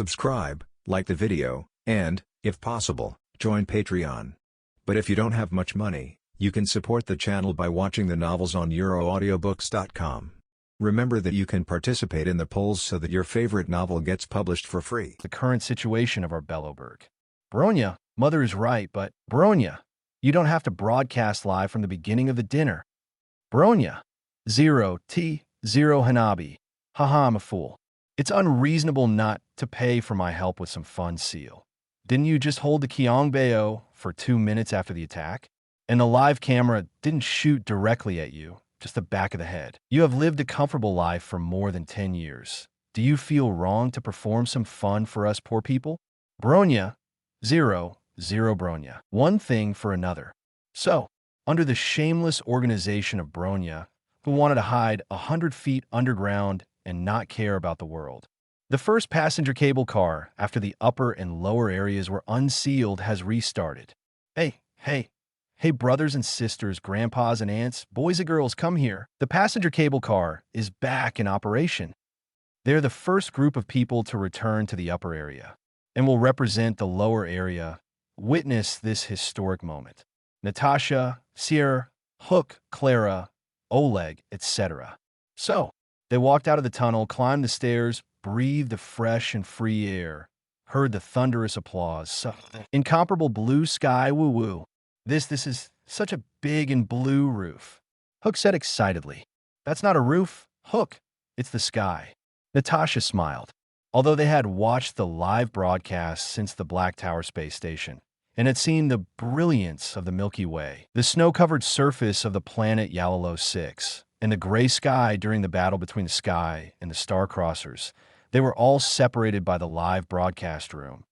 subscribe, like the video, and, if possible, join Patreon. But if you don't have much money, you can support the channel by watching the novels on euroaudiobooks.com. Remember that you can participate in the polls so that your favorite novel gets published for free. The current situation of our Belloberg. Bronya, mother is right, but Bronya, you don't have to broadcast live from the beginning of the dinner. Bronya, 0T, 0 Hanabi. Haha, I'm a fool. It's unreasonable not to pay for my help with some fun seal. Didn't you just hold the Qiong Bao for 2 minutes after the attack? And the live camera didn't shoot directly at you, just the back of the head. You have lived a comfortable life for more than 10 years. Do you feel wrong to perform some fun for us poor people? Bronya, 0, 0 Bronya. One thing for another. So, under the shameless organization of Bronya, who wanted to hide 100 feet underground and not care about the world, the first passenger cable car after the upper and lower areas were unsealed has restarted. Hey, brothers and sisters, grandpas and aunts, boys and girls, come here. The passenger cable car is back in operation. They're the first group of people to return to the upper area and will represent the lower area. Witness this historic moment. Natasha, Sierra, Hook, Clara, Oleg, etc. So, they walked out of the tunnel, climbed the stairs, breathed the fresh and free air, heard the thunderous applause. Incomparable blue sky, woo-woo. This is such a big and blue roof. Hook said excitedly. That's not a roof, Hook. It's the sky. Natasha smiled. Although they had watched the live broadcast since the Black Tower space station and had seen the brilliance of the Milky Way, the snow-covered surface of the planet Yalalo 6, and the gray sky during the battle between the sky and the star crossers, they were all separated by the live broadcast room,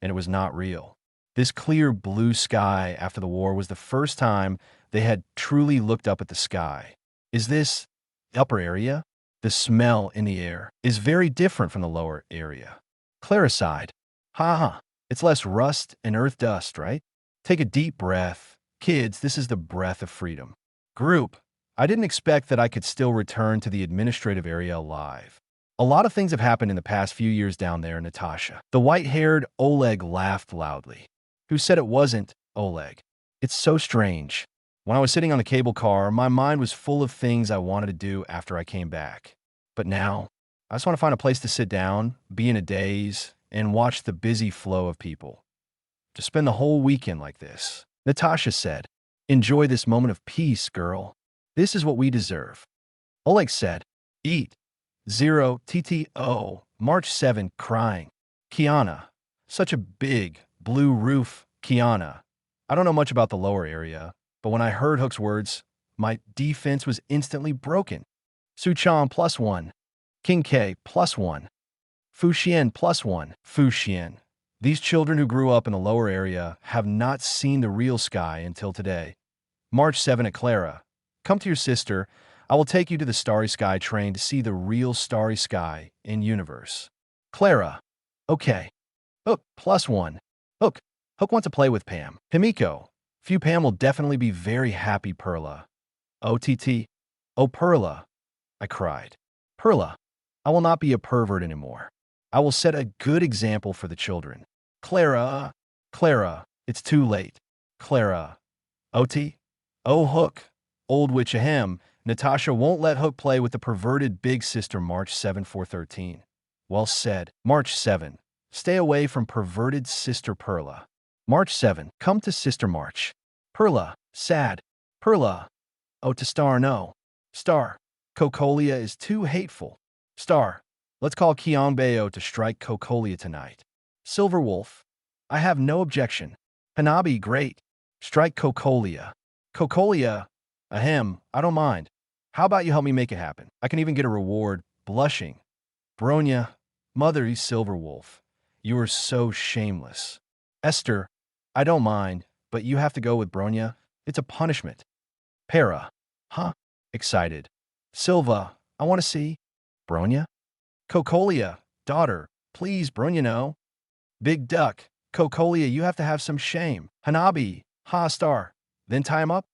and it was not real. This clear blue sky after the war was the first time they had truly looked up at the sky. Is this the upper area? The smell in the air is very different from the lower area. Clara sighed. It's less rust and earth dust, right? Take a deep breath. Kids, this is the breath of freedom. Group, I didn't expect that I could still return to the administrative area alive. A lot of things have happened in the past few years down there, Natasha. The white-haired Oleg laughed loudly. Who said it wasn't, Oleg? It's so strange. When I was sitting on the cable car, my mind was full of things I wanted to do after I came back. But now, I just want to find a place to sit down, be in a daze, and watch the busy flow of people. To spend the whole weekend like this. Natasha said, enjoy this moment of peace, girl. This is what we deserve. Oleg said, eat. 0 TTO, March 7, crying. Kiana, such a big, blue roof, Kiana. I don't know much about the lower area, but when I heard Hook's words, my defense was instantly broken. Suchan +1. Qingque +1. Fuxian +1. Fuxian. These children who grew up in the lower area have not seen the real sky until today. March 7 at Clara. Come to your sister. I will take you to the Starry Sky train to see the real starry sky in universe. Clara. Okay. Hook +1. Hook wants to play with Pam. Himiko. Few Pam will definitely be very happy, Perla. OTT. Oh, Perla. I cried. Perla, I will not be a pervert anymore. I will set a good example for the children. Clara, it's too late. Clara. OT. Oh, Hook. Old witch ahem. Natasha won't let Hook play with the perverted big sister. March 7, 413. Well said. March 7. Stay away from perverted sister Perla. March 7. Come to sister March. Perla. Sad. Perla. Oh, to Star no. Star. Cocolia is too hateful. Star. Let's call Qiong Bao to strike Cocolia tonight. Silver Wolf. I have no objection. Hanabi, great. Strike Cocolia. Cocolia. Ahem, I don't mind. How about you help me make it happen? I can even get a reward. Blushing. Bronya. Mother, Silver Wolf. You are so shameless. Esther. I don't mind, but you have to go with Bronya. It's a punishment. Para. Huh? Excited. Silva. I want to see. Bronya. Cocolia. Daughter. Please, Bronya, no. Big Duck. Cocolia, you have to have some shame. Hanabi. Ha, Star. Then tie him up?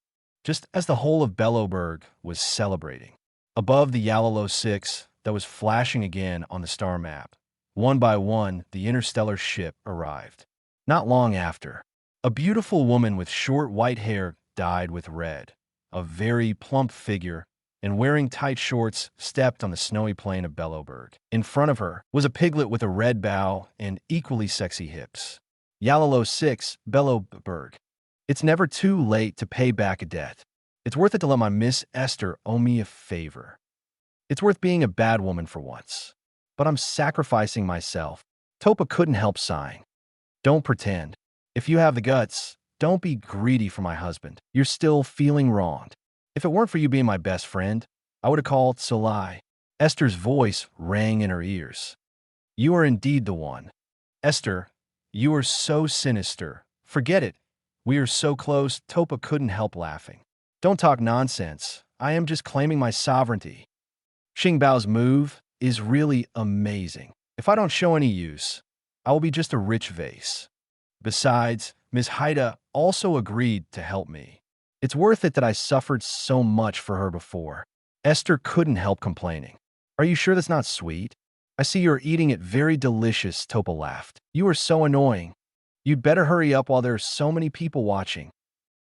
Just as the whole of Belloberg was celebrating. Above the Yalalo 6 that was flashing again on the star map One by one, the interstellar ship arrived. Not long after, a beautiful woman with short white hair dyed with red, a very plump figure, and wearing tight shorts, stepped on the snowy plain of Bellowberg. In front of her was a piglet with a red bow and equally sexy hips. Yalalo 6, Bellowberg. It's never too late to pay back a debt. It's worth it to let my Miss Esther owe me a favor. It's worth being a bad woman for once. But I'm sacrificing myself. Topa couldn't help sighing. Don't pretend. If you have the guts, don't be greedy for my husband. You're still feeling wronged. If it weren't for you being my best friend, I would have called Solai. Esther's voice rang in her ears. You are indeed the one. Esther, you are so sinister. Forget it. We are so close, Topa couldn't help laughing. Don't talk nonsense. I am just claiming my sovereignty. Qiong Bao's move is really amazing. If I don't show any use, I will be just a rich vase. Besides, Ms. Haida also agreed to help me. It's worth it that I suffered so much for her before. Esther couldn't help complaining. Are you sure that's not sweet? I see you're eating it very delicious, Topa laughed. You are so annoying. You'd better hurry up while there are so many people watching.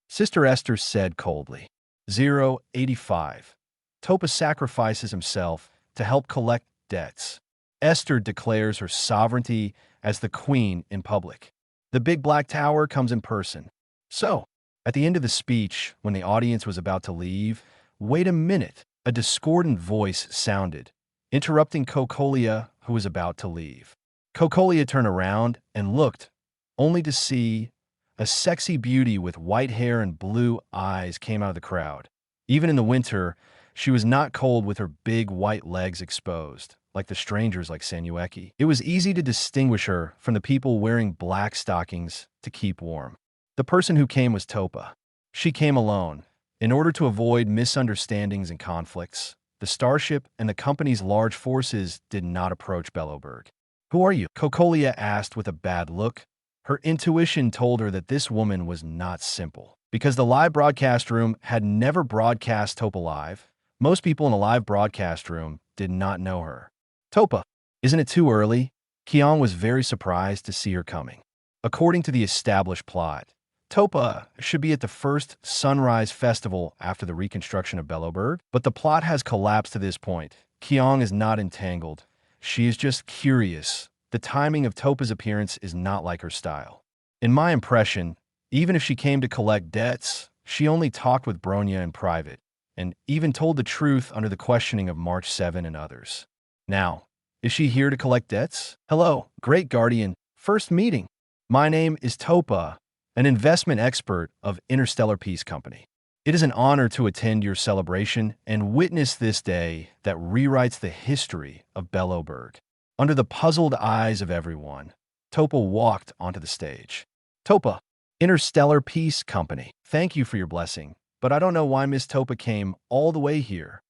Sister Esther said coldly. 085. Topa sacrifices himself to help collect debts. Esther declares her sovereignty as the queen in public. The big black tower comes in person. So, at the end of the speech, when the audience was about to leave, wait a minute, a discordant voice sounded, interrupting Cocolia, who was about to leave. Cocolia turned around and looked, only to see a sexy beauty with white hair and blue eyes came out of the crowd. Even in the winter, she was not cold with her big white legs exposed, like the strangers like Sanueki. It was easy to distinguish her from the people wearing black stockings to keep warm. The person who came was Topa. She came alone. In order to avoid misunderstandings and conflicts, the starship and the company's large forces did not approach Bellowberg. Who are you? Cocolia asked with a bad look. Her intuition told her that this woman was not simple. Because the live broadcast room had never broadcast Topa live, most people in a live broadcast room did not know her. Topa, isn't it too early? Qiong was very surprised to see her coming. According to the established plot, Topa should be at the first Sunrise Festival after the reconstruction of Bellowberg, but the plot has collapsed to this point. Qiong is not entangled. She is just curious. The timing of Topa's appearance is not like her style. In my impression, even if she came to collect debts, she only talked with Bronya in private, and even told the truth under the questioning of March 7 and others. Now, is she here to collect debts? Hello, Great Guardian. First meeting. My name is Topa, an investment expert of Interstellar Peace Company. It is an honor to attend your celebration and witness this day that rewrites the history of Bellowberg. Under the puzzled eyes of everyone, Topa walked onto the stage. Topa, Interstellar Peace Company, thank you for your blessing, but I don't know why Miss Topa came all the way here.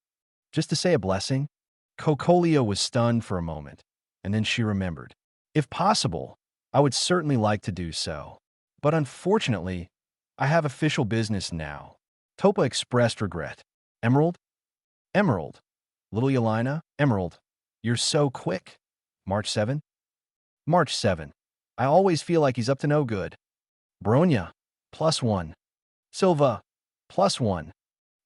Just to say a blessing? Cocolia was stunned for a moment, and then she remembered. If possible, I would certainly like to do so. But unfortunately, I have official business now. Topa expressed regret. Emerald? Emerald. Little Yelena? Emerald. You're so quick. March 7? March 7. I always feel like he's up to no good. Bronya, +1. Silva, +1.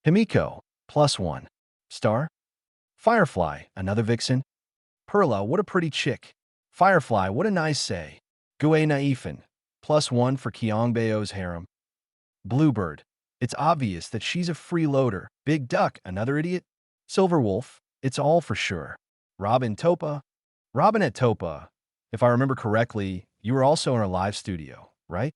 Himiko, +1. Star? Firefly, another vixen. Perla, what a pretty chick. Firefly, what a nice say. Gue Naifin, +1 for Qiong Bao's harem. Bluebird, it's obvious that she's a freeloader. Big Duck, another idiot. Silver Wolf, it's all for sure. Robin Topa. Robin at Topa, if I remember correctly, you were also in our live studio, right?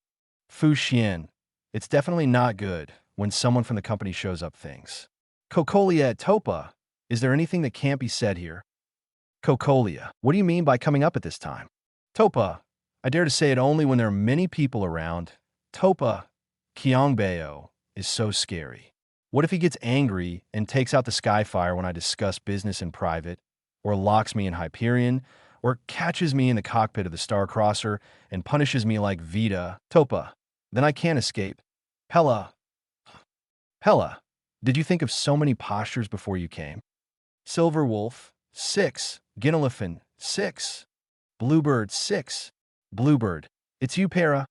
Fu Xian, it's definitely not good when someone from the company shows up things. Cocolia at Topa, is there anything that can't be said here? Cocolia, what do you mean by coming up at this time? Topa, I dare to say it only when there are many people around. Topa, Qiong Bao is so scary. What if he gets angry and takes out the Skyfire when I discuss business in private, or locks me in Hyperion, or catches me in the cockpit of the Starcrosser and punishes me like Vita? Topa, then I can't escape. Pella, did you think of so many postures before you came? Silver Wolf, 6. Ginelifin, 6. Bluebird 6. Bluebird, it's you, Para.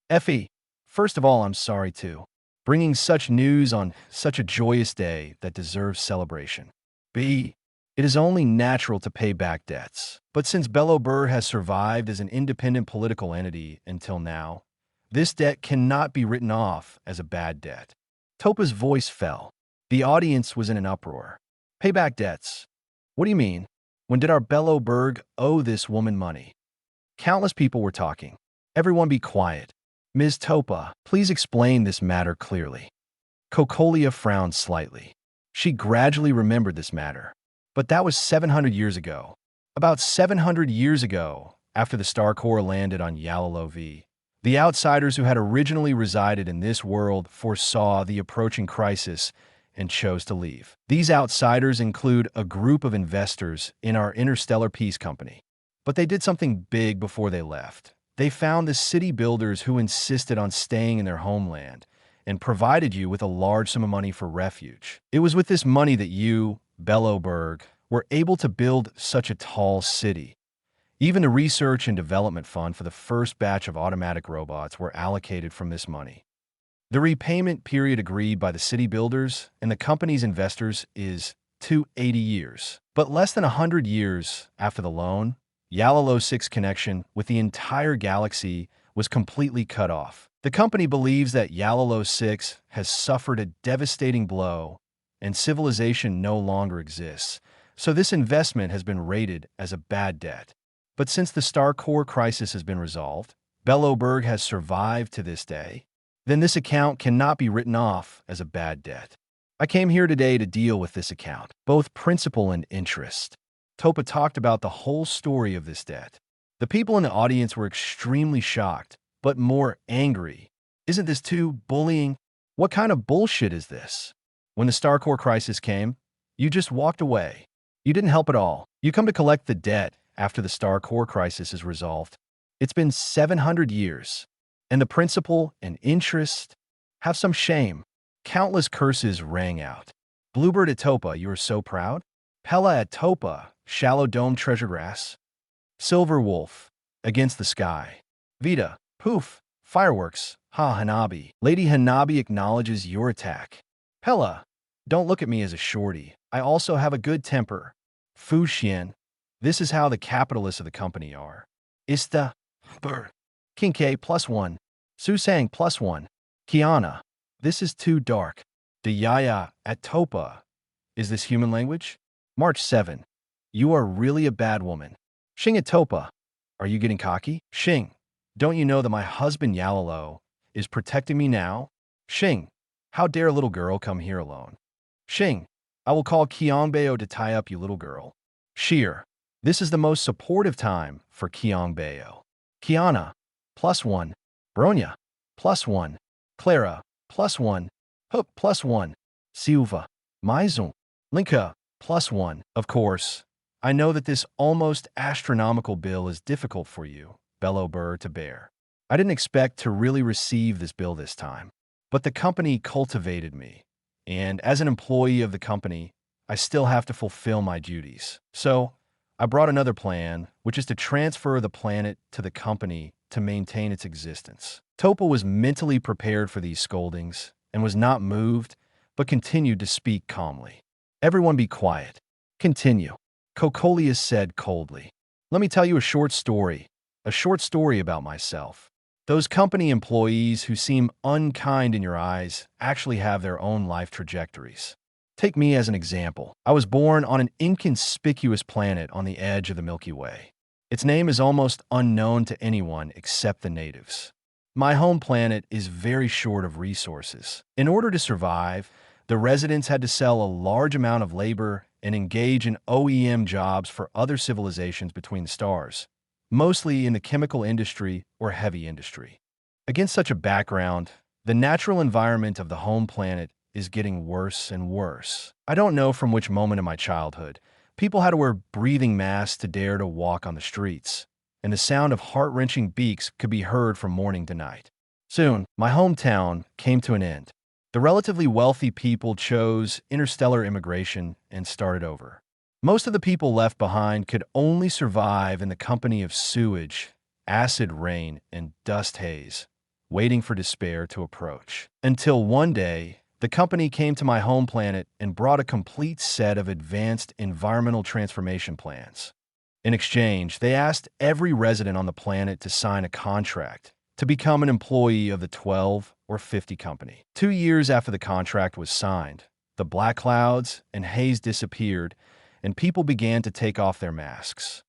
Effie, first of all, I'm sorry too. Bringing such news on such a joyous day that deserves celebration. B. It is only natural to pay back debts. But since Bello Burr has survived as an independent political entity until now, this debt cannot be written off as a bad debt. Topa's voice fell. The audience was in an uproar. Pay back debts? What do you mean? When did our Bello Berg owe this woman money? Countless people were talking. Everyone be quiet. Ms. Topa, please explain this matter clearly. Cocolia frowned slightly. She gradually remembered this matter. But that was 700 years ago. About 700 years ago, after the Star Corps landed on Yalalo V, the outsiders who had originally resided in this world foresaw the approaching crisis and chose to leave. These outsiders include a group of investors in our Interstellar Peace Company. But they did something big before they left. They found the city builders who insisted on staying in their homeland and provided you with a large sum of money for refuge. It was with this money that you, Bello Berg, were able to build such a tall city. Even the research and development fund for the first batch of automatic robots were allocated from this money. The repayment period agreed by the city builders and the company's investors is 280 years. But less than 100 years after the loan, Yalalo 6 connection with the entire galaxy was completely cut off. The company believes that Yalalo 6 has suffered a devastating blow and civilization no longer exists, so this investment has been rated as a bad debt. But since the Star Corps crisis has been resolved, Bello Berg has survived to this day, then this account cannot be written off as a bad debt. I came here today to deal with this account, both principal and interest. Topa talked about the whole story of this debt. The people in the audience were extremely shocked, but more angry. Isn't this too bullying? What kind of bullshit is this? When the Star Corps crisis came, you just walked away. You didn't help at all. You come to collect the debt after the Star Corps crisis is resolved. It's been 700 years, and the principal and interest have some shame. Countless curses rang out. Bluebird at Topa, you are so proud. Pella at Topa, shallow dome treasure grass. Silver wolf, against the sky. Vita, poof, fireworks, ha Hanabi. Lady Hanabi acknowledges your attack. Pella, don't look at me as a shorty. I also have a good temper. Fu Xian, this is how the capitalists of the company are. Ista, Burr. Qingque +1. Susang +1. Kiana, this is too dark. Deyaya at Topa. Is this human language? March 7. You are really a bad woman. Xing at Topa. Are you getting cocky? Xing, don't you know that my husband Yalalo is protecting me now? Xing, how dare a little girl come here alone? Xing, I will call Qiong Bao to tie up you little girl. Sheer, this is the most supportive time for Qiong Bao. Kiana, +1. Bronya, +1. Clara, +1. Hup, +1. Silva, Maizung. Linka, +1. Of course, I know that this almost astronomical bill is difficult for you, Bello Burr, to bear. I didn't expect to really receive this bill this time, but the company cultivated me, and as an employee of the company, I still have to fulfill my duties. So, I brought another plan, which is to transfer the planet to the company to maintain its existence. Topa was mentally prepared for these scoldings and was not moved, but continued to speak calmly. Everyone be quiet. Continue. Cocolia said coldly. Let me tell you a short story about myself. Those company employees who seem unkind in your eyes actually have their own life trajectories. Take me as an example. I was born on an inconspicuous planet on the edge of the Milky Way. Its name is almost unknown to anyone except the natives. My home planet is very short of resources. In order to survive, the residents had to sell a large amount of labor and engage in OEM jobs for other civilizations between the stars, mostly in the chemical industry or heavy industry. Against such a background, the natural environment of the home planet is getting worse and worse. I don't know from which moment in my childhood, people had to wear breathing masks to dare to walk on the streets, and the sound of heart-wrenching beaks could be heard from morning to night. Soon, my hometown came to an end. The relatively wealthy people chose interstellar immigration and started over. Most of the people left behind could only survive in the company of sewage, acid rain, and dust haze, waiting for despair to approach. Until one day, the company came to my home planet and brought a complete set of advanced environmental transformation plans. In exchange, they asked every resident on the planet to sign a contract to become an employee of the 12 or 50 company. 2 years after the contract was signed, the black clouds and haze disappeared, and people began to take off their masks.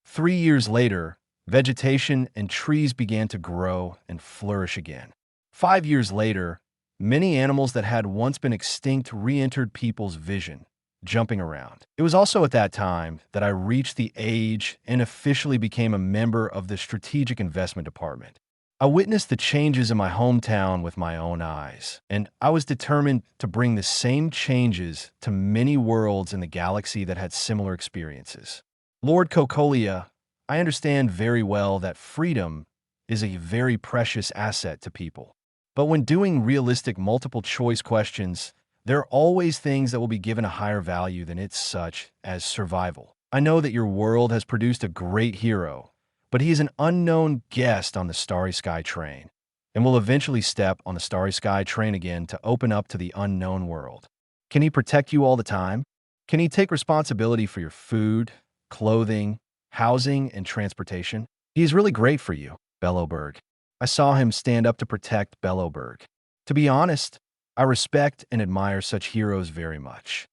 3 years later, vegetation and trees began to grow and flourish again. 5 years later, many animals that had once been extinct re-entered people's vision, jumping around. It was also at that time that I reached the age and officially became a member of the Strategic Investment Department. I witnessed the changes in my hometown with my own eyes, and I was determined to bring the same changes to many worlds in the galaxy that had similar experiences. Lord Cocolia, I understand very well that freedom is a very precious asset to people. But when doing realistic multiple-choice questions, there are always things that will be given a higher value than its such as survival. I know that your world has produced a great hero, but he is an unknown guest on the Starry Sky train, and will eventually step on the Starry Sky train again to open up to the unknown world. Can he protect you all the time? Can he take responsibility for your food, clothing, housing, and transportation? He is really great for you, Bellowberg. I saw him stand up to protect Bellowberg. To be honest, I respect and admire such heroes very much.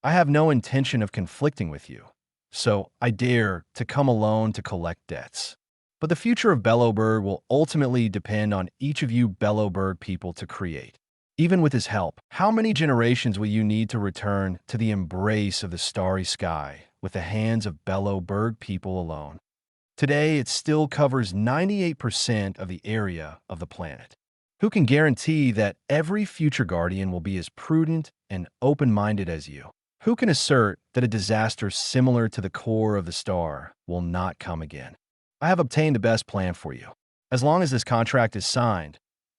I have no intention of conflicting with you, so I dare to come alone to collect debts. But the future of Bellowberg will ultimately depend on each of you Bellowberg people to create. Even with his help, how many generations will you need to return to the embrace of the starry sky with the hands of Bellowberg people alone? Today, it still covers 98% of the area of the planet. Who can guarantee that every future guardian will be as prudent and open-minded as you? Who can assert that a disaster similar to the core of the star will not come again? I have obtained the best plan for you. As long as this contract is signed,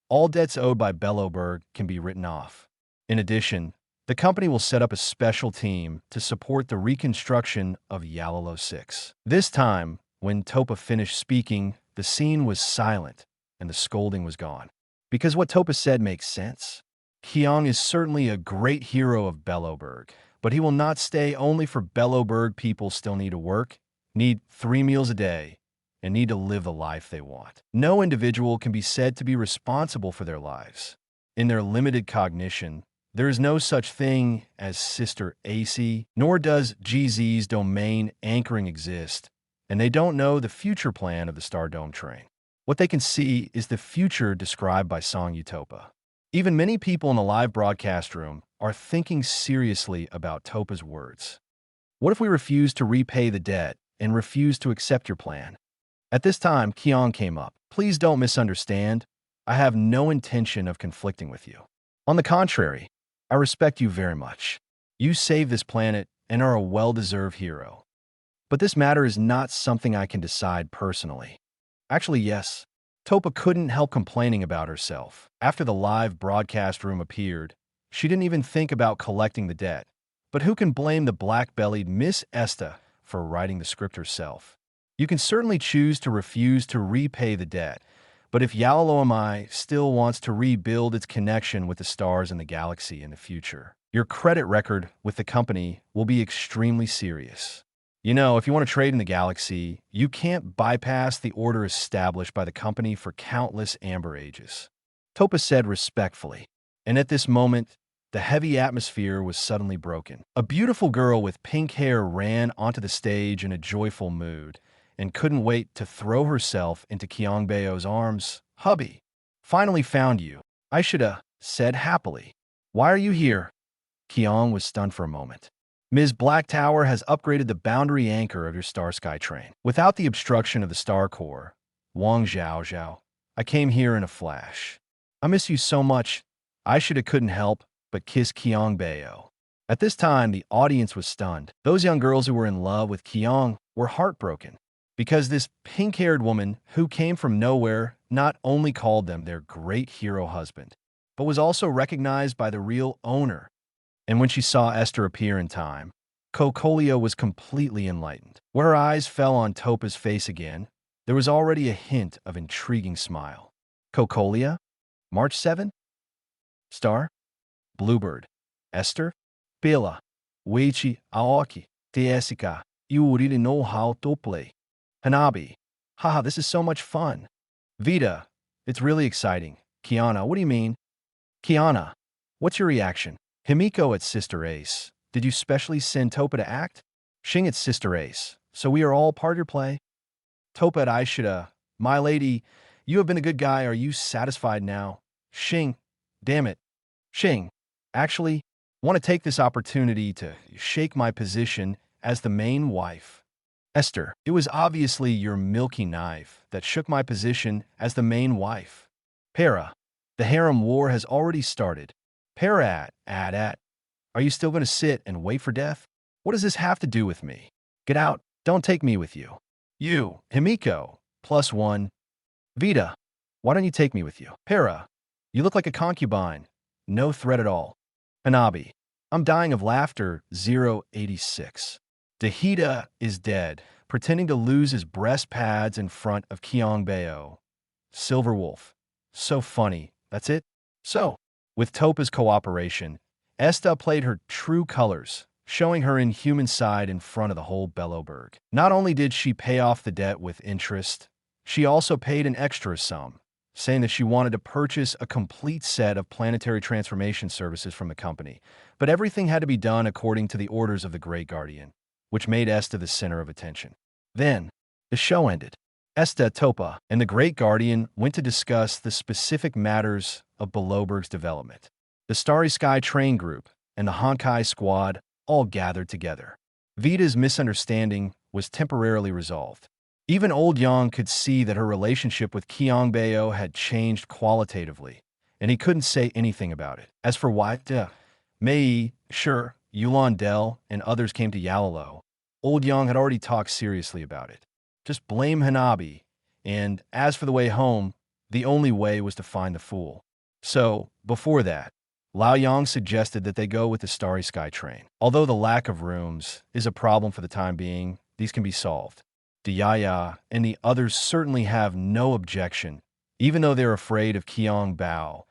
all debts owed by Bellowberg can be written off. In addition, the company will set up a special team to support the reconstruction of Yalalo 6. This time, when Topa finished speaking, the scene was silent and the scolding was gone. Because what Topa said makes sense. Qiong is certainly a great hero of Bellowberg, but he will not stay only for Bellowberg people still need to work, need 3 meals a day, and need to live the life they want. No individual can be said to be responsible for their lives. In their limited cognition, there is no such thing as Sister AC, nor does GZ's domain anchoring exist, and they don't know the future plan of the Star Dome train. What they can see is the future described by Song Utopa. Even many people in the live broadcast room are thinking seriously about Topa's words. What if we refuse to repay the debt and refuse to accept your plan? At this time, Qiong came up. Please don't misunderstand. I have no intention of conflicting with you. On the contrary, I respect you very much. You saved this planet and are a well-deserved hero. But this matter is not something I can decide personally. Actually, yes. Topa couldn't help complaining about herself. After the live broadcast room appeared, she didn't even think about collecting the debt. But who can blame the black-bellied Miss Esta for writing the script herself? You can certainly choose to refuse to repay the debt, but if Yalaloamai still wants to rebuild its connection with the stars and the galaxy in the future, your credit record with the company will be extremely serious. You know, if you want to trade in the galaxy, you can't bypass the order established by the company for countless amber ages. Topa said respectfully, and at this moment, the heavy atmosphere was suddenly broken. A beautiful girl with pink hair ran onto the stage in a joyful mood and couldn't wait to throw herself into Qiong Bao's arms. Hubby, finally found you. I shoulda said happily. Why are you here? Qiong was stunned for a moment. Ms. Black Tower has upgraded the boundary anchor of your Star Sky train. Without the obstruction of the Star Core, Wang Zhao, I came here in a flash. I miss you so much. I shoulda couldn't help but kiss Qiong Bao. At this time, the audience was stunned. Those young girls who were in love with Qiong were heartbroken, because this pink-haired woman who came from nowhere not only called them their great hero husband, but was also recognized by the real owner. And when she saw Esther appear in time, Cocolio was completely enlightened. Where her eyes fell on Topa's face again, there was already a hint of intriguing smile. Cocolia? March 7? Star? Bluebird. Esther? Bela. Weichi Aoki. Teesika. You really know how to play. Hanabi. Haha, this is so much fun. Vita. It's really exciting. Kiana, what do you mean? Kiana. What's your reaction? Himiko at Sister Ace. Did you specially send Topa to act? Xing at Sister Ace. So we are all part of your play? Topa at Aishida. My lady, you have been a good guy. Are you satisfied now? Xing. Damn it. Xing. Actually, want to take this opportunity to shake my position as the main wife. Esther, it was obviously your milky knife that shook my position as the main wife. Para, the harem war has already started. Para at. Are you still going to sit and wait for death? What does this have to do with me? Get out. Don't take me with you. You, Himiko, +1. Vita, why don't you take me with you? Para, you look like a concubine. No threat at all. Hanabi, I'm dying of laughter. 086. Dahida is dead, pretending to lose his breast pads in front of Qiong Bao. Silver Wolf. So funny. That's it? So, with Topa's cooperation, Esta played her true colors, showing her inhuman side in front of the whole Bellowberg. Not only did she pay off the debt with interest, she also paid an extra sum, saying that she wanted to purchase a complete set of planetary transformation services from the company, but everything had to be done according to the orders of the Great Guardian, which made Esta the center of attention. Then, the show ended. Esta, Topa, and the Great Guardian went to discuss the specific matters of Bellowberg's development. The Starry Sky Train Group and the Honkai Squad all gathered together. Vita's misunderstanding was temporarily resolved. Even old Yang could see that her relationship with Qiong Bao had changed qualitatively, and he couldn't say anything about it. As for Wita, Mei, sure, Yulan Del, and others came to Yalalo, old Yang had already talked seriously about it. Just blame Hanabi, and as for the way home, the only way was to find the fool. So, before that, Lao Yang suggested that they go with the Starry Sky train. Although the lack of rooms is a problem for the time being, these can be solved. Diyaya and the others certainly have no objection, even though they're afraid of Qiong Bao,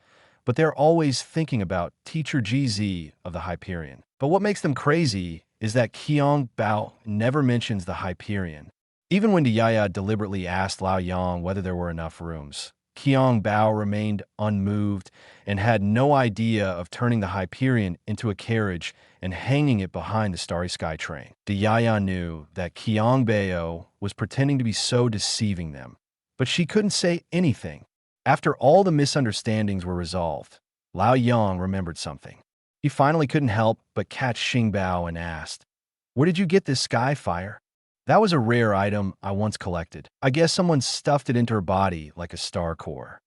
but they're always thinking about Teacher GZ of the Hyperion. But what makes them crazy is that Qiong Bao never mentions the Hyperion. Even when Diyaya deliberately asked Lao Yang whether there were enough rooms, Qiong Bao remained unmoved and had no idea of turning the Hyperion into a carriage and hanging it behind the Starry Sky train. Diyaya knew that Qiong Bao was pretending to be so deceiving them, but she couldn't say anything. After all the misunderstandings were resolved, Lao Yang remembered something. He finally couldn't help but catch Xing Bao and asked, "Where did you get this sky fire?" "That was a rare item I once collected. I guess someone stuffed it into her body like a star core."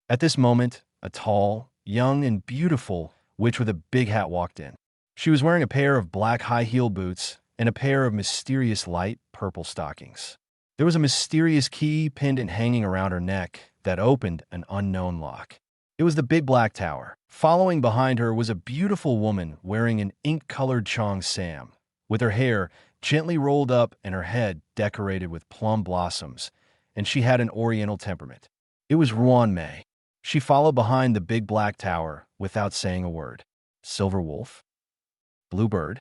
At this moment, a tall, young, and beautiful witch with a big hat walked in. She was wearing a pair of black high-heeled boots and a pair of mysterious light purple stockings. There was a mysterious key pendant hanging around her neck that opened an unknown lock. It was the Big Black Tower. Following behind her was a beautiful woman wearing an ink-colored Chong Sam, with her hair gently rolled up and her head decorated with plum blossoms, and she had an oriental temperament. It was Ruan Mei. She followed behind the Big Black Tower without saying a word. Silver Wolf? Bluebird?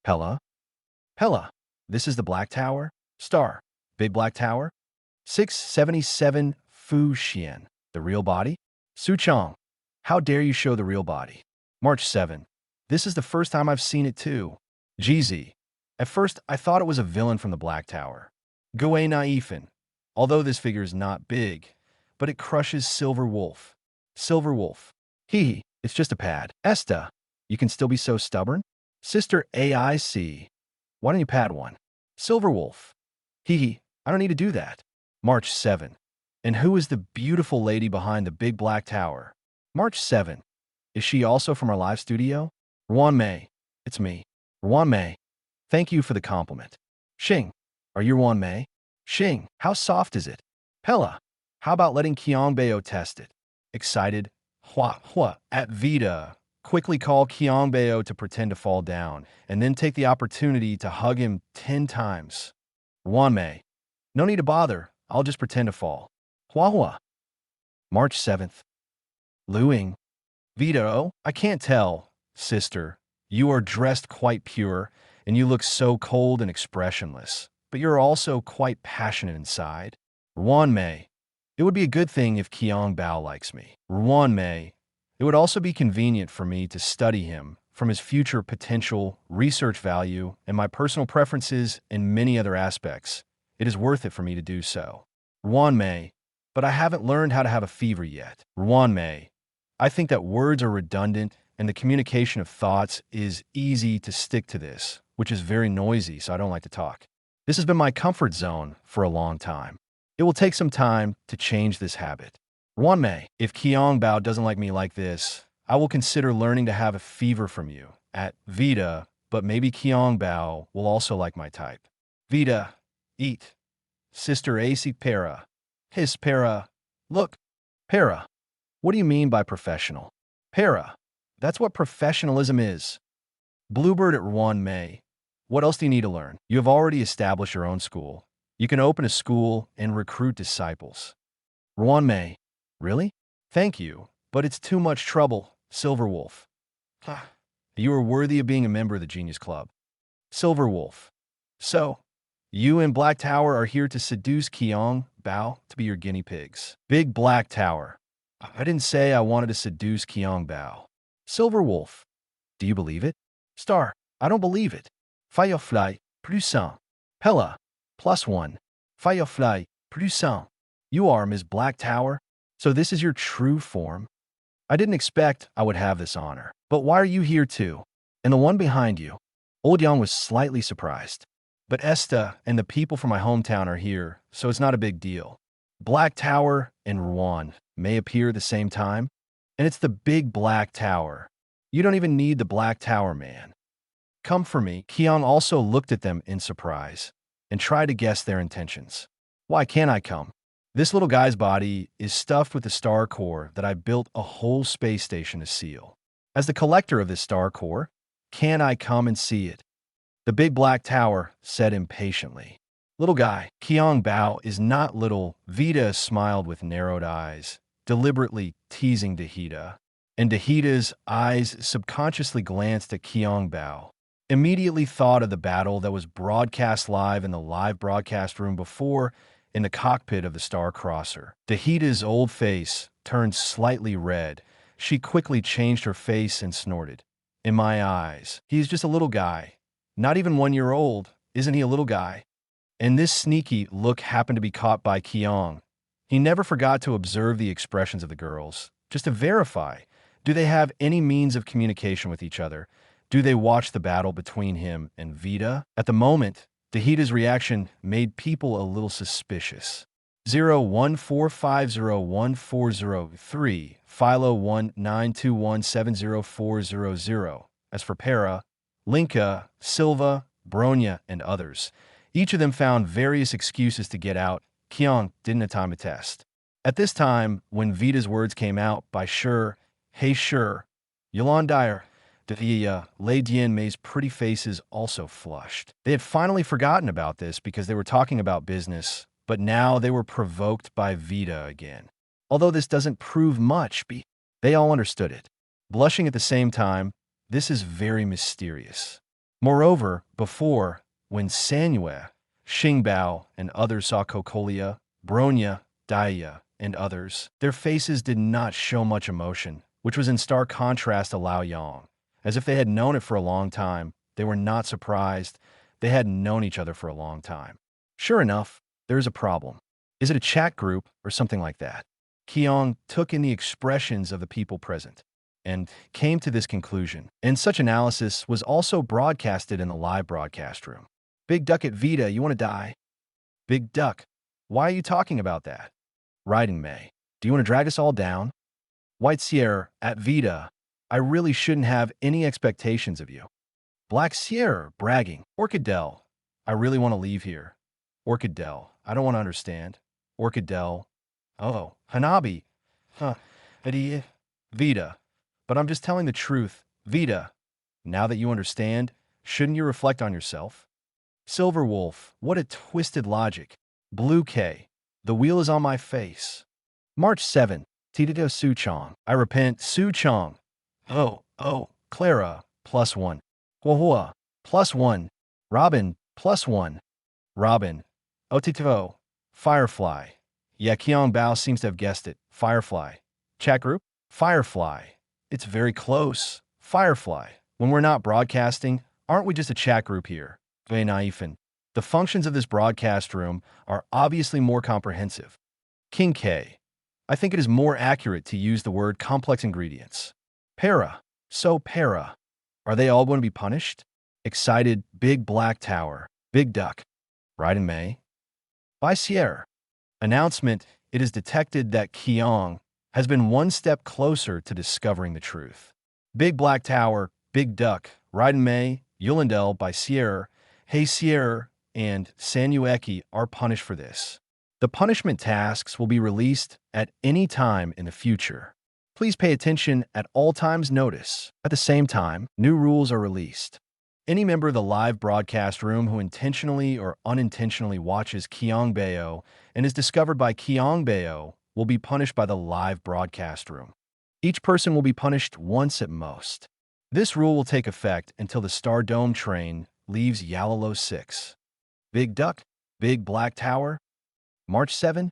Pella? Pella, this is the Black Tower? Star, Big Black Tower? 677 Fu Xian. The real body? Su Chong, how dare you show the real body? March 7. This is the first time I've seen it too. GZ. At first, I thought it was a villain from the Black Tower. Goe Naifin. Although this figure is not big, but it crushes Silver Wolf. Silver Wolf. Hee, it's just a pad. Esta, you can still be so stubborn? Sister AIC. Why don't you pad one? Silver Wolf. Hee, I don't need to do that. March 7. And who is the beautiful lady behind the Big Black Tower? March 7. Is she also from our live studio? Ruan Mei. It's me. Ruan Mei. Thank you for the compliment. Xing, are you Ruan Mei? Xing, how soft is it? Pella, how about letting Qiong Bao test it? Excited? Hua, at Vita. quickly call Qiong Bao to pretend to fall down, and then take the opportunity to hug him 10 times. Yuan Mei, no need to bother. I'll just pretend to fall. Hua. March 7th. Luing. Vita, oh, I can't tell, sister. You are dressed quite pure, and you look so cold and expressionless, but you're also quite passionate inside. Yuan Mei, it would be a good thing if Qiong Bao likes me. Yuan Mei, it would also be convenient for me to study him from his future potential, research value, and my personal preferences in many other aspects. It is worth it for me to do so. Yuan Mei, but I haven't learned how to have a fever yet. Yuan Mei, I think that words are redundant and the communication of thoughts is easy to stick to this, which is very noisy, so I don't like to talk. This has been my comfort zone for a long time. It will take some time to change this habit. Yuan Mei, if Qiong Bao doesn't like me like this, I will consider learning to have a fever from you at Vita, but maybe Qiong Bao will also like my type. Vita, eat. Sister AC Para. His Para. Look, Para. What do you mean by professional? Para. That's what professionalism is. Bluebird at Yuan Mei. What else do you need to learn? You have already established your own school. You can open a school and recruit disciples. Yuan Mei. Really? Thank you, but it's too much trouble, Silver Wolf. You are worthy of being a member of the Genius Club. Silver Wolf. So, you and Black Tower are here to seduce Qiong Bao to be your guinea pigs. Big Black Tower. I didn't say I wanted to seduce Qiong Bao. Silver Wolf. Do you believe it? Star. I don't believe it. Firefly. +1. Pella. +1. Firefly. +1. You are Ms. Black Tower? So this is your true form? I didn't expect I would have this honor. But why are you here too? And the one behind you? Old Yang was slightly surprised. But Esta and the people from my hometown are here, so it's not a big deal. Black Tower and Yuan may appear at the same time, and it's the big Black Tower. You don't even need the Black Tower, man. Come for me. Qiong also looked at them in surprise and tried to guess their intentions. Why can't I come? This little guy's body is stuffed with the star core that I built a whole space station to seal. As the collector of this star core, can I come and see it? The big Black Tower said impatiently. Little guy, Qiong Bao is not little. Vita smiled with narrowed eyes, deliberately teasing Dahida. And Dahida's eyes subconsciously glanced at Qiong Bao. Immediately thought of the battle that was broadcast live in the live broadcast room before, in the cockpit of the Star Crosser. Dahida's old face turned slightly red. She quickly changed her face and snorted. In my eyes, he's just a little guy. Not even 1 year old. Isn't he a little guy? And this sneaky look happened to be caught by Qiong. He never forgot to observe the expressions of the girls, just to verify. Do they have any means of communication with each other? Do they watch the battle between him and Vita? At the moment, Dahida's reaction made people a little suspicious. 014501403, Philo 192170400. As for Para, Linka, Silva, Bronya, and others, each of them found various excuses to get out. Qiong didn't have time to test. At this time, when Vita's words came out by sure, hey sure, Yolande Dyer, the Lei Dian Mei's pretty faces also flushed. They had finally forgotten about this because they were talking about business, but now they were provoked by Vita again. Although this doesn't prove much, they all understood it. Blushing at the same time, this is very mysterious. Moreover, before, when Sanyue, Xingbao, and others saw Kokolia, Bronya, Daya, and others, their faces did not show much emotion, which was in stark contrast to Lao Yang. As if they had known it for a long time, they were not surprised. They hadn't known each other for a long time. Sure enough, there is a problem. Is it a chat group or something like that? Qiong took in the expressions of the people present and came to this conclusion. And such analysis was also broadcasted in the live broadcast room. Big Duck at Vita, you want to die? Big Duck, why are you talking about that? Riding May, do you want to drag us all down? White Sierra at Vita, I really shouldn't have any expectations of you. Black Sierra, bragging. Orchidel, I really want to leave here. Orchidel, I don't want to understand. Orchidel, oh, Hanabi, Vita, but I'm just telling the truth. Vita, now that you understand, shouldn't you reflect on yourself? Silver Wolf, what a twisted logic. Blue K, the wheel is on my face. March 7, Tito Su Chong, I repent, Su Chong. Oh, Clara, +1. Huahua, +1. Robin, +1. Robin, Otito, Firefly. Yeah, Qiong Bao seems to have guessed it. Firefly. Chat group? Firefly. It's very close. Firefly. When we're not broadcasting, aren't we just a chat group here? Very naive. The functions of this broadcast room are obviously more comprehensive. Qingque. I think it is more accurate to use the word complex ingredients. Para. So para. Are they all going to be punished? Excited, Big Black Tower. Big Duck. Right in May. By Sierra. Announcement, it is detected that Qiong has been one step closer to discovering the truth. Big Black Tower, Big Duck, Right in May, Yulindel by Sierra, Hey Sierra, and Sanueki are punished for this. The punishment tasks will be released at any time in the future. Please pay attention at all times notice. At the same time, new rules are released. Any member of the live broadcast room who intentionally or unintentionally watches Qiong Bao and is discovered by Qiong Bao will be punished by the live broadcast room. Each person will be punished once at most. This rule will take effect until the Star Dome train leaves Yalalo 6. Big Duck, Big Black Tower, March 7?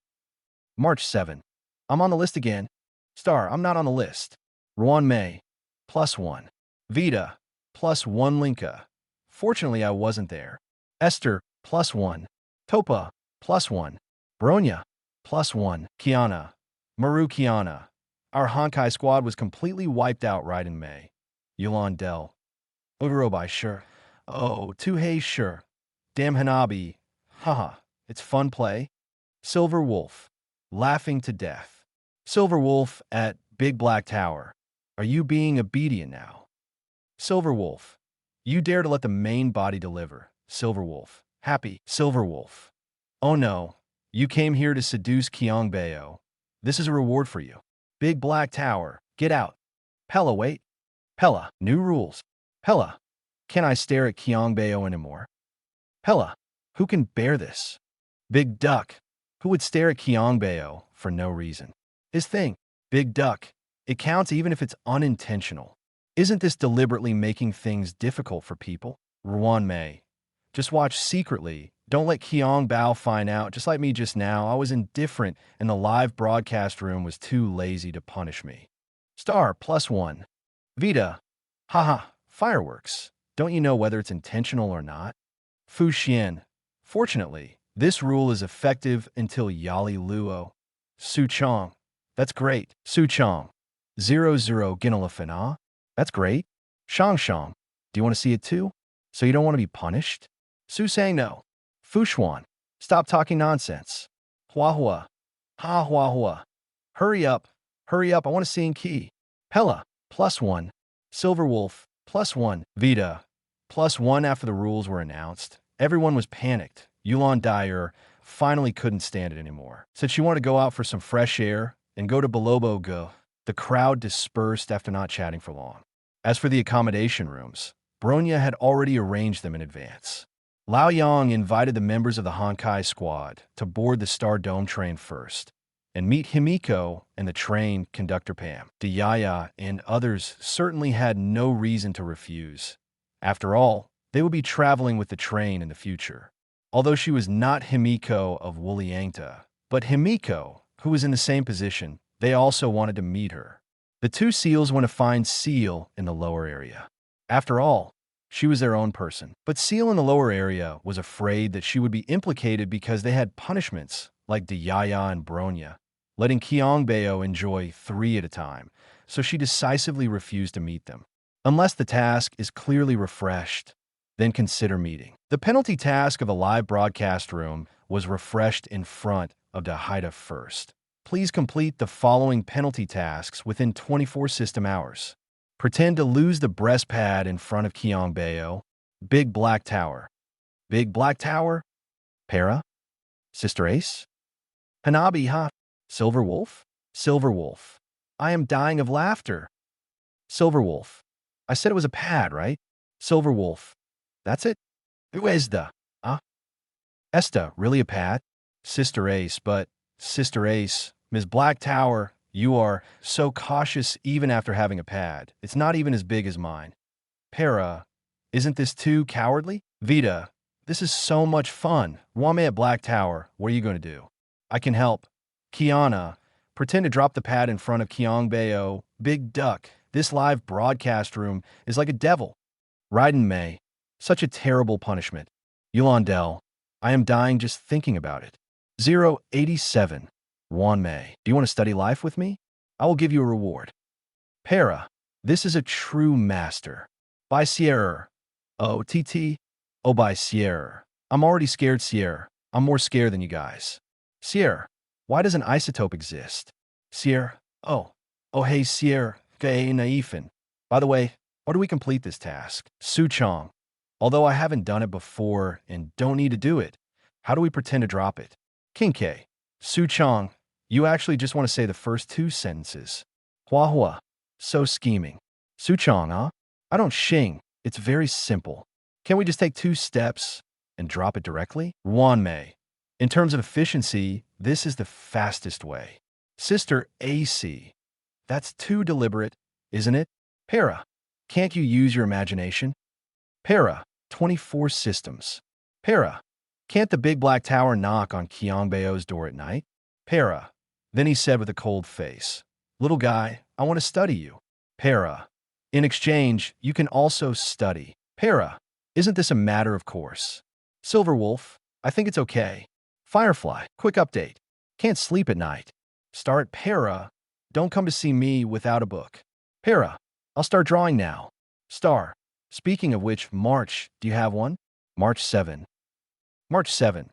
March 7. I'm on the list again. Star, I'm not on the list. Ruan Mei, +1. Vita, +1 Linka. Fortunately, I wasn't there. Esther, +1. Topa, +1. Bronya, +1. Kiana, Maru Kiana. Our Honkai squad was completely wiped out right in May. Yulan Del. Urobai, sure. Oh, Tuhei, sure. Damn Hanabi. Haha, it's fun play. Silver Wolf, laughing to death. Silver Wolf at Big Black Tower. Are you being obedient now? Silver Wolf, you dare to let the main body deliver. Silver Wolf, happy. Silver Wolf. Oh no, you came here to seduce Qiong Bao. This is a reward for you. Big Black Tower, get out. Pella, wait. Pella, new rules. Pella, can I stare at Qiong Bao anymore? Pella, who can bear this? Big Duck, who would stare at Qiong Bao for no reason? His thing, Big Duck, it counts even if it's unintentional. Isn't this deliberately making things difficult for people? Ruan Mei, just watch secretly. Don't let Qiong Bao find out. Just like me just now, I was indifferent and the live broadcast room was too lazy to punish me. Star, +1. Vita, haha, fireworks. Don't you know whether it's intentional or not? Fu Xian, fortunately, this rule is effective until Yali Luo. Su Chong, that's great. Su Chong, 00 Ginalafina, that's great. Shang Shang, do you want to see it too? So you don't want to be punished? Su Sang no. Fu Xuan, stop talking nonsense. Hua Hua, ha Hua Hua. Hurry up, I want to see in key. Pella, +1. Silver Wolf, +1. Vita, +1 after the rules were announced. Everyone was panicked. Yulan Dyer finally couldn't stand it anymore. Said she wanted to go out for some fresh air and go to Balobo Go. The crowd dispersed after not chatting for long. As for the accommodation rooms, Bronya had already arranged them in advance. Lao Yang invited the members of the Honkai squad to board the Star Dome train first and meet Himiko and the train conductor Pam. Diyaya and others certainly had no reason to refuse. After all, they would be traveling with the train in the future. Although she was not Himiko of Wuliangta, but Himiko, who was in the same position, they also wanted to meet her. The two seals went to find Seal in the lower area. After all, she was their own person. But Seal in the lower area was afraid that she would be implicated because they had punishments like Diyaya and Bronya, letting Qiong Bao enjoy 3 at a time, so she decisively refused to meet them. Unless the task is clearly refreshed, then consider meeting. The penalty task of the live broadcast room was refreshed in front of Dahida first. Please complete the following penalty tasks within 24 system hours. Pretend to lose the breast pad in front of Qiong Bao. Big Black Tower. Big Black Tower? Para? Sister Ace? Hanabi, ha? Silver Wolf? Silver Wolf. I am dying of laughter. Silverwolf. I said it was a pad, right? Silverwolf. That's it? Who is the? Huh? Esta, really a pad? Sister Ace, but Sister Ace, Ms. Black Tower, you are so cautious even after having a pad. It's not even as big as mine. Para, isn't this too cowardly? Vita, this is so much fun. Wame at Black Tower, what are you going to do? I can help. Kiana, pretend to drop the pad in front of Qiong Bao. Big Duck, this live broadcast room is like a devil. Raiden May, such a terrible punishment. Yolandel, I am dying just thinking about it. 087. Juan May, do you want to study life with me? I will give you a reward. Para, this is a true master. By Sierra. Oh, TT. Oh, by Sierra. I'm already scared, Sierra. I'm more scared than you guys. Sierra, why does an isotope exist? Sierra, oh. Oh, hey, Sierra. Gay Naifin. By the way, how do we complete this task? Su Chong. Although I haven't done it before and don't need to do it, how do we pretend to drop it? Qingque. Su Chong, you actually just want to say the first two sentences. Hua Hua. So scheming. Su Chong, huh? I don't shing. It's very simple. Can't we just take 2 steps and drop it directly? Wan Mei. In terms of efficiency, this is the fastest way. Sister AC. That's too deliberate, isn't it? Para. Can't you use your imagination? Para. 24 systems. Para. Can't the big black tower knock on Qiong Bao's door at night? Para. Then he said with a cold face, little guy, I want to study you. Para. In exchange, you can also study. Para. Isn't this a matter of course? Silverwolf. I think it's okay. Firefly. Quick update. Can't sleep at night. Start Para. Don't come to see me without a book. Para. I'll start drawing now. Star. Speaking of which, March. Do you have one? March 7. March 7.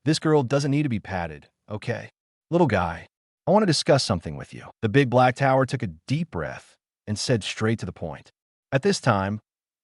This girl doesn't need to be patted, okay? Little guy, I want to discuss something with you. The big black tower took a deep breath and said straight to the point. At this time,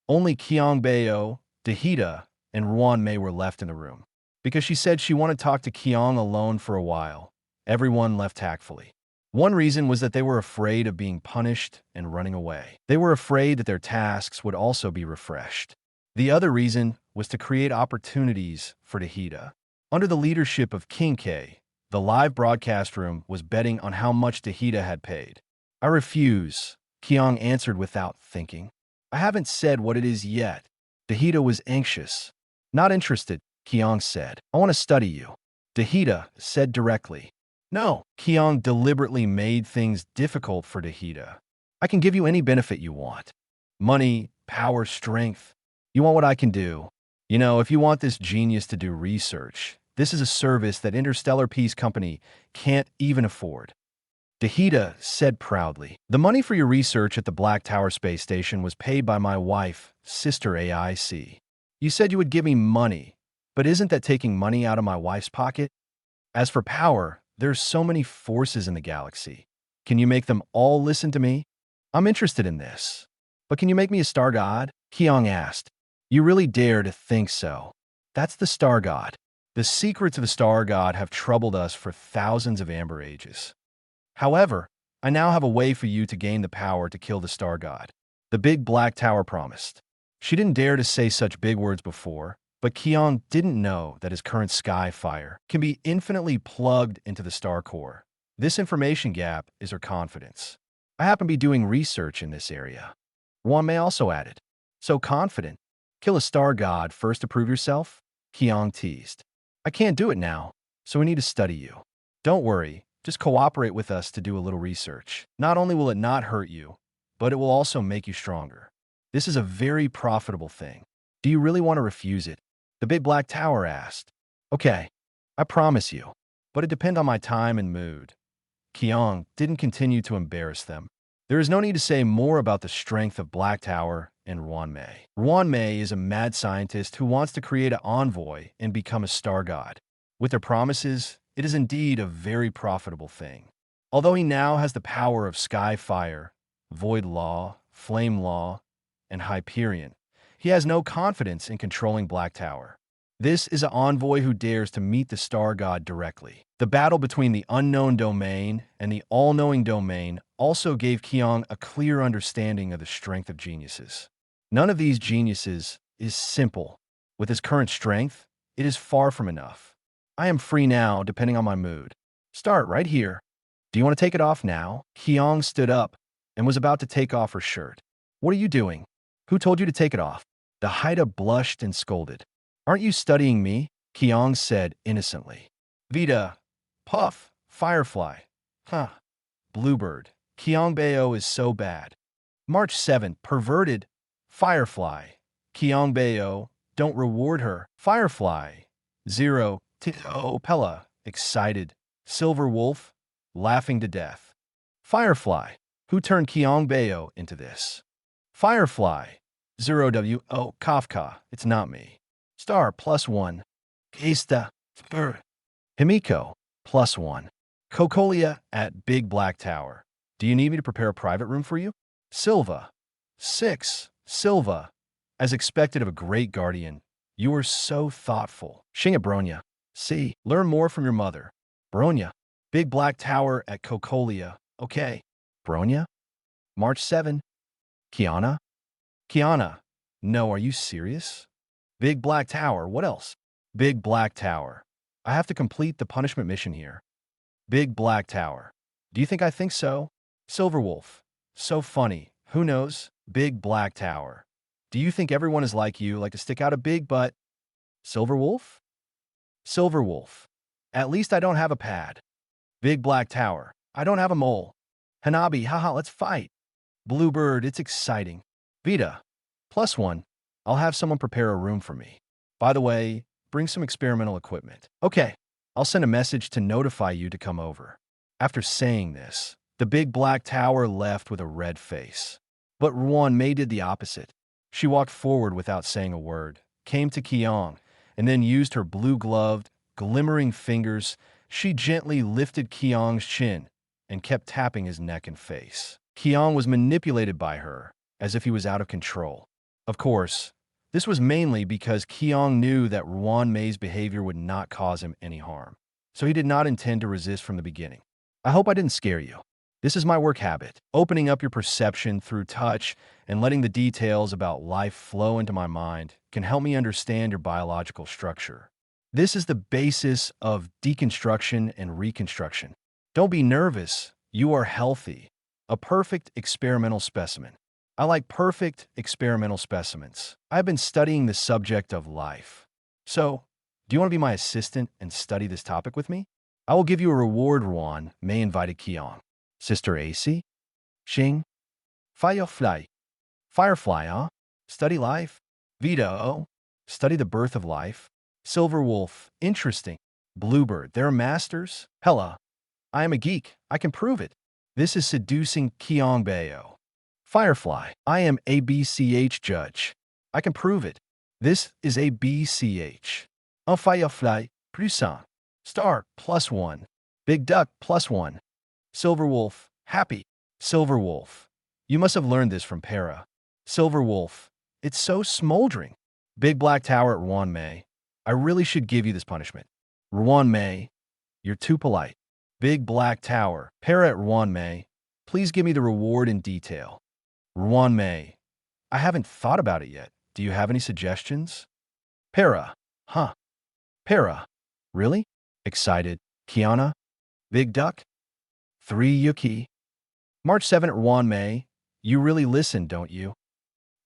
only Qiong Bao, Dehita, and Ruan Mei were left in the room. Because she said she wanted to talk to Qiong alone for a while, everyone left tactfully. One reason was that they were afraid of being punished and running away. They were afraid that their tasks would also be refreshed. The other reason was to create opportunities for Dehita. Under the leadership of Qingque, the live broadcast room was betting on how much Dehita had paid. I refuse, Qiong answered without thinking. I haven't said what it is yet. Dehita was anxious. Not interested, Qiong said. I want to study you. Dehita said directly. No, Qiong deliberately made things difficult for Dehita. I can give you any benefit you want. Money, power, strength. You want what I can do. You know, if you want this genius to do research, this is a service that Interstellar Peace Company can't even afford. Dehita said proudly, the money for your research at the Black Tower Space Station was paid by my wife, Sister AIC. You said you would give me money, but isn't that taking money out of my wife's pocket? As for power, there's so many forces in the galaxy. Can you make them all listen to me? I'm interested in this. But can you make me a star god? Qiong asked. You really dare to think so? That's the star god. The secrets of the star god have troubled us for thousands of amber ages. However, I now have a way for you to gain the power to kill the star god. The big black tower promised. She didn't dare to say such big words before, but Qiong didn't know that his current sky fire can be infinitely plugged into the star core. This information gap is her confidence. I happen to be doing research in this area. Ruan Mei also added, so confident. Kill a star god first to prove yourself? Qiong teased. I can't do it now, so we need to study you. Don't worry, just cooperate with us to do a little research. Not only will it not hurt you, but it will also make you stronger. This is a very profitable thing. Do you really want to refuse it? The big black tower asked. Okay, I promise you, but it depends on my time and mood. Qiong didn't continue to embarrass them. There is no need to say more about the strength of Black Tower and Ruan Mei. Ruan Mei is a mad scientist who wants to create an envoy and become a star god. With their promises, it is indeed a very profitable thing. Although he now has the power of Sky Fire, Void Law, Flame Law, and Hyperion, he has no confidence in controlling Black Tower. This is an envoy who dares to meet the star god directly. The battle between the unknown domain and the all-knowing domain also gave Qiong a clear understanding of the strength of geniuses. None of these geniuses is simple. With his current strength, it is far from enough. I am free now, depending on my mood. Start right here. Do you want to take it off now? Qiong stood up and was about to take off her shirt. What are you doing? Who told you to take it off? The Haida blushed and scolded. Aren't you studying me? Qiong said innocently. Vita, Puff, Firefly. Huh. Bluebird. Qiong Bao is so bad. March 7th, perverted. Firefly. Qiong Bao, don't reward her. Firefly. 0. Tito Pella, excited. Silver Wolf, laughing to death. Firefly. Who turned Qiong Bao into this? Firefly. 0W. Oh, Kafka. It's not me. Star +1. Kista. Spur. Himiko +1. Cocolia at Big Black Tower. Do you need me to prepare a private room for you? Silva. 6. Silva. As expected of a great guardian, you are so thoughtful. Qingque Bronya. See, learn more from your mother. Bronya. Big Black Tower at Cocolia. Okay. Bronya. March 7. Kiana. Kiana. No, are you serious? Big Black Tower. What else? Big Black Tower. I have to complete the punishment mission here. Big Black Tower. Do you think I think so? Silver Wolf. So funny. Who knows? Big Black Tower. Do you think everyone is like you, like to stick out a big butt? Silver Wolf? Silver Wolf. At least I don't have a pad. Big Black Tower. I don't have a mole. Hanabi, haha, let's fight. Bluebird, it's exciting. Vita. +1. I'll have someone prepare a room for me. By the way, bring some experimental equipment. Okay, I'll send a message to notify you to come over. After saying this, the Big Black Tower left with a red face. But Yuan Mei did the opposite. She walked forward without saying a word, came to Qiong, and then used her blue-gloved, glimmering fingers. She gently lifted Qiong's chin and kept tapping his neck and face. Qiong was manipulated by her, as if he was out of control. Of course, this was mainly because Qiong knew that Yuan Mei's behavior would not cause him any harm, so he did not intend to resist from the beginning. I hope I didn't scare you. This is my work habit, opening up your perception through touch and letting the details about life flow into my mind can help me understand your biological structure. This is the basis of deconstruction and reconstruction. Don't be nervous. You are healthy. A perfect experimental specimen. I like perfect experimental specimens. I've been studying the subject of life. So, do you want to be my assistant and study this topic with me? I will give you a reward, Yuan Mei invited Qiong. Sister AC? Xing? Firefly. Firefly, huh? Study life? Vita, oh? Study the birth of life? Silver Wolf. Interesting. Bluebird. There are masters? Hella. I am a geek. I can prove it. This is seducing Qiong Bao. Firefly. I am a BCH judge. I can prove it. This is a BCH. Un Firefly. Puissant. Star. +1. Big Duck. +1. Silver Wolf. Happy. Silver Wolf. You must have learned this from Para. Silver Wolf. It's so smoldering. Big Black Tower at Yuan Mei. I really should give you this punishment. Yuan Mei. You're too polite. Big Black Tower. Para at Yuan Mei. Please give me the reward in detail. Yuan Mei. I haven't thought about it yet. Do you have any suggestions? Para. Huh. Para. Really? Excited. Kiana? Big Duck? 3 Yuki. March 7th at Yuan Mei. You really listen, don't you?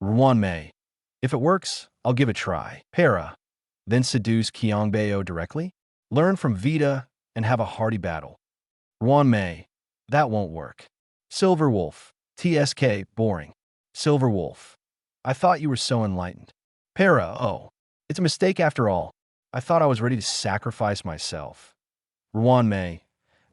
Yuan Mei. If it works, I'll give it a try. Para. Then seduce Qiong Bao directly? Learn from Vita and have a hearty battle. Yuan Mei. That won't work. Silver Wolf. TSK. Boring. Silver Wolf. I thought you were so enlightened. Para. Oh. It's a mistake after all. I thought I was ready to sacrifice myself. Yuan Mei.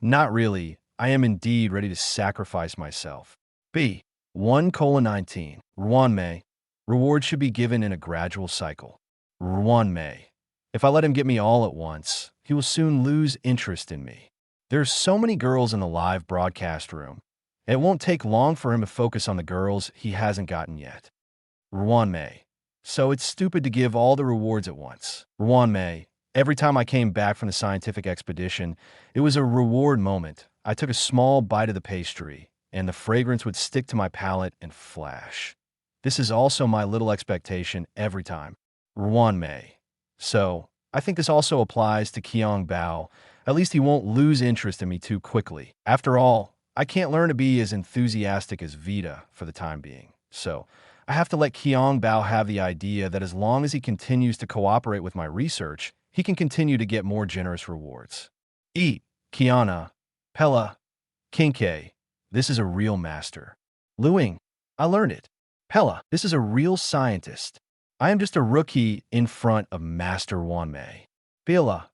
Not really. I am indeed ready to sacrifice myself. B. 1:19. Yuan Mei. Reward should be given in a gradual cycle. Yuan Mei. If I let him get me all at once, he will soon lose interest in me. There's so many girls in the live broadcast room. It won't take long for him to focus on the girls he hasn't gotten yet. Yuan Mei. So it's stupid to give all the rewards at once. Ruan Mei, every time I came back from the scientific expedition, it was a reward moment. I took a small bite of the pastry, and the fragrance would stick to my palate and flash. This is also my little expectation every time. Ruan Mei. So, I think this also applies to Qiong Bao. At least he won't lose interest in me too quickly. After all, I can't learn to be as enthusiastic as Vita for the time being. So, I have to let Qiong Bao have the idea that as long as he continues to cooperate with my research, he can continue to get more generous rewards. Eat, Kiana, Pella, Qingque. This is a real master. Luing, I learned it. Pella, this is a real scientist. I am just a rookie in front of Master Ruan Mei. Pella,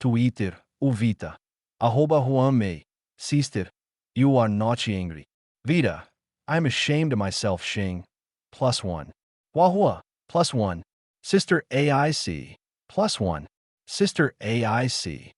tuitir, Vita. Ahoba Ruan Mei, sistir. You are not angry. Vita, I am ashamed of myself, Xing. +1. Wahua, +1. Sister AIC, +1. Sister AIC.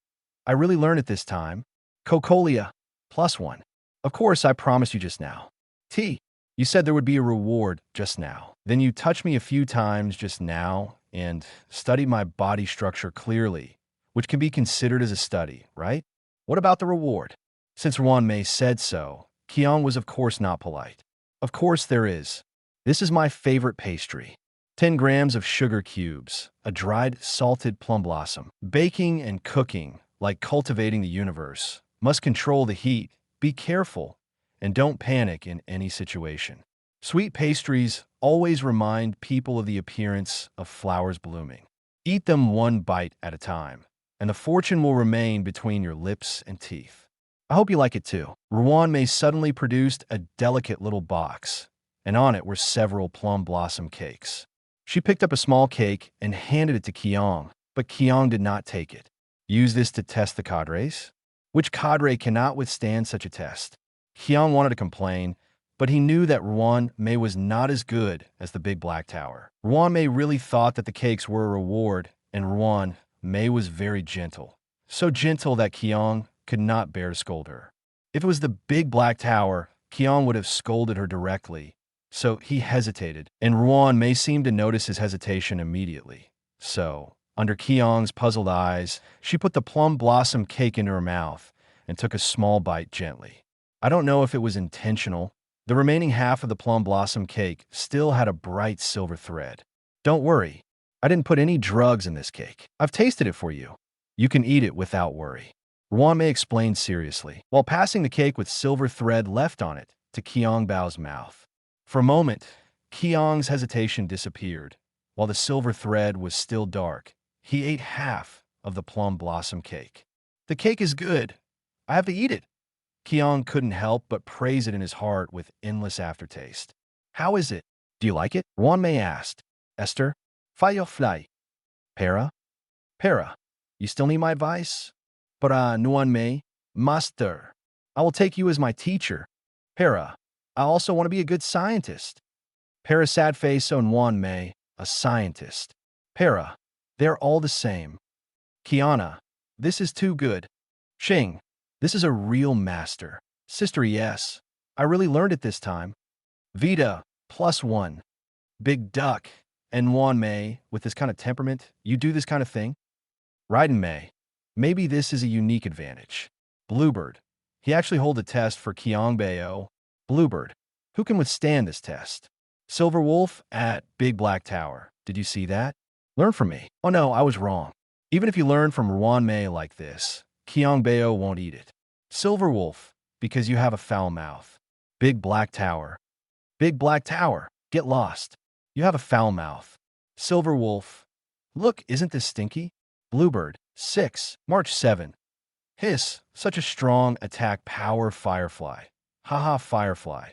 I really learned it this time. Cocolia, +1. Of course, I promised you just now. T. You said there would be a reward just now. Then you touched me a few times just now and studied my body structure clearly, which can be considered as a study, right? What about the reward? Since Ruan Mei said so, Qiong was of course not polite. Of course there is. This is my favorite pastry. 10 grams of sugar cubes, a dried salted plum blossom. Baking and cooking, like cultivating the universe, must control the heat, be careful, and don't panic in any situation. Sweet pastries always remind people of the appearance of flowers blooming. Eat them one bite at a time, and the fortune will remain between your lips and teeth. I hope you like it too. Ruan Mei suddenly produced a delicate little box, and on it were several plum blossom cakes. She picked up a small cake and handed it to Qiong, but Qiong did not take it. Use this to test the cadres? Which cadre cannot withstand such a test? Qiong wanted to complain, but he knew that Ruan Mei was not as good as the Big Black Tower. Ruan Mei really thought that the cakes were a reward, and Ruan Mei was very gentle. So gentle that Qiong could not bear to scold her. If it was the Big Black Tower, Qiong would have scolded her directly. So he hesitated, and Ruan Mei seemed to notice his hesitation immediately. So, under Qiong's puzzled eyes, she put the plum blossom cake into her mouth and took a small bite gently. I don't know if it was intentional. The remaining half of the plum blossom cake still had a bright silver thread. Don't worry, I didn't put any drugs in this cake. I've tasted it for you. You can eat it without worry. Ruan Mei explained seriously, while passing the cake with silver thread left on it to Qiong Bao's mouth. For a moment, Qiong's hesitation disappeared. While the silver thread was still dark, he ate half of the plum blossom cake. The cake is good. I have to eat it. Qiong couldn't help but praise it in his heart with endless aftertaste. How is it? Do you like it? Ruan Mei asked. Esther, Firefly. Para? Para, you still need my advice? Para Ruan Mei, Master. I will take you as my teacher. Para, I also want to be a good scientist. Para sad face on Ruan Mei, a scientist. Para, they're all the same. Kiana, this is too good. Xing, this is a real master. Sister, yes, I really learned it this time. Vita, +1. Big Duck, and Ruan Mei, with this kind of temperament, you do this kind of thing? Raiden Mei, maybe this is a unique advantage. Bluebird, he actually hold a test for Qiong Bao. Bluebird, who can withstand this test? Silver Wolf at Big Black Tower. Did you see that? Learn from me. Oh no, I was wrong. Even if you learn from Ruan Mei like this, Qiong Bao won't eat it. Silver Wolf, because you have a foul mouth. Big Black Tower. Big Black Tower, get lost. You have a foul mouth. Silver Wolf, look, isn't this stinky? Bluebird, 6, March 7. Hiss, such a strong attack power Firefly. Haha, Firefly.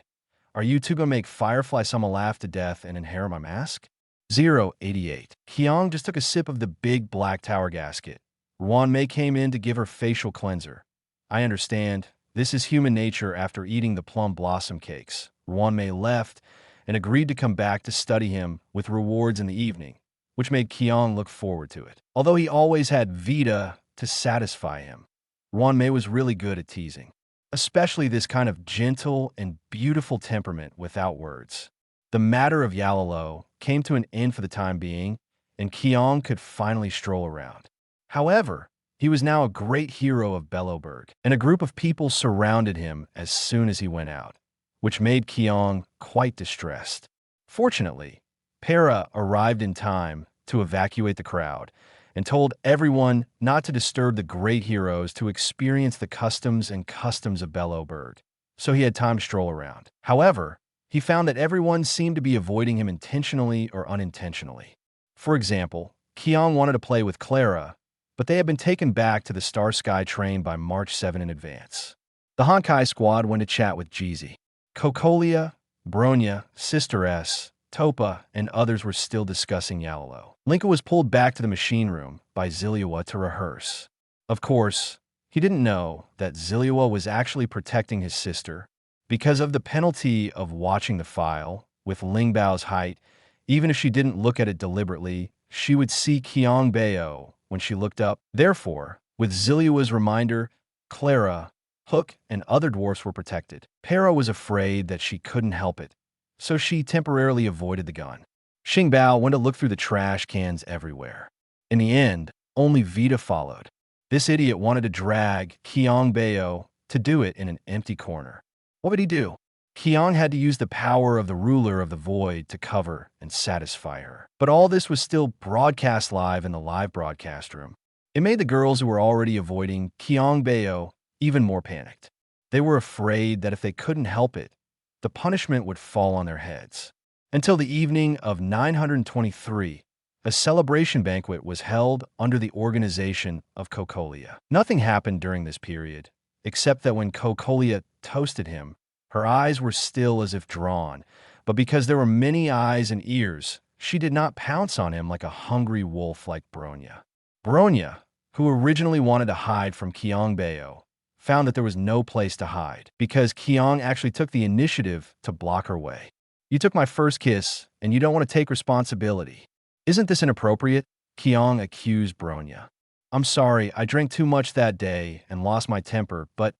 Are you two gonna make Firefly someone laugh to death and inherit my mask? 088. Qiong just took a sip of the Big Black Tower gasket. Ruan Mei came in to give her facial cleanser. I understand. This is human nature after eating the plum blossom cakes. Ruan Mei left and agreed to come back to study him with rewards in the evening, which made Qiong look forward to it. Although he always had Vita to satisfy him, Ruan Mei was really good at teasing, especially this kind of gentle and beautiful temperament without words. The matter of Yalalo, came to an end for the time being, and Qiong could finally stroll around. However, he was now a great hero of Bellowburg, and a group of people surrounded him as soon as he went out, which made Qiong quite distressed. Fortunately, Para arrived in time to evacuate the crowd and told everyone not to disturb the great heroes to experience the customs of Bellowburg, so he had time to stroll around. However, he found that everyone seemed to be avoiding him intentionally or unintentionally. For example, Qiong wanted to play with Clara, but they had been taken back to the Star Sky train by March 7 in advance. The Honkai squad went to chat with Jeezy. Kokolia, Bronya, Sister S, Topa, and others were still discussing Yalalo. Linka was pulled back to the machine room by Ziliwa to rehearse. Of course, he didn't know that Ziliwa was actually protecting his sister. Because of the penalty of watching the file, with Lingbao's height, even if she didn't look at it deliberately, she would see Qiong Bao when she looked up. Therefore, with Ziliwa's reminder, Clara, Hook, and other dwarfs were protected. Para was afraid that she couldn't help it, so she temporarily avoided the gun. Qiong Bao went to look through the trash cans everywhere. In the end, only Vita followed. This idiot wanted to drag Qiong Bao to do it in an empty corner. What would he do? Qiong had to use the power of the ruler of the void to cover and satisfy her. But all this was still broadcast live in the live broadcast room. It made the girls who were already avoiding Qiong Bao even more panicked. They were afraid that if they couldn't help it, the punishment would fall on their heads. Until the evening of 923, a celebration banquet was held under the organization of Kokolia. Nothing happened during this period, except that when Kokolia toasted him, her eyes were still as if drawn, but because there were many eyes and ears, she did not pounce on him like a hungry wolf like Bronya. Bronya, who originally wanted to hide from Qiong Bao, found that there was no place to hide, because Qiong actually took the initiative to block her way. You took my first kiss, and you don't want to take responsibility. Isn't this inappropriate? Qiong accused Bronya. I'm sorry, I drank too much that day and lost my temper, but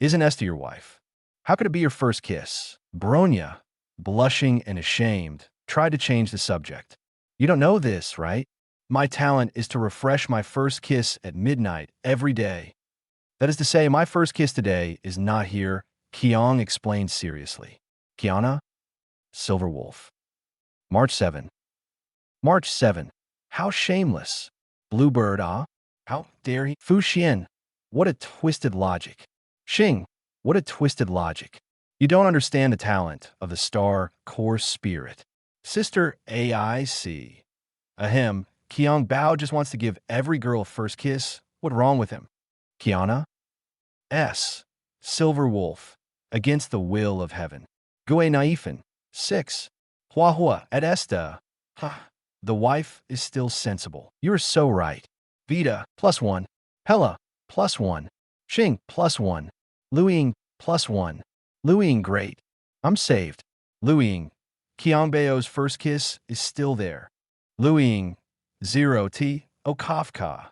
isn't Esther your wife? How could it be your first kiss? Bronya, blushing and ashamed, tried to change the subject. You don't know this, right? My talent is to refresh my first kiss at midnight every day. That is to say, my first kiss today is not here, Qiong explained seriously. Kiana? Silver Wolf. March 7. March 7. How shameless. Bluebird, ah? How dare he? Fu Xian. What a twisted logic. Xing. What a twisted logic. You don't understand the talent of the star course spirit. Sister AIC. Ahem, Qiong Bao just wants to give every girl a first kiss. What wrong with him? Kiana? S. Silver Wolf. Against the will of heaven. Gue Naifen. 6. Hua Hua at Esta. Ha. The wife is still sensible. You are so right. Vita, +1. Hella, +1. Xing, +1. Luiying, +1. Luiying, great. I'm saved. Luiying. Qiong Bao's first kiss is still there. Luiying, 0T, Okafka,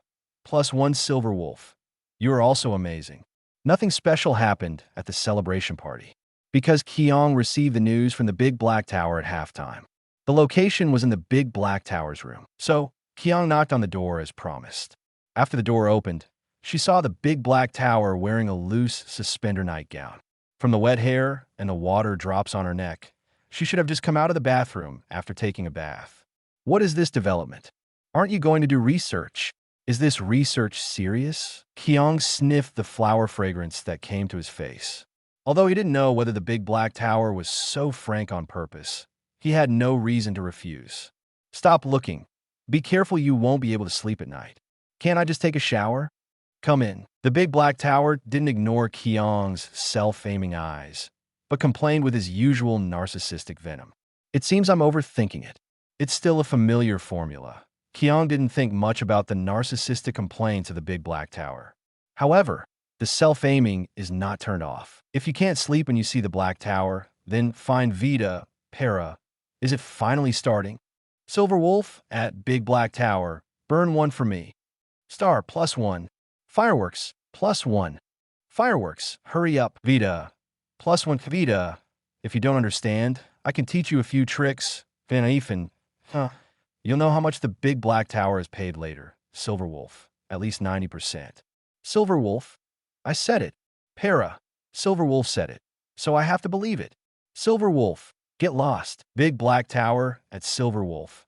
+1 Silver Wolf. You are also amazing. Nothing special happened at the celebration party, because Qiong received the news from the Big Black Tower at halftime. The location was in the Big Black Tower's room, so Qiong knocked on the door as promised. After the door opened, she saw the Big Black Tower wearing a loose suspender nightgown. From the wet hair and the water drops on her neck, she should have just come out of the bathroom after taking a bath. What is this development? Aren't you going to do research? Is this research serious? Qiong sniffed the flower fragrance that came to his face. Although he didn't know whether the Big Black Tower was so frank on purpose, he had no reason to refuse. Stop looking. Be careful, you won't be able to sleep at night. Can't I just take a shower? Come in. The Big Black Tower didn't ignore Qiong's self-aiming eyes, but complained with his usual narcissistic venom. It seems I'm overthinking it. It's still a familiar formula. Qiong didn't think much about the narcissistic complaints of the Big Black Tower. However, the self-aiming is not turned off. If you can't sleep when you see the Black Tower, then find Vita, Para. Is it finally starting? Silver Wolf at Big Black Tower, burn one for me. Star, +1. Fireworks, +1. Fireworks, hurry up. Vita, +1. Vita, if you don't understand, I can teach you a few tricks. Van Efen, Huh. You'll know how much the big black tower is paid later. Silver Wolf. At least 90%. Silver Wolf? I said it. Para. Silver Wolf said it. So I have to believe it. Silver Wolf. Get lost. Big black tower at Silver Wolf.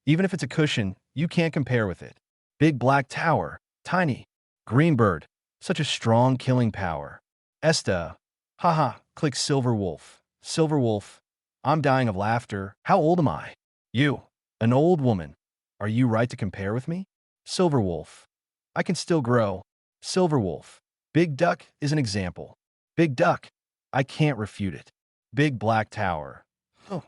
Even if it's a cushion, you can't compare with it. Big black tower. Tiny. Green bird. Such a strong killing power. Esta. Haha. Click Silver Wolf. Silver Wolf. I'm dying of laughter. How old am I? You. An old woman. Are you right to compare with me? Silver Wolf. I can still grow. Silver Wolf. Big duck is an example. Big duck. I can't refute it. Big black tower. Oh.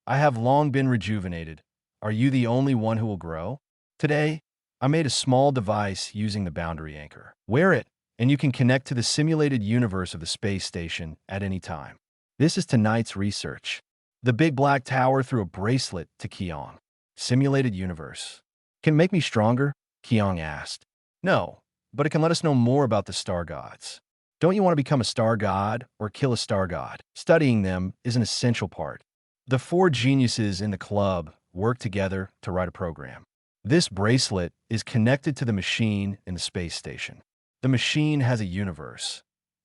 I have long been rejuvenated. Are you the only one who will grow? Today, I made a small device using the boundary anchor. Wear it, and you can connect to the simulated universe of the space station at any time. This is tonight's research. The big black tower threw a bracelet to Qiong. Simulated universe. Can it make me stronger? Qiong asked. No, but it can let us know more about the star gods. Don't you want to become a star god or kill a star god? Studying them is an essential part. The 4 geniuses in the club work together to write a program. This bracelet is connected to the machine in the space station. The machine has a universe.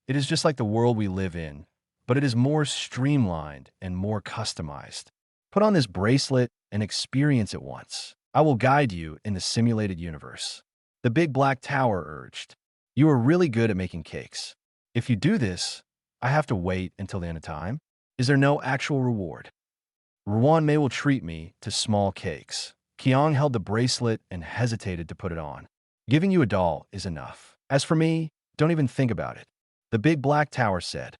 It is just like the world we live in, but it is more streamlined and more customized. Put on this bracelet and experience it once. I will guide you in the simulated universe. The big black tower urged. You are really good at making cakes. If you do this, I have to wait until the end of time. Is there no actual reward? Yuan Mei will treat me to small cakes. Qiong held the bracelet and hesitated to put it on. Giving you a doll is enough. As for me, don't even think about it. The big black tower said.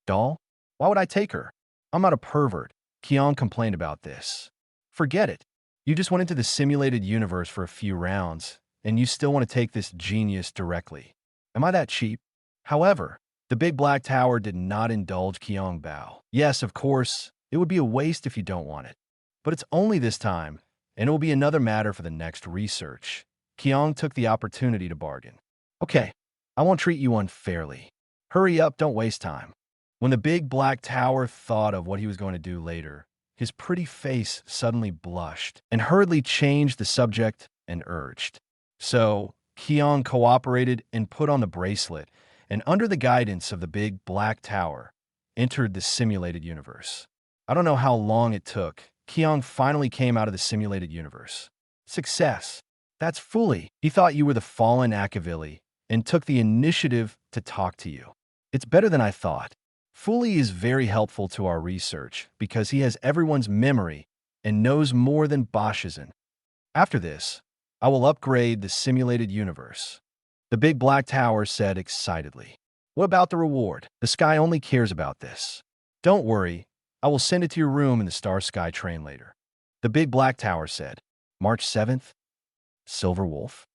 Doll? Why would I take her? I'm not a pervert. Qiong complained about this. Forget it. You just went into the simulated universe for a few rounds, and you still want to take this genius directly. Am I that cheap? However, the big black tower did not indulge Qiong Bao. Yes, of course, it would be a waste if you don't want it. But it's only this time, and it will be another matter for the next research. Qiong took the opportunity to bargain. Okay, I won't treat you unfairly. Hurry up, don't waste time. When the big black tower thought of what he was going to do later, his pretty face suddenly blushed and hurriedly changed the subject and urged. So, Qiong cooperated and put on the bracelet, and under the guidance of the big black tower, entered the simulated universe. I don't know how long it took. Qiong finally came out of the simulated universe. Success. That's Fully. He thought you were the fallen Akavili and took the initiative to talk to you. It's better than I thought. Fully is very helpful to our research because he has everyone's memory and knows more than Boschism. After this, I will upgrade the simulated universe. The big black tower said excitedly. What about the reward? The sky only cares about this. Don't worry, I will send it to your room in the Star Sky train later. The big black tower said. March 7th? Silver Wolf?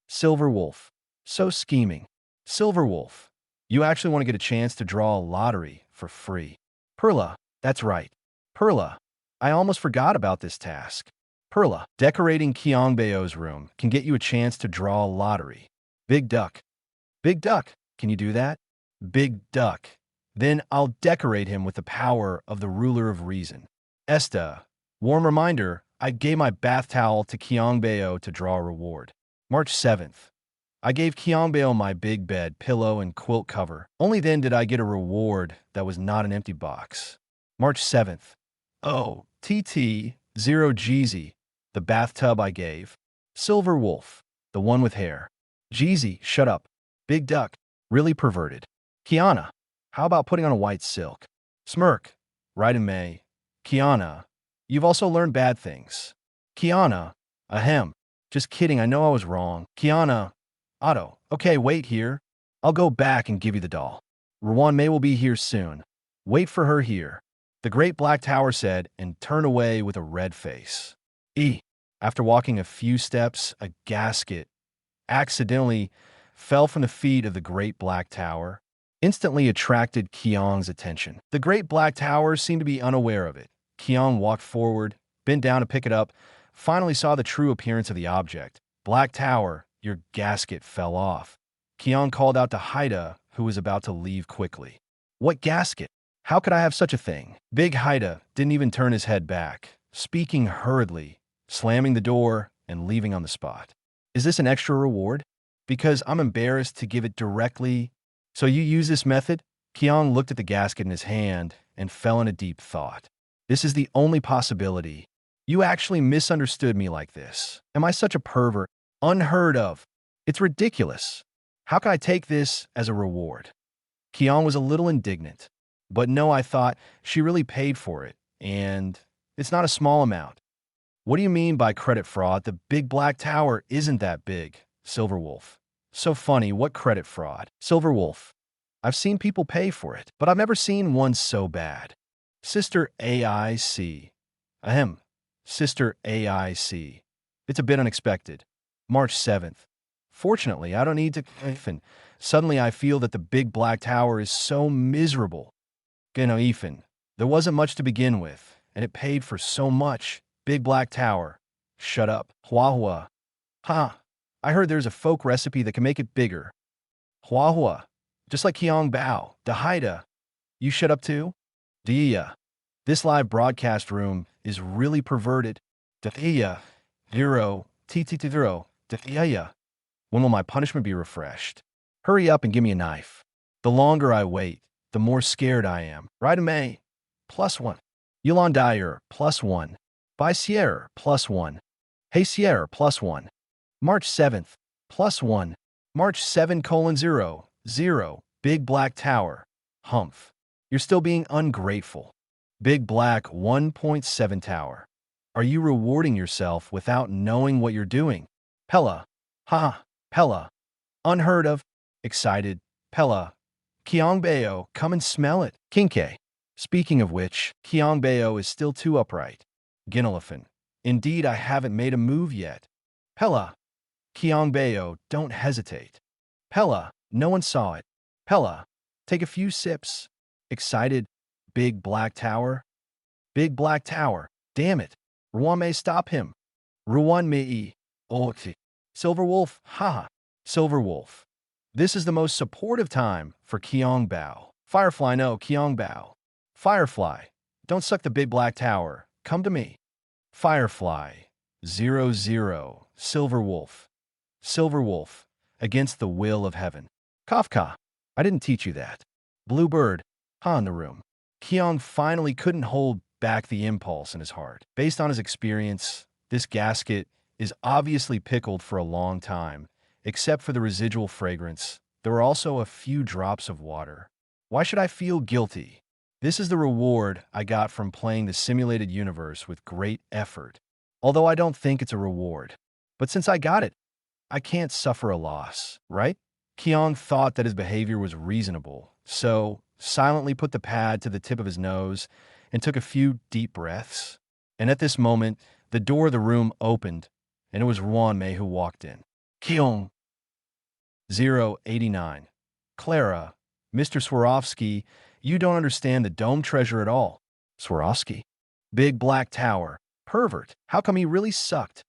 Silver Wolf. So scheming. Silver Wolf. You actually want to get a chance to draw a lottery for free. Perla. That's right. Perla. I almost forgot about this task. Perla. Decorating Qiong Bao's room can get you a chance to draw a lottery. Big Duck. Big Duck. Can you do that? Big Duck. Then I'll decorate him with the power of the ruler of reason. Esta. Warm reminder, I gave my bath towel to Qiong Bao to draw a reward. March 7th. I gave Qiong Bao my big bed, pillow, and quilt cover. Only then did I get a reward that was not an empty box. March 7th. Oh, TT, 0 Jeezy, the bathtub I gave. Silver Wolf, the one with hair. Jeezy, shut up. Big Duck, really perverted. Kiana, how about putting on a white silk? Smirk, right in May. Kiana, you've also learned bad things. Kiana, ahem. Just kidding, I know I was wrong. Kiana, Otto, okay, wait here. I'll go back and give you the doll. Yuan Mei will be here soon. Wait for her here. The great black tower said and turned away with a red face. After walking a few steps, a gasket accidentally fell from the feet of the great black tower, instantly attracted Qiong's attention. The great black tower seemed to be unaware of it. Qiong walked forward, bent down to pick it up, finally saw the true appearance of the object. Black tower, your gasket fell off. Qiong called out to Haida, who was about to leave quickly. What gasket? How could I have such a thing? Big Haida didn't even turn his head back. speaking hurriedly, slamming the door, and leaving on the spot. Is this an extra reward? Because I'm embarrassed to give it directly. So you use this method? Qiong looked at the gasket in his hand and fell in a deep thought. This is the only possibility. You actually misunderstood me like this. Am I such a pervert? Unheard of. It's ridiculous. How can I take this as a reward? Qiong was a little indignant. But no, I thought she really paid for it, and it's not a small amount. What do you mean by credit fraud? The big black tower isn't that big, Silverwolf. So funny, what credit fraud? Silverwolf. I've seen people pay for it, but I've never seen one so bad. Sister AIC. Ahem. Sister AIC. It's a bit unexpected. March 7th. Fortunately, I don't need to... Suddenly I feel that the big black tower is so miserable. Ethan, there wasn't much to begin with, and it paid for so much. Big black tower. Shut up. Hua. Ha. I heard there's a folk recipe that can make it bigger. Hua. Just like Qiong Bao. Dahida. You shut up too? Dia. This live broadcast room is really perverted. Dia. Zero. Zero. Dia. When will my punishment be refreshed? Hurry up and give me a knife. The longer I wait, the more scared I am. Right, May? +1. Yulon Dyer, +1. By Sierra, +1. Hey Sierra, +1. March 7th, +1. March 7:0. Big Black Tower. Humph. You're still being ungrateful. Big Black 1.7 Tower. Are you rewarding yourself without knowing what you're doing? Pella. Ha. Pella. Unheard of. Excited. Pella. Qiong Bao, come and smell it. Qingque. Speaking of which, Qiong Bao is still too upright. Ginelephant. Indeed, I haven't made a move yet. Pella. Qiong Bao, don't hesitate. Pella. No one saw it. Pella. Take a few sips. Excited. Big Black Tower. Big Black Tower. Damn it. Ruan Mei, stop him. Ruan Mei. Oh, Silverwolf. Haha. Silverwolf. This is the most supportive time for Qiong Bao. Firefly, no, Qiong Bao. Firefly, don't suck the big black tower. Come to me. Firefly, 0. Silverwolf. Silverwolf, against the will of heaven. Kafka, I didn't teach you that. Bluebird, ha in the room. Qiong finally couldn't hold back the impulse in his heart. Based on his experience, this gasket is obviously pickled for a long time. Except for the residual fragrance, there were also a few drops of water. Why should I feel guilty? This is the reward I got from playing the simulated universe with great effort. Although I don't think it's a reward. But since I got it, I can't suffer a loss, right? Qiong thought that his behavior was reasonable, so silently put the pad to the tip of his nose and took a few deep breaths. And at this moment, the door of the room opened, and it was Ruan Mei who walked in. Qiong. 089. Clara. Mr. Swarovski, you don't understand the dome treasure at all. Swarovski. Big Black Tower. Pervert. How come he really sucked?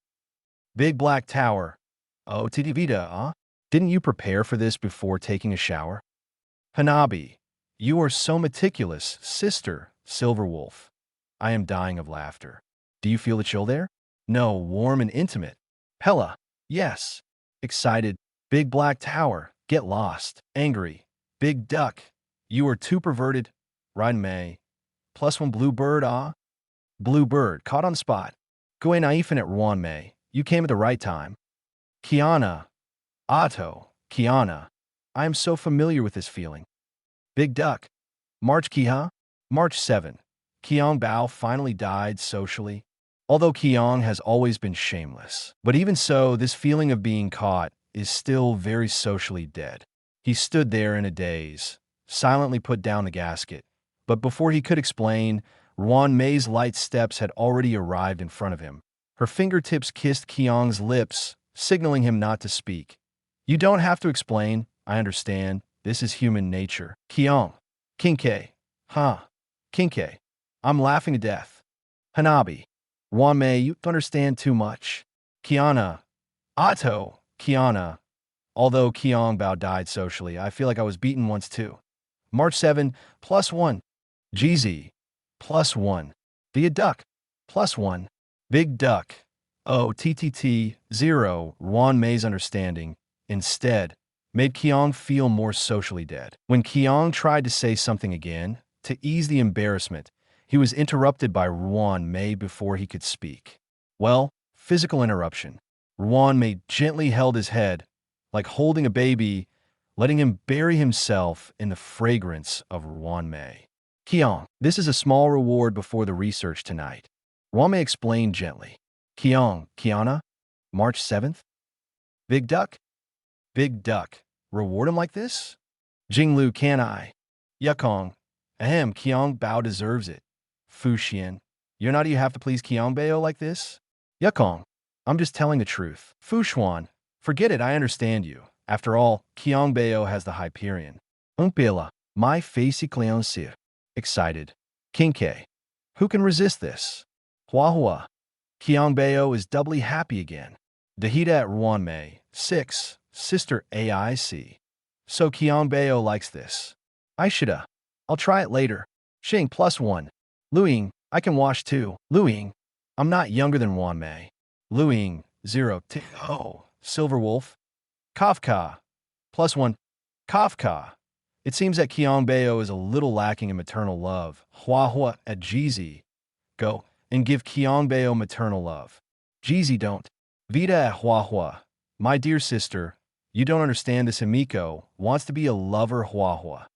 Big Black Tower. Oh, Tidivita, huh? Didn't you prepare for this before taking a shower? Hanabi. You are so meticulous, sister. Silverwolf. I am dying of laughter. Do you feel the chill there? No, warm and intimate. Pella. Yes. Excited. Big Black Tower. Get lost. Angry. Big Duck. You are too perverted. Ryan May. +1 Bluebird, ah? Bluebird, caught on spot. Gui Naifin at Ruan Mei. You came at the right time. Kiana. Otto. Kiana. I am so familiar with this feeling. Big Duck. March Kiha. March 7. Qiong Bao finally died socially. Although Qiong has always been shameless. But even so, this feeling of being caught is still very socially dead. He stood there in a daze, silently put down the gasket. But before he could explain, Ruan Mei's light steps had already arrived in front of him. Her fingertips kissed Qiong's lips, signaling him not to speak. You don't have to explain. I understand. This is human nature. Qiong. Qingque. Huh. Qingque. I'm laughing to death. Hanabi. Ruan Mei, you understand too much. Kiana. Otto. Kiana. Although Qiong Bao died socially, I feel like I was beaten once too. March 7, +1. GZ. +1. The Duck. +1. Big duck. Oh, TTT 0. Ruan Mei's understanding, instead, made Qiong feel more socially dead. When Qiong tried to say something again, to ease the embarrassment, he was interrupted by Ruan Mei before he could speak. Well, physical interruption. Ruan Mei gently held his head, like holding a baby, letting him bury himself in the fragrance of Ruan Mei. Qiong, this is a small reward before the research tonight. Ruan Mei explained gently. Qiong, Qiana, March 7th? Big duck? Big duck. Reward him like this? Jinglu, can I? Yukong. Ahem, Qiong Bao deserves it. Fu Xian. You're not you have to please Qiong Bao like this? Yukong. I'm just telling the truth. Fu Xuan. Forget it, I understand you. After all, Qiong Bao has the Hyperion. Umpila. My facey Cleon Sir. Excited. Qingque. Who can resist this? Huahua. Qiong Bao is doubly happy again. Dahida at Ruan Mei. 6. Sister AIC. So Qiong Bao likes this. Aishida. I'll try it later. Xing +1. Luiying. I can wash too. Luiying. I'm not younger than Ruan Mei. Luiying. 0. Oh. Silver Wolf. Kafka. +1. Kafka. It seems that Qiong Bao is a little lacking in maternal love. Huahua at Jizi. Go and give Qiong Bao maternal love. Jizi don't. Vita at Huahua. My dear sister, you don't understand this. Himiko wants to be a lover. Huahua.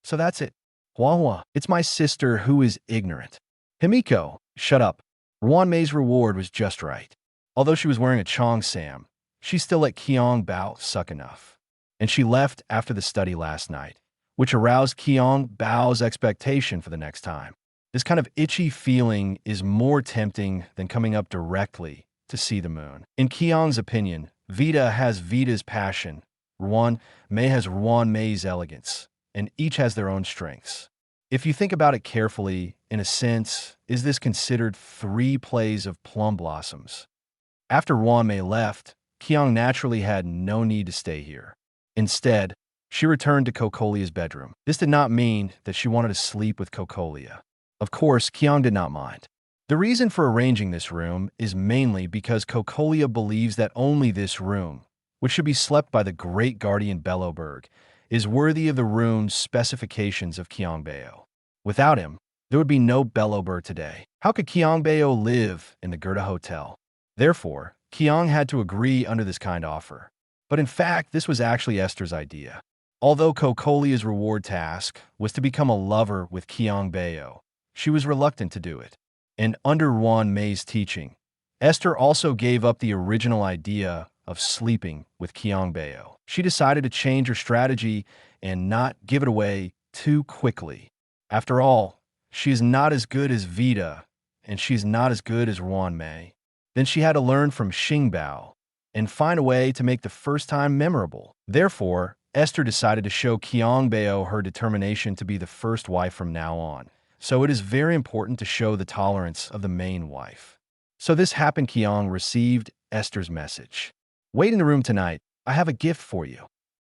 So that's it. Huahua, it's my sister who is ignorant. Himiko, shut up. Ruan Mei's reward was just right. Although she was wearing a Chong Sam, she still let Qiong Bao suck enough. And she left after the study last night, which aroused Qiong Bao's expectation for the next time. This kind of itchy feeling is more tempting than coming up directly to see the moon. In Qiong's opinion, Vita has Vita's passion, Ruan Mei has Ruan Mei's elegance, and each has their own strengths. If you think about it carefully, in a sense, is this considered 3 plays of plum blossoms? After Ruan Mei left, Qiong naturally had no need to stay here. Instead, she returned to Kokolia's bedroom. This did not mean that she wanted to sleep with Kokolia. Of course, Qiong did not mind. The reason for arranging this room is mainly because Kokolia believes that only this room, which should be slept by the great guardian Bellowberg, is worthy of the room's specifications of Qiong Bao. Without him, there would be no Bellowberg today. How could Qiong Bao live in the Goethe Hotel? Therefore, Qiong had to agree under this kind offer. But in fact, this was actually Esther's idea. Although Kokolia's reward task was to become a lover with Qiong Bao, she was reluctant to do it. And under Ruan Mei's teaching, Esther also gave up the original idea of sleeping with Qiong Bao. She decided to change her strategy and not give it away too quickly. After all, she is not as good as Vita, and she's not as good as Ruan Mei. Then she had to learn from Qiong Bao and find a way to make the first time memorable. Therefore, Esther decided to show Qiong Bao her determination to be the first wife from now on. So it is very important to show the tolerance of the main wife. So this happened. Qiong received Esther's message. Wait in the room tonight. I have a gift for you.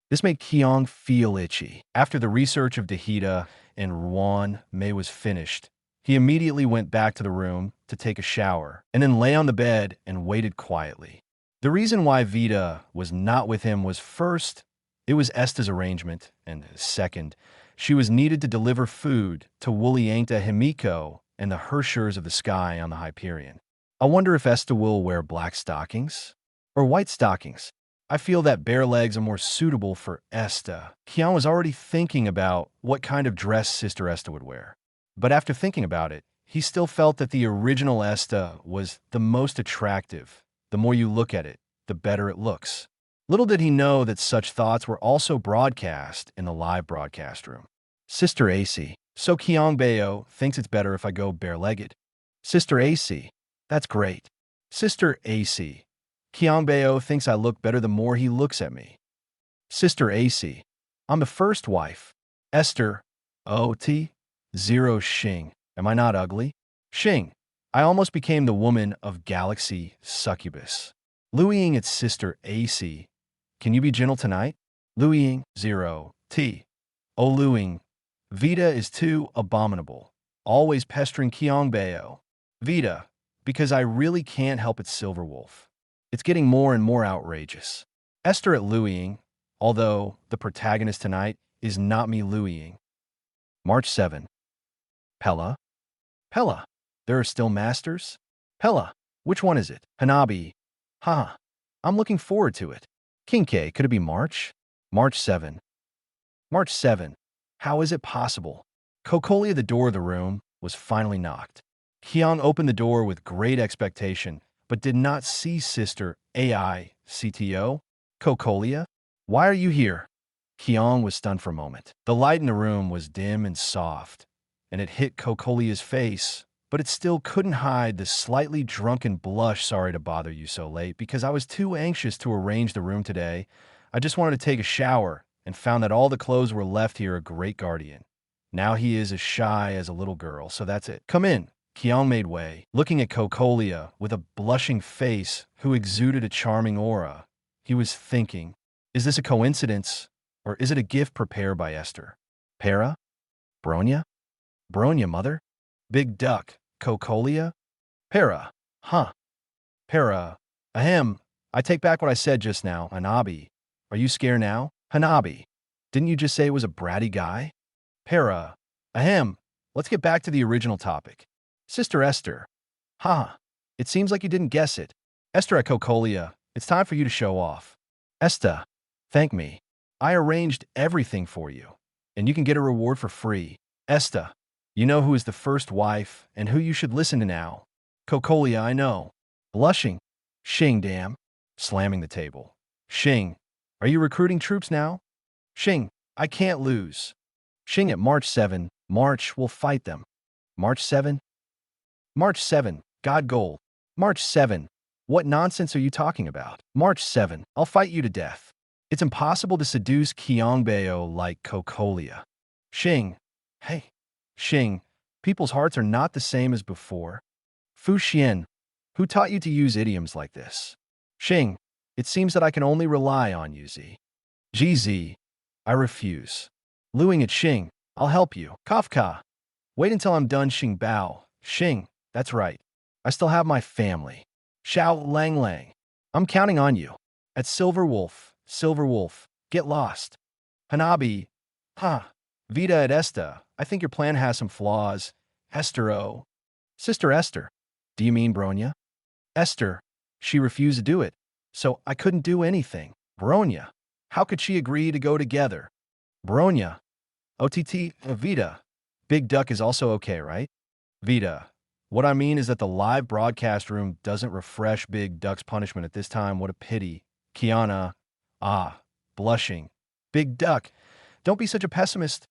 This made Qiong feel itchy. After the research of Dahida and Ruan Mei was finished, he immediately went back to the room to take a shower and then lay on the bed and waited quietly. The reason why Vita was not with him was first, it was Esther's arrangement, and second, she was needed to deliver food to Wuliangta Himiko and the Herschers of the sky on the Hyperion. I wonder if Esther will wear black stockings or white stockings. I feel that bare legs are more suitable for Esther. Qiong was already thinking about what kind of dress Sister Esther would wear. But after thinking about it, he still felt that the original Esther was the most attractive. The more you look at it, the better it looks. Little did he know that such thoughts were also broadcast in the live broadcast room. Sister AC. So Qiong Bao thinks it's better if I go bare-legged. Sister AC. That's great. Sister AC. Qiong Bao thinks I look better the more he looks at me. Sister AC. I'm the first wife. Esther. OT. 0 Xing. Am I not ugly? Xing. I almost became the woman of Galaxy Succubus. Luiying its sister AC. Can you be gentle tonight? Luiying. 0 T. Oh Luiying. Vita is too abominable. Always pestering Qiong Bao. Vita. because I really can't help it, Silverwolf. It's getting more and more outrageous. Esther at Louising, although the protagonist tonight is not me Louising. March 7. Pella? Pella, there are still masters? Pella, which one is it? Hanabi. Ha, I'm looking forward to it. Qingque, could it be March? March 7. March 7. How is it possible? Cocolia, the door of the room, was finally knocked. Qiong opened the door with great expectation, but did not see Sister AI CTO. Cocolia, why are you here? Qiong was stunned for a moment. The light in the room was dim and soft, and it hit Cocolia's face, but it still couldn't hide the slightly drunken blush. Sorry to bother you so late, because I was too anxious to arrange the room today. I just wanted to take a shower and found that all the clothes were left here. A great guardian. Now he is as shy as a little girl, so that's it. Come in. Qiong made way, looking at Cocolia with a blushing face who exuded a charming aura. He was thinking, is this a coincidence, or is it a gift prepared by Esther? Para? Bronya? Bronya, mother? Big duck. Cocolia? Para. Huh. Para. Ahem. I take back what I said just now. Hanabi. Are you scared now? Hanabi. Didn't you just say it was a bratty guy? Para. Ahem. Let's get back to the original topic. Sister Esther. Ha. It seems like you didn't guess it. Esther at Cocolia. It's time for you to show off. Esta. Thank me. I arranged everything for you, and you can get a reward for free. Esta. You know who is the first wife and who you should listen to now. Cocolia, I know. Blushing. Qing, damn. Slamming the table. Qing. Are you recruiting troops now? Qing. I can't lose. Qing at March 7. March, we'll fight them. March 7? March 7. God gold. March 7. What nonsense are you talking about? March 7. I'll fight you to death. It's impossible to seduce Qiong Bao like Cocolia. Qing. Hey. Qing. People's hearts are not the same as before. Fu Xian. Who taught you to use idioms like this? Qing. It seems that I can only rely on you, Z. GZ. I refuse. Luing at Qing. I'll help you. Kafka. Wait until I'm done, Qing Bao. Qing. That's right. I still have my family. Xiao Lang Lang. I'm counting on you. At Silverwolf. Silverwolf. Get lost. Hanabi. Ha. Vita at Esta. I think your plan has some flaws. Esther. Sister Esther. Do you mean Bronya? Esther. She refused to do it, so I couldn't do anything. Bronya. How could she agree to go together? Bronya. OTT. Vita. Big Duck is also okay, right? Vita. What I mean is that the live broadcast room doesn't refresh Big Duck's punishment at this time. What a pity. Kiana. Ah. Blushing. Big Duck. Don't be such a pessimist.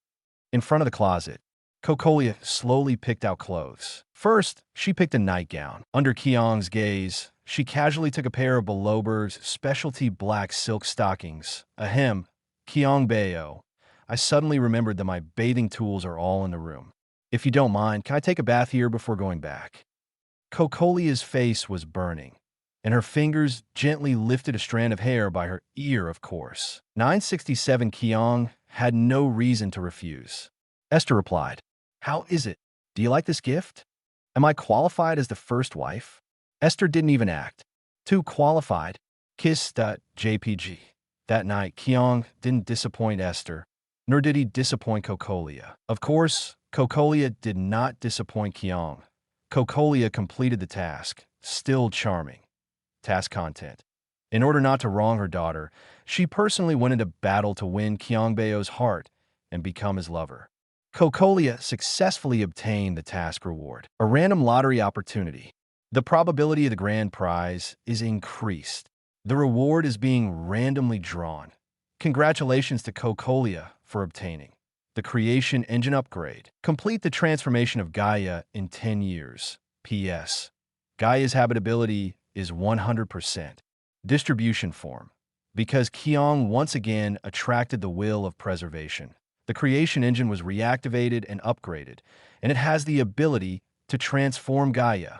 In front of the closet, Cocolia slowly picked out clothes. First, she picked a nightgown. Under Qiong's gaze, she casually took a pair of Belober's specialty black silk stockings. Ahem. Qiong Bao. I suddenly remembered that my bathing tools are all in the room. If you don't mind, can I take a bath here before going back? Cocolia's face was burning, and her fingers gently lifted a strand of hair by her ear, of course. 967 Qiong had no reason to refuse. Esther replied, How is it? Do you like this gift? Am I qualified as the first wife? Esther didn't even act. Too qualified. Kiss.jpg. That night, Qiong didn't disappoint Esther, nor did he disappoint Cocolia. Of course, Cocolia did not disappoint Qiong. Cocolia completed the task, still charming. Task content. In order not to wrong her daughter, she personally went into battle to win Qiong Bao's heart and become his lover. Cocolia successfully obtained the task reward, a random lottery opportunity. The probability of the grand prize is increased. The reward is being randomly drawn. Congratulations to Cocolia for obtaining the creation engine upgrade. Complete the transformation of Gaia in 10 years. P.S. Gaia's habitability is 100%. Distribution form. Because Qiong once again attracted the will of preservation, the creation engine was reactivated and upgraded, and it has the ability to transform Gaia.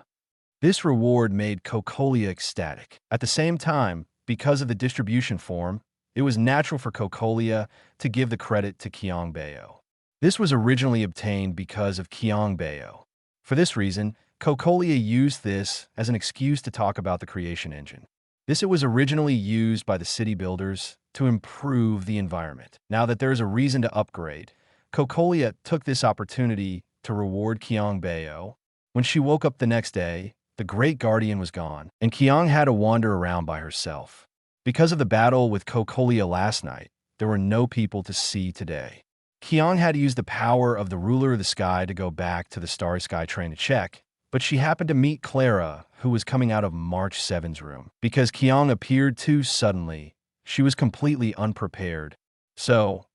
This reward made Cocolia ecstatic. At the same time, because of the distribution form, it was natural for Cocolia to give the credit to Qiong Bao. This was originally obtained because of Qiong Bao. For this reason, Cocolia used this as an excuse to talk about the creation engine. It was originally used by the city builders to improve the environment. Now that there's a reason to upgrade, Cocolia took this opportunity to reward Qiong Bao. When she woke up the next day, the Great Guardian was gone, and Qiong had to wander around by herself. Because of the battle with Cocolia last night, there were no people to see today. Qiong had to use the power of the ruler of the sky to go back to the Starry Sky train to check, but she happened to meet Clara, who was coming out of March 7's room. Because Qiong appeared too suddenly, she was completely unprepared. So,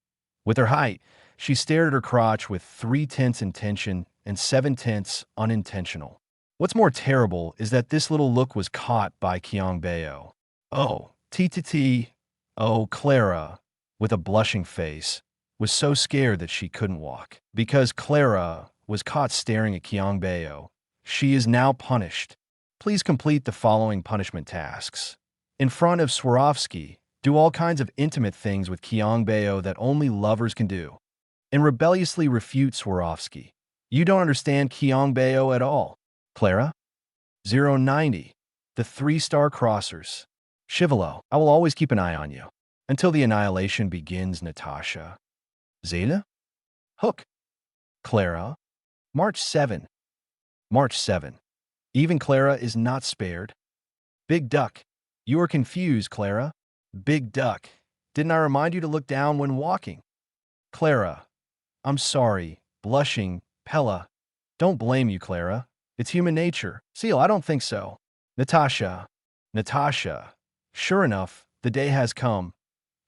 with her height, she stared at her crotch with 3/10 intention and 7/10 unintentional. What's more terrible is that this little look was caught by Qiong Bao. Oh, oh, Clara, with a blushing face, was so scared that she couldn't walk. Because Clara was caught staring at Qiong Bao, she is now punished. Please complete the following punishment tasks. In front of Swarovski, do all kinds of intimate things with Qiong Bao that only lovers can do. And rebelliously refute Swarovski. You don't understand Qiong Bao at all. Clara? 090. The 3-star crossers. Shivalo, I will always keep an eye on you. Until the annihilation begins, Natasha. Zeta? Hook. Clara? March 7. March 7. Even Clara is not spared. Big Duck. You are confused, Clara. Big Duck. Didn't I remind you to look down when walking? Clara. I'm sorry. Blushing. Pella. Don't blame you, Clara. It's human nature. Seal, I don't think so. Natasha. Natasha. Sure enough, the day has come.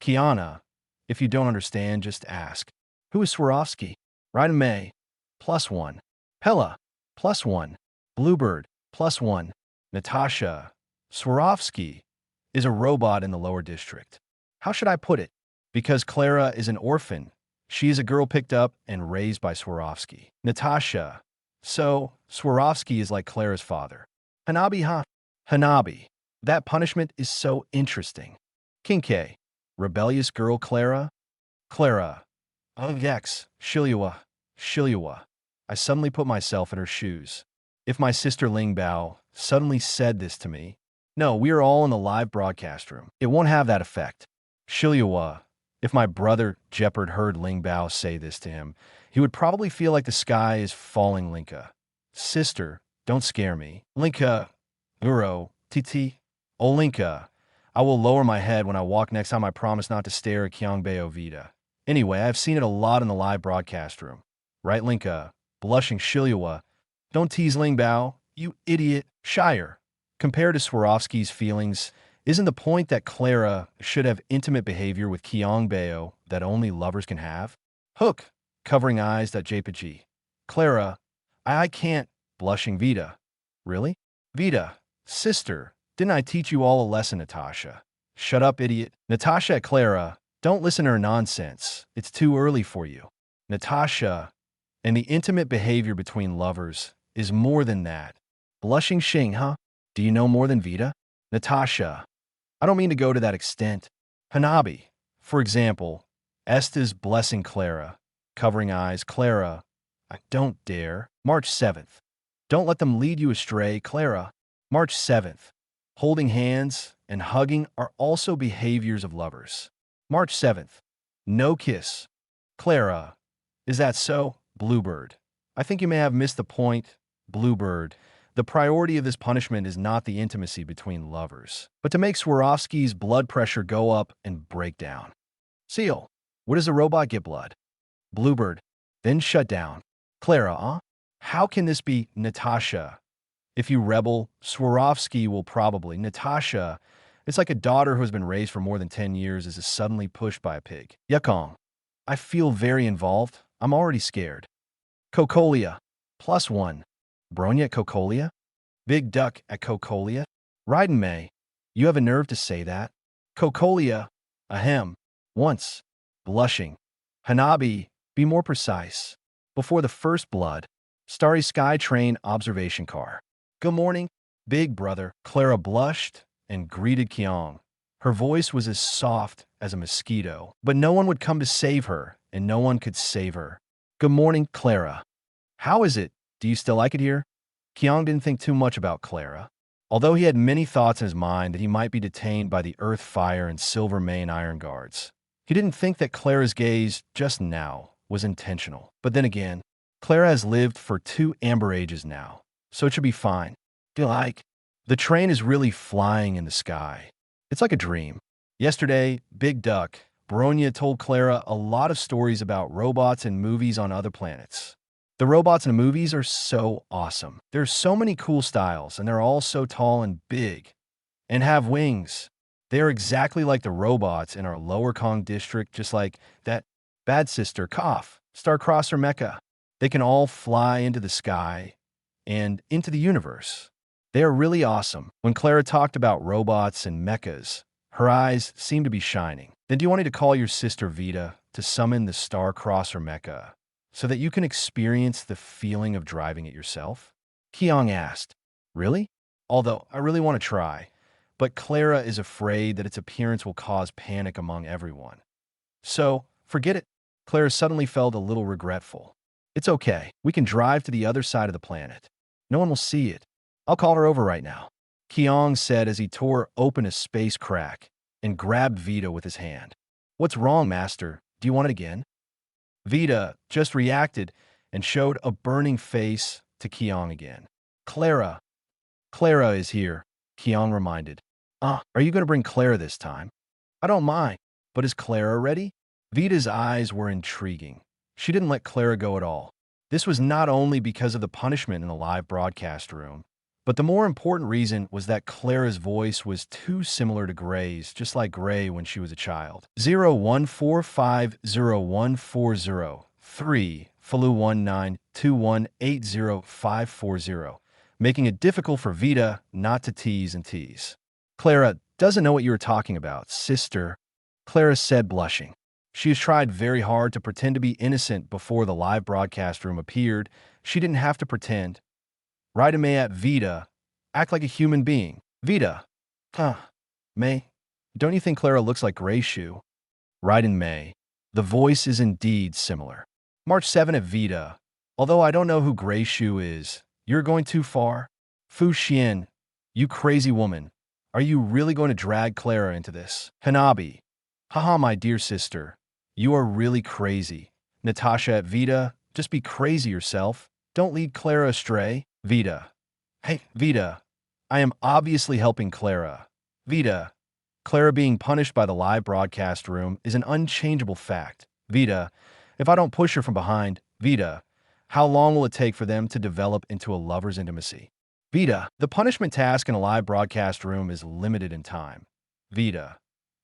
Kiana. If you don't understand, just ask. Who is Swarovski? Rida May. +1. Pella. +1. Bluebird. +1. Natasha. Swarovski is a robot in the lower district. How should I put it? Because Clara is an orphan. She is a girl picked up and raised by Swarovski. Natasha. So, Swarovski is like Clara's father. Hanabi, huh? Hanabi. That punishment is so interesting. Qingque. Rebellious girl Clara? Clara. X. Shiliwa. I suddenly put myself in her shoes. If my sister Ling Bao suddenly said this to me, no, we are all in the live broadcast room. It won't have that effect. Shiliwa. If my brother Jeopard heard Ling Bao say this to him, he would probably feel like the sky is falling. Linka. Sister, don't scare me. Linka. Uro. Titi. Oh, Linka. I will lower my head when I walk next time. I promise not to stare at Qiong Bao Vita. Anyway, I've seen it a lot in the live broadcast room. Right, Linka? Blushing Shiliwa. Don't tease Ling Bao, you idiot. Shire. Compared to Swarovski's feelings, isn't the point that Clara should have intimate behavior with Qiong Bao that only lovers can have? Hook. Covering eyes. JPG. Clara. I can't. Blushing Vita. Really? Vita. Sister. Didn't I teach you all a lesson, Natasha? Shut up, idiot. Natasha at Clara. Don't listen to her nonsense. It's too early for you. Natasha. And the intimate behavior between lovers is more than that. Blushing Xing, huh? Do you know more than Vita? Natasha. I don't mean to go to that extent. Hanabi. For example, Esta's blessing Clara. Covering eyes. Clara. I don't dare. March 7th. Don't let them lead you astray, Clara. March 7th. Holding hands and hugging are also behaviors of lovers. March 7th. No kiss. Clara. Is that so? Bluebird. I think you may have missed the point. Bluebird. The priority of this punishment is not the intimacy between lovers, but to make Swarovski's blood pressure go up and break down. Seal. Where does a robot get blood? Bluebird. Then shut down. Clara, How can this be, Natasha? If you rebel, Swarovski will probably. Natasha. It's like a daughter who has been raised for more than 10 years is suddenly pushed by a pig. Yukong. I feel very involved. I'm already scared. Cocolia. +1. Bronya at Cocolia? Big Duck at Cocolia? Raiden May. You have a nerve to say that? Cocolia. Ahem. Once. Blushing. Hanabi. Be more precise. Before the first blood. Starry Sky Train observation car. Good morning, big brother. Clara blushed and greeted Qiong. Her voice was as soft as a mosquito, but no one would come to save her, and no one could save her. Good morning, Clara. How is it? Do you still like it here? Qiong didn't think too much about Clara. Although he had many thoughts in his mind that he might be detained by the Earth, Fire, and Silver Mane Iron Guards, he didn't think that Clara's gaze, just now, was intentional. But then again, Clara has lived for 2 amber ages now, so it should be fine. Feel like the train is really flying in the sky. It's like a dream. Yesterday, Big Duck, Bronya told Clara a lot of stories about robots and movies on other planets. The robots in the movies are so awesome. There's so many cool styles, and they're all so tall and big, and have wings. They are exactly like the robots in our Lower Kong district, just like that Bad Sister, Cough, Starcrosser Mecha. They can all fly into the sky and into the universe. They are really awesome. When Clara talked about robots and mechas, her eyes seemed to be shining. Then do you want me to call your sister Vita to summon the Starcrosser Mecha so that you can experience the feeling of driving it yourself? Qiong asked. Really? Although I really want to try, but Clara is afraid that its appearance will cause panic among everyone. So, forget it. Clara suddenly felt a little regretful. It's okay. We can drive to the other side of the planet. No one will see it. I'll call her over right now, Qiong said as he tore open a space crack and grabbed Vita with his hand. What's wrong, Master? Do you want it again? Vita just reacted and showed a burning face to Qiong again. Clara is here, Qiong reminded. Are you going to bring Clara this time? I don't mind, but is Clara ready? Vita's eyes were intriguing. She didn't let Clara go at all. This was not only because of the punishment in the live broadcast room, but the more important reason was that Clara's voice was too similar to Gray's, just like Gray when she was a child. 01450140 Falu 1921805540, making it difficult for Vita not to tease and tease. Clara doesn't know what you were talking about, sister, Clara said, blushing. She has tried very hard to pretend to be innocent before the live broadcast room appeared. She didn't have to pretend. Right May at Vita, act like a human being. Vita. May, don't you think Clara looks like Gray Shoe? Right in May. The voice is indeed similar. March 7 at Vita. Although I don't know who Gray Shoe is, you're going too far. Fu Xian, you crazy woman. Are you really going to drag Clara into this? Hanabi. Haha, my dear sister. You are really crazy. Natasha at Vita, just be crazy yourself. Don't lead Clara astray. Vita. Hey, Vita. I am obviously helping Clara. Vita. Clara being punished by the live broadcast room is an unchangeable fact. Vita. If I don't push her from behind, Vita, how long will it take for them to develop into a lover's intimacy? Vita. The punishment task in a live broadcast room is limited in time. Vita.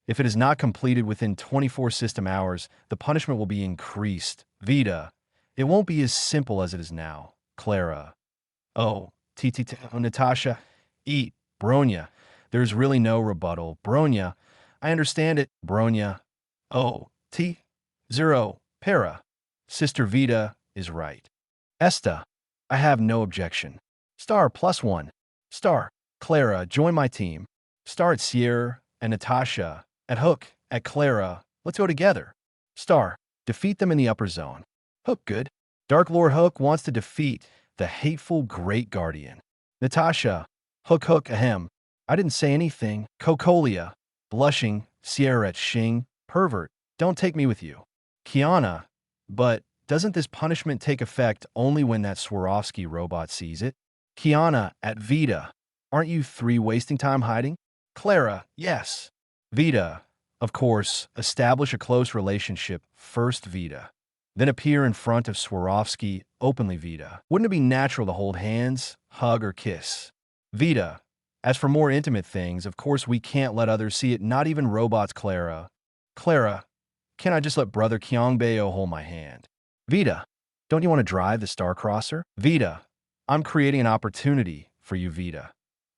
If it is not completed within 24 system hours, the punishment will be increased. Vita. It won't be as simple as it is now. Clara. Oh, Natasha. Eat. Bronya. There's really no rebuttal. Bronya. I understand it. Bronya. Oh, Zero. Para. Sister Vita is right. Esta. I have no objection. Star +1. Star. Clara, join my team. Star at Sierra and Natasha. At Hook. At Clara. Let's go together. Star. Defeat them in the upper zone. Hook good. Dark Lord Hook wants to defeat the hateful Great Guardian. Natasha. Hook ahem. I didn't say anything. Cocolia. Blushing. Sierra at Xing. Pervert. Don't take me with you. Kiana. But doesn't this punishment take effect only when that Swarovski robot sees it? Kiana at Vita. Aren't you 3 wasting time hiding? Clara. Yes. Vita. Of course, establish a close relationship first, Vita. Then appear in front of Swarovski openly, Vita. Wouldn't it be natural to hold hands, hug, or kiss? Vita. As for more intimate things, of course we can't let others see it, not even robots, Clara. Clara. Can I just let brother Qiong Bao hold my hand? Vita. Don't you want to drive the Starcrosser? Vita. I'm creating an opportunity for you, Vita.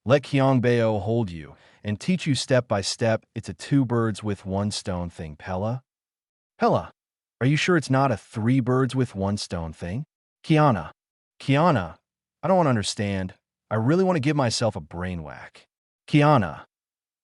Let Qiong Bao hold you and teach you step by step. It's a 2 birds with 1 stone thing, Pella. Pella. Are you sure it's not a 3 birds with 1 stone thing? Kiana. Kiana. I don't want to understand. I really want to give myself a brain whack. Kiana.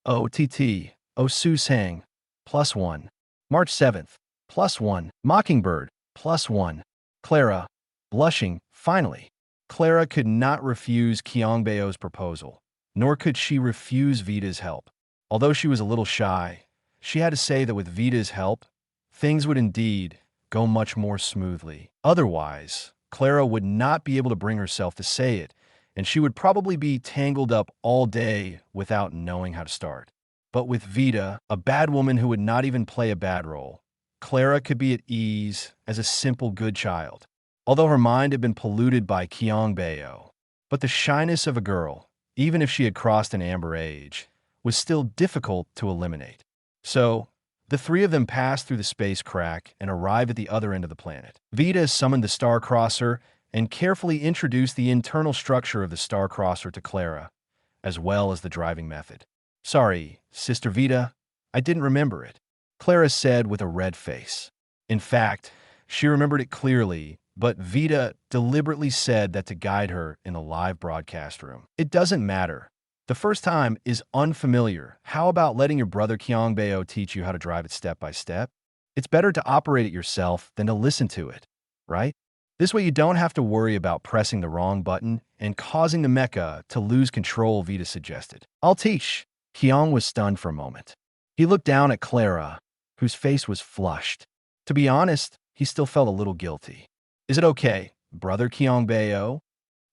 OTT. Osusang. +1. March 7th. +1. Mockingbird. +1. Clara. Blushing. Finally. Clara could not refuse Qiong Bao's proposal, nor could she refuse Vita's help. Although she was a little shy, she had to say that with Vita's help, things would indeed go much more smoothly. Otherwise, Clara would not be able to bring herself to say it, and she would probably be tangled up all day without knowing how to start. But with Vita, a bad woman who would not even play a bad role, Clara could be at ease as a simple good child. Although her mind had been polluted by Qiong Bao, but the shyness of a girl, even if she had crossed an amber age, was still difficult to eliminate. So, the three of them passed through the space crack and arrived at the other end of the planet. Vita summoned the Star Crosser and carefully introduced the internal structure of the Star Crosser to Clara, as well as the driving method. "Sorry, Sister Vita, I didn't remember it," Clara said with a red face. In fact, she remembered it clearly, but Vita deliberately said that to guide her in the live broadcast room. "It doesn't matter. The first time is unfamiliar. How about letting your brother Qiong Bao teach you how to drive it step by step? It's better to operate it yourself than to listen to it, right? This way you don't have to worry about pressing the wrong button and causing the mecha to lose control," Vita suggested. "I'll teach." Qiong was stunned for a moment. He looked down at Clara, whose face was flushed. To be honest, he still felt a little guilty. "Is it okay, brother Qiong Bao?"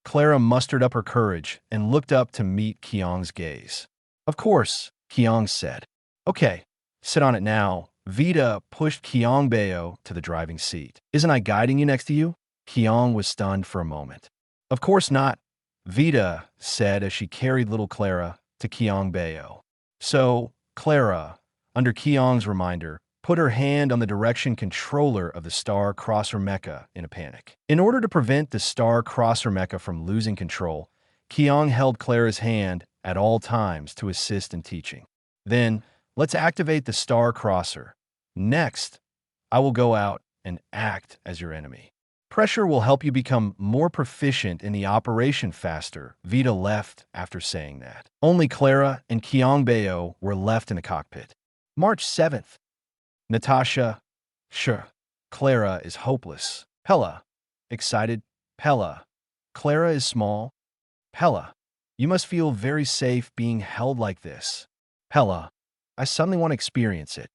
Clara mustered up her courage and looked up to meet Qiong's gaze. "Of course," Qiong said. "Okay, sit on it now." Vita pushed Qiong Bao to the driving seat. "Isn't I guiding you next to you?" Qiong was stunned for a moment. "Of course not," Vita said as she carried little Clara to Qiong Bao. So, Clara, under Qiong's reminder, put her hand on the direction controller of the Star Crosser mecha in a panic. In order to prevent the Star Crosser mecha from losing control, Qiong held Clara's hand at all times to assist in teaching. "Then, let's activate the Star Crosser. Next, I will go out and act as your enemy. Pressure will help you become more proficient in the operation faster." Vita left after saying that. Only Clara and Qiong Bao were left in the cockpit. March 7th. Natasha. "Sure. Clara is hopeless." Pella. Excited. Pella. "Clara is small." Pella. "You must feel very safe being held like this." Pella. "I suddenly want to experience it."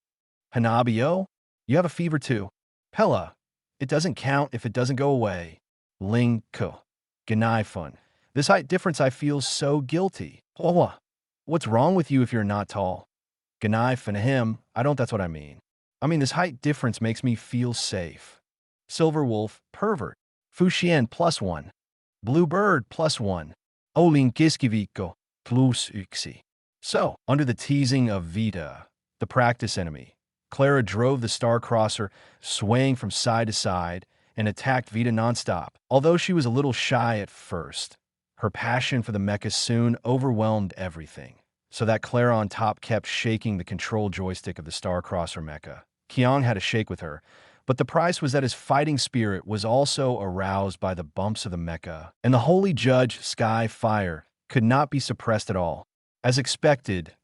Hanabio. "You have a fever too." Pella. "It doesn't count if it doesn't go away." Ling Ko. "Ganaifun. This height difference I feel so guilty." Hoa. "What's wrong with you if you're not tall?" Ganaifun him. "I don't, that's what I mean. I mean, this height difference makes me feel safe." Silver Wolf. "Pervert. Fuxian +1. Blue Bird +1. Olin Kiskiviko plus Uxi." So, under the teasing of Vita, the practice enemy, Clara drove the Star Crosser, swaying from side to side, and attacked Vita nonstop. Although she was a little shy at first, her passion for the mecha soon overwhelmed everything, so that Clara on top kept shaking the control joystick of the Star Crosser mecha. Qiong had to shake with her, but the price was that his fighting spirit was also aroused by the bumps of the mecha, and the holy judge, Sky Fire, could not be suppressed at all. As expected,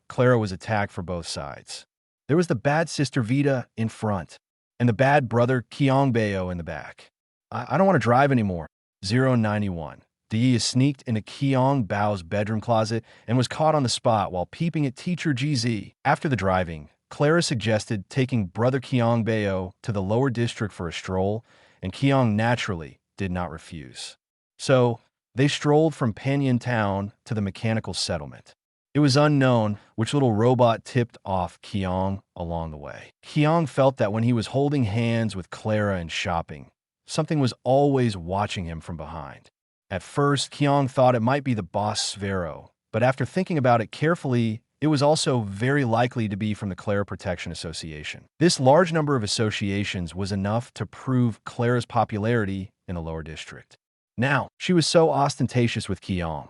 Clara was attacked for both sides. There was the bad sister Vita in front, and the bad brother Qiong Bao in the back. I don't want to drive anymore." 091. Di sneaked into Qiong Bao's bedroom closet and was caught on the spot while peeping at teacher GZ. After the driving, Clara suggested taking brother Qiong Bao to the lower district for a stroll, and Qiong naturally did not refuse. So, they strolled from Panyan Town to the mechanical settlement. It was unknown which little robot tipped off Qiong along the way. Qiong felt that when he was holding hands with Clara and shopping, something was always watching him from behind. At first, Qiong thought it might be the boss Svero, but after thinking about it carefully, it was also very likely to be from the Clara Protection Association. This large number of associations was enough to prove Clara's popularity in the lower district. Now, she was so ostentatious with Qiong.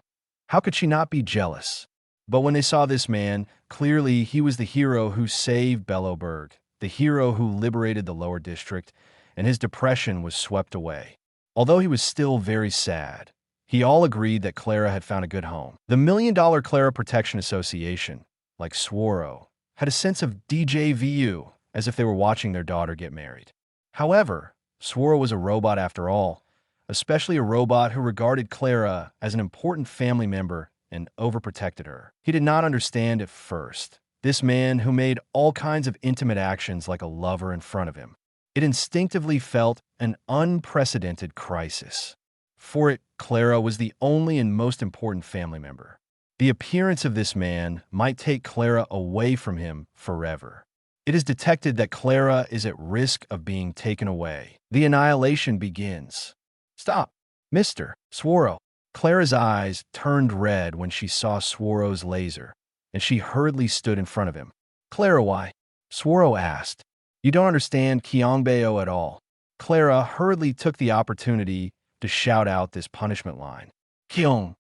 How could she not be jealous? But when they saw this man, clearly he was the hero who saved Bellowburg, the hero who liberated the lower district, and his depression was swept away. Although he was still very sad, he all agreed that Clara had found a good home. The $1 Million Clara Protection Association, like Swaro, had a sense of DJVU, as if they were watching their daughter get married. However, Swaro was a robot after all, especially a robot who regarded Clara as an important family member and overprotected her. He did not understand at first. This man who made all kinds of intimate actions like a lover in front of him. It instinctively felt an unprecedented crisis. For it, Clara was the only and most important family member. The appearance of this man might take Clara away from him forever. It is detected that Clara is at risk of being taken away. The annihilation begins. Stop, Mr. Swaro. Clara's eyes turned red when she saw Swaro's laser, and she hurriedly stood in front of him. Clara, why? Swaro asked. You don't understand Qiong Bao at all. Clara hurriedly took the opportunity to shout out this punishment line. Qiong.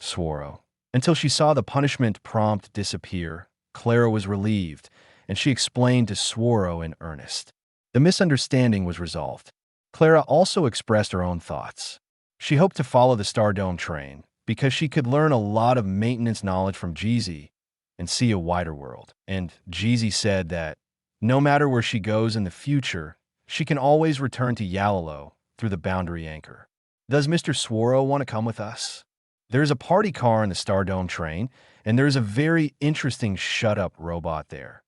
Swaro. Until she saw the punishment prompt disappear, Clara was relieved, and she explained to Swaro in earnest. The misunderstanding was resolved. Clara also expressed her own thoughts. She hoped to follow the Star Dome train because she could learn a lot of maintenance knowledge from Jeezy and see a wider world. And Jeezy said that no matter where she goes in the future, she can always return to Yalalo through the boundary anchor. Does Mr. Swaro want to come with us? There's a party car in the Star Dome train, and there's a very interesting shut-up robot there.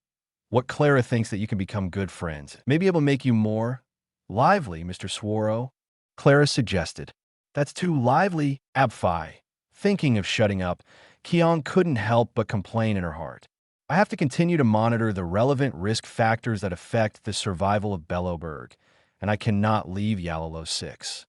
What Clara thinks that you can become good friends. Maybe it will make you more lively, Mr. Swaro. Clara suggested. That's too lively, Abfi. Thinking of shutting up, Qiong couldn't help but complain in her heart. I have to continue to monitor the relevant risk factors that affect the survival of Bellowberg, and I cannot leave Yalalo 6.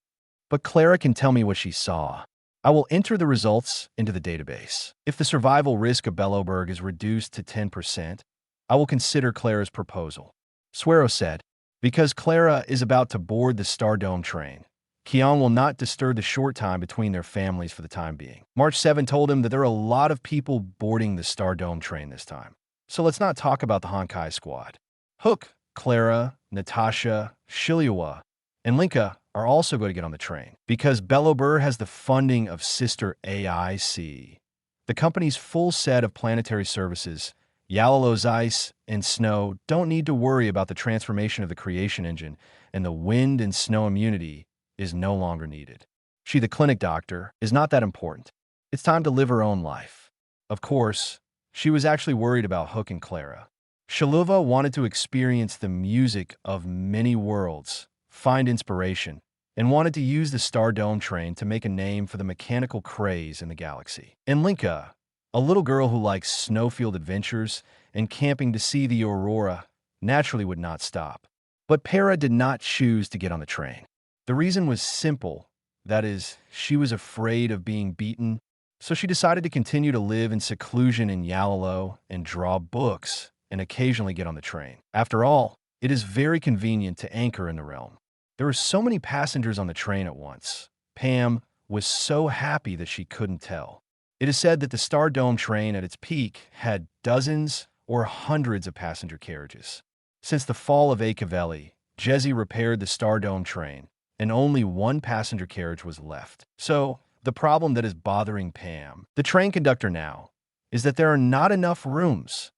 But Clara can tell me what she saw. I will enter the results into the database. If the survival risk of Bellowberg is reduced to 10%, I will consider Clara's proposal. Swaro said, because Clara is about to board the Star Dome train, Qiong will not disturb the short time between their families for the time being. March 7 told him that there are a lot of people boarding the Star Dome train this time. So let's not talk about the Honkai squad. Hook, Clara, Natasha, Shiliwa, and Linka are also going to get on the train because Bellowbird has the funding of Sister AIC. The company's full set of planetary services, Yalalo's ice and snow, don't need to worry about the transformation of the creation engine, and the wind and snow immunity is no longer needed. She, the clinic doctor, is not that important. It's time to live her own life. Of course, she was actually worried about Hook and Clara. Shaluva wanted to experience the music of many worlds, find inspiration, and wanted to use the Star Dome train to make a name for the mechanical craze in the galaxy. And Linka, a little girl who likes snowfield adventures and camping to see the aurora, naturally would not stop. But Para did not choose to get on the train. The reason was simple. That is, she was afraid of being beaten, so she decided to continue to live in seclusion in Yalalo and draw books and occasionally get on the train. After all, it is very convenient to anchor in the realm. There were so many passengers on the train at once. Pam was so happy that she couldn't tell. It is said that the Star Dome train at its peak had dozens or hundreds of passenger carriages. Since the fall of Acavelli, Jesse repaired the Star Dome train, and only one passenger carriage was left. So, the problem that is bothering Pam, the train conductor now, is that there are not enough rooms.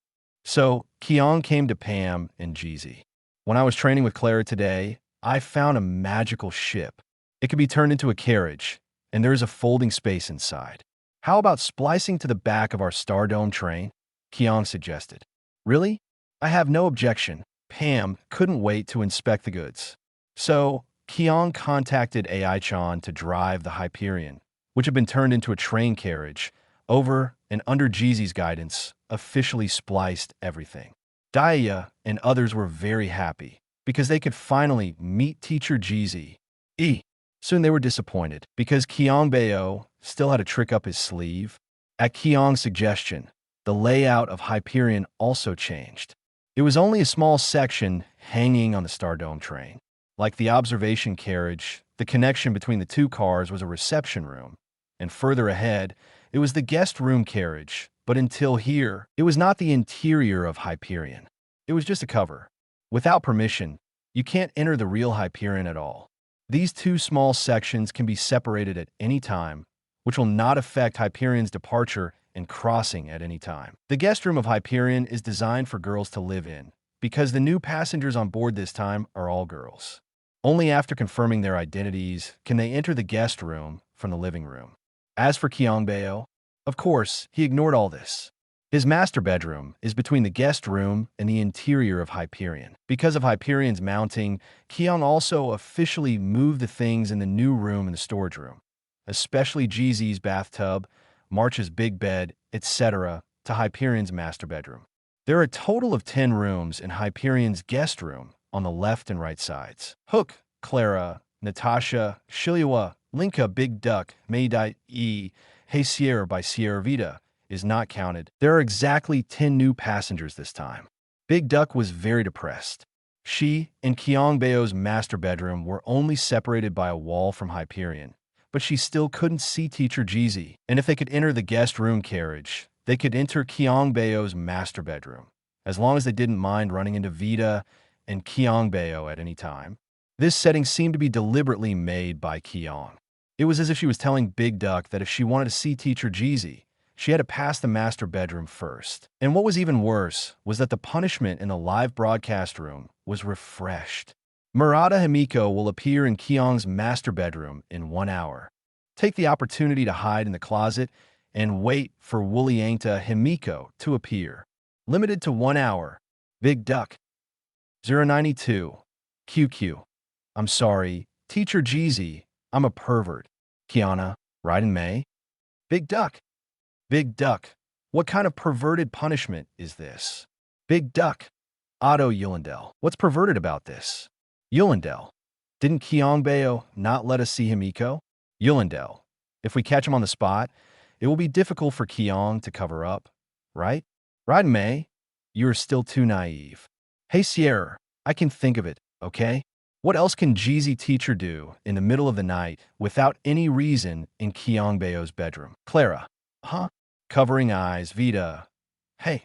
So, Qiong came to Pam and Jeezy. When I was training with Clara today, I found a magical ship. It could be turned into a carriage, and there is a folding space inside. How about splicing to the back of our Star Dome train? Qiong suggested. Really? I have no objection. Pam couldn't wait to inspect the goods. So, Qiong contacted AI-chan to drive the Hyperion, which had been turned into a train carriage, over and under Jeezy's guidance, officially spliced everything. Daya and others were very happy because they could finally meet teacher Jeezy. Soon they were disappointed because Qiong Bao still had a trick up his sleeve. At Qiong's suggestion, the layout of Hyperion also changed. It was only a small section hanging on the Star Dome train. Like the observation carriage, the connection between the two cars was a reception room, and further ahead, it was the guest room carriage, but until here, it was not the interior of Hyperion. It was just a cover. Without permission, you can't enter the real Hyperion at all. These two small sections can be separated at any time, which will not affect Hyperion's departure and crossing at any time. The guest room of Hyperion is designed for girls to live in, because the new passengers on board this time are all girls. Only after confirming their identities can they enter the guest room from the living room. As for Qiong Bao, of course, he ignored all this. His master bedroom is between the guest room and the interior of Hyperion. Because of Hyperion's mounting, Qiong also officially moved the things in the new room in the storage room, especially Jeezy's bathtub, March's big bed, etc., to Hyperion's master bedroom. There are a total of 10 rooms in Hyperion's guest room on the left and right sides. Hook, Clara, Natasha, Shiliwa, Linka, Big Duck, Maydai E, Hey Sierra by Sierra Vita is not counted. There are exactly 10 new passengers this time. Big Duck was very depressed. She and Qiong Bao's master bedroom were only separated by a wall from Hyperion, but she still couldn't see Teacher Jeezy. And if they could enter the guest room carriage, they could enter Qiong Bao's master bedroom, as long as they didn't mind running into Vita and Qiong Bao at any time. This setting seemed to be deliberately made by Qiong. It was as if she was telling Big Duck that if she wanted to see Teacher Jeezy, she had to pass the master bedroom first. And what was even worse was that the punishment in the live broadcast room was refreshed. Murata Himiko will appear in Qiong's master bedroom in 1 hour. Take the opportunity to hide in the closet and wait for Wuliangta Himiko to appear. Limited to 1 hour. Big Duck. 092. QQ. I'm sorry. Teacher Jeezy. I'm a pervert. Kiana. Right in May. Big Duck. Big Duck. What kind of perverted punishment is this? Big Duck. Otto Yulindel. What's perverted about this? Yulindel. Didn't Qiong Bao not let us see Himiko? Yulindel. If we catch him on the spot, it will be difficult for Qiong to cover up, right? Right, May? You're still too naive. Hey, Sierra, I can think of it, okay? What else can Jeezy Teacher do in the middle of the night without any reason in Qiong Bao's bedroom? Clara. Huh? Covering eyes, Vita. Hey,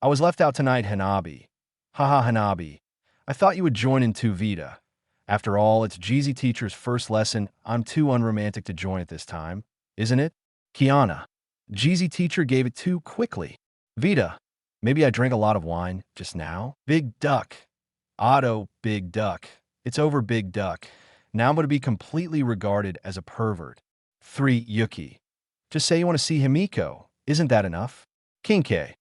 I was left out tonight, Hanabi. Haha, Hanabi. I thought you would join in too, Vita. After all, it's Jeezy Teacher's first lesson. I'm too unromantic to join at this time, isn't it? Kiana. Jeezy Teacher gave it too quickly. Vita. Maybe I drank a lot of wine just now. Big Duck. Otto, Big Duck. It's over, Big Duck. Now I'm going to be completely regarded as a pervert. 3. Yuki. Just say you want to see Himiko. Isn't that enough? Qingque.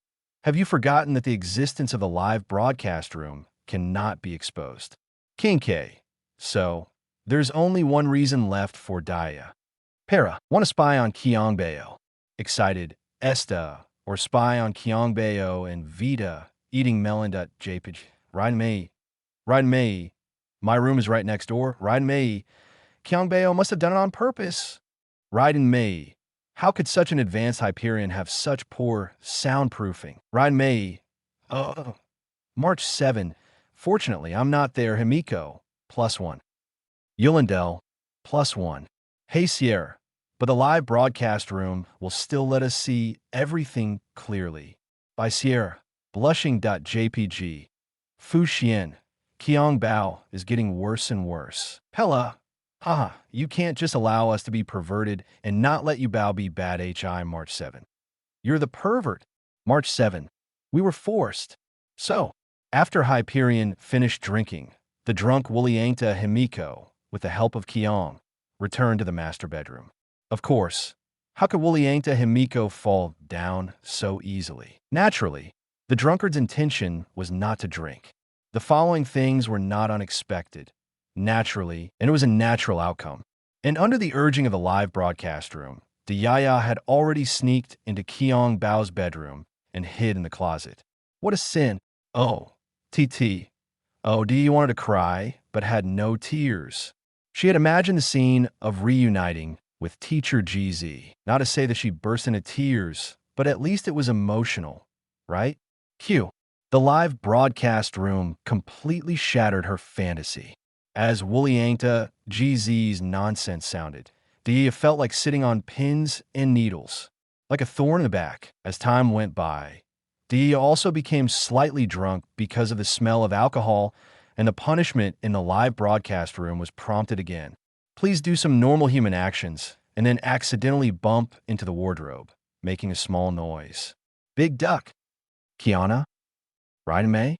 Have you forgotten that the existence of the live broadcast room cannot be exposed? Qingque. So, there's only one reason left for Daya. Para. Want to spy on Qiong Bao. Excited. Esta. Or spy on Qiong Bao and Vita eating melon.jpg. Ryan Mei. Ryan Mei. My room is right next door. Ryan Mei. Qiong Bao must have done it on purpose. Ryan Mei. How could such an advanced Hyperion have such poor soundproofing? Ryan Mei. March 7. Fortunately, I'm not there. Himiko. +1. Yulindel. +1. Hey, Sierra. But the live broadcast room will still let us see everything clearly. By Sierra. Blushing.jpg. Fu Xian. Qiong Bao is getting worse and worse. Pella. Haha, you can't just allow us to be perverted and not let you Bao be bad. HI March 7. You're the pervert. March 7. We were forced. So, after Hyperion finished drinking, the drunk Wuliangta Himiko, with the help of Qiong, returned to the master bedroom. Of course, how could Wuliangta Himiko fall down so easily? Naturally, the drunkard's intention was not to drink. The following things were not unexpected. Naturally, and it was a natural outcome. And under the urging of the live broadcast room, the Yaya had already sneaked into Qiong Bao's bedroom and hid in the closet. What a sin. Oh, TT. Oh, Dee wanted to cry, but had no tears. She had imagined the scene of reuniting with Teacher Jeezy. Not to say that she burst into tears, but at least it was emotional, right? Q. The live broadcast room completely shattered her fantasy. As Wuliangta Jeezy's nonsense sounded, Dia felt like sitting on pins and needles, like a thorn in the back. As time went by, Dia also became slightly drunk because of the smell of alcohol, and the punishment in the live broadcast room was prompted again. Please do some normal human actions, and then accidentally bump into the wardrobe, making a small noise. Big Duck. Kiana. Ryan May.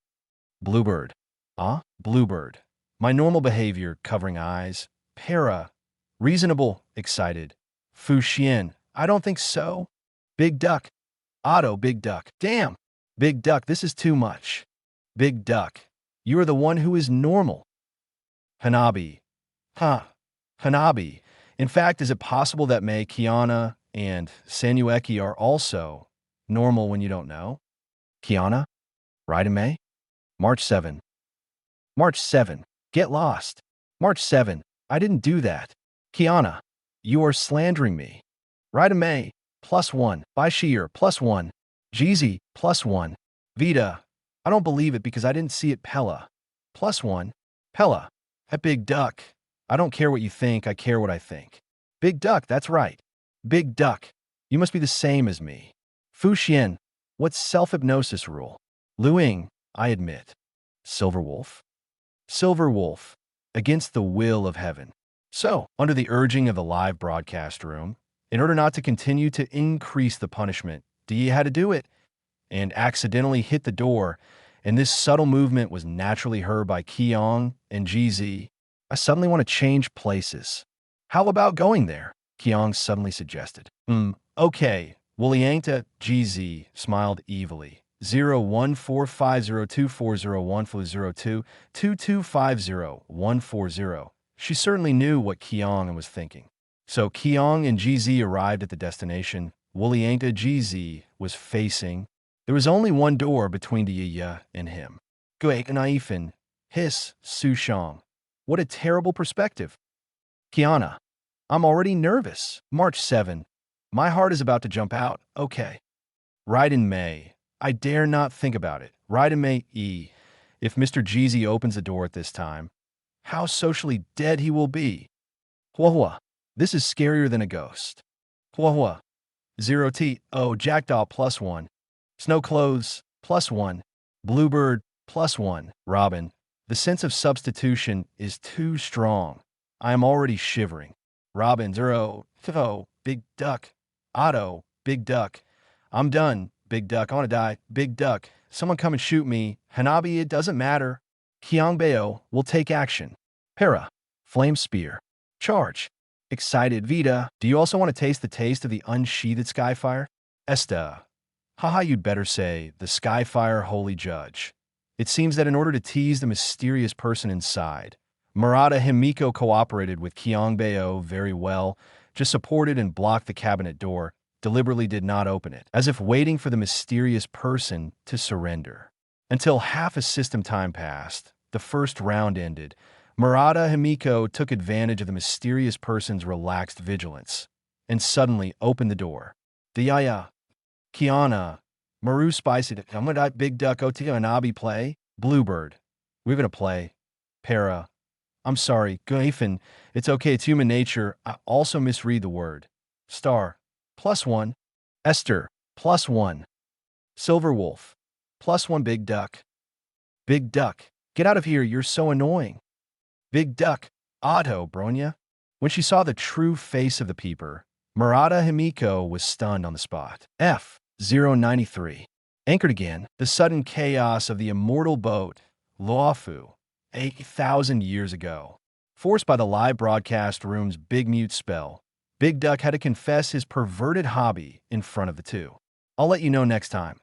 Bluebird. Bluebird. My normal behavior, covering eyes. Para. Reasonable, excited. Fu Xian. I don't think so. Big duck. Otto, big duck. Damn. Big duck, this is too much. Big duck. You are the one who is normal. Hanabi. Huh. Hanabi. In fact, is it possible that Mei, Kiana, and Sanueki are also normal when you don't know? Kiana? Right, May? March 7. March 7. Get lost. March 7. I didn't do that. Kiana. You are slandering me. Right, May. +1. Bashir. +1. Jeezy. +1. Vita. I don't believe it because I didn't see it. Pella. +1. Pella. That big duck. I don't care what you think, I care what I think. Big duck, that's right. Big duck. You must be the same as me. Fu Xian. What's self-hypnosis rule? Luing. I admit. Silver Wolf. Silver Wolf. Against the will of heaven. So, under the urging of the live broadcast room, in order not to continue to increase the punishment, Di had to do it, and accidentally hit the door, and this subtle movement was naturally heard by Qiong and GZ. I suddenly want to change places. How about going there? Qiong suddenly suggested. Okay. Wuliangta GZ smiled evilly. 0145024014022250140. She certainly knew what Qiong was thinking. So Qiong and GZ arrived at the destination. Wuliangta GZ was facing. There was only one door between Diya and him. Guek Naifin. Hiss. Su Shang. What a terrible perspective. Kiana. I'm already nervous. March 7. My heart is about to jump out. Okay. Right in May. I dare not think about it. Right in May. If Mr. Jeezy opens the door at this time, how socially dead he will be. Huahua. This is scarier than a ghost. Huahua. 0T. Oh, Jackdaw +1. Snow Clothes +1. Bluebird +1. Robin. The sense of substitution is too strong. I am already shivering. Robin, 0. Big duck. Otto, big duck. I'm done, big duck. I want to die, big duck. Someone come and shoot me. Hanabi, it doesn't matter. Qiong Bao will take action. Para. Flame spear. Charge. Excited Vita. Do you also want to taste the taste of the unsheathed Skyfire? Esta. Haha, you'd better say, the Skyfire Holy Judge. It seems that in order to tease the mysterious person inside, Murata Himiko cooperated with Qiong Bao very well, just supported and blocked the cabinet door, deliberately did not open it, as if waiting for the mysterious person to surrender. Until half a system time passed, the first round ended, Murata Himiko took advantage of the mysterious person's relaxed vigilance, and suddenly opened the door. Diyaya. Kiana. Maru Spicy. I'm gonna die, big duck. Otia and Abi play. Bluebird. We're gonna play. Para. I'm sorry. Gaifin. It's okay. It's human nature. I also misread the word. Star. +1. Esther. +1. Silver Wolf. +1 big duck. Big duck. Get out of here. You're so annoying. Big duck. Otto, Bronya. When she saw the true face of the peeper, Murata Himiko was stunned on the spot. F-093. Anchored again, the sudden chaos of the immortal boat, Luofu, 8,000 years ago. Forced by the live broadcast room's big mute spell, Big Duck had to confess his perverted hobby in front of the two. I'll let you know next time.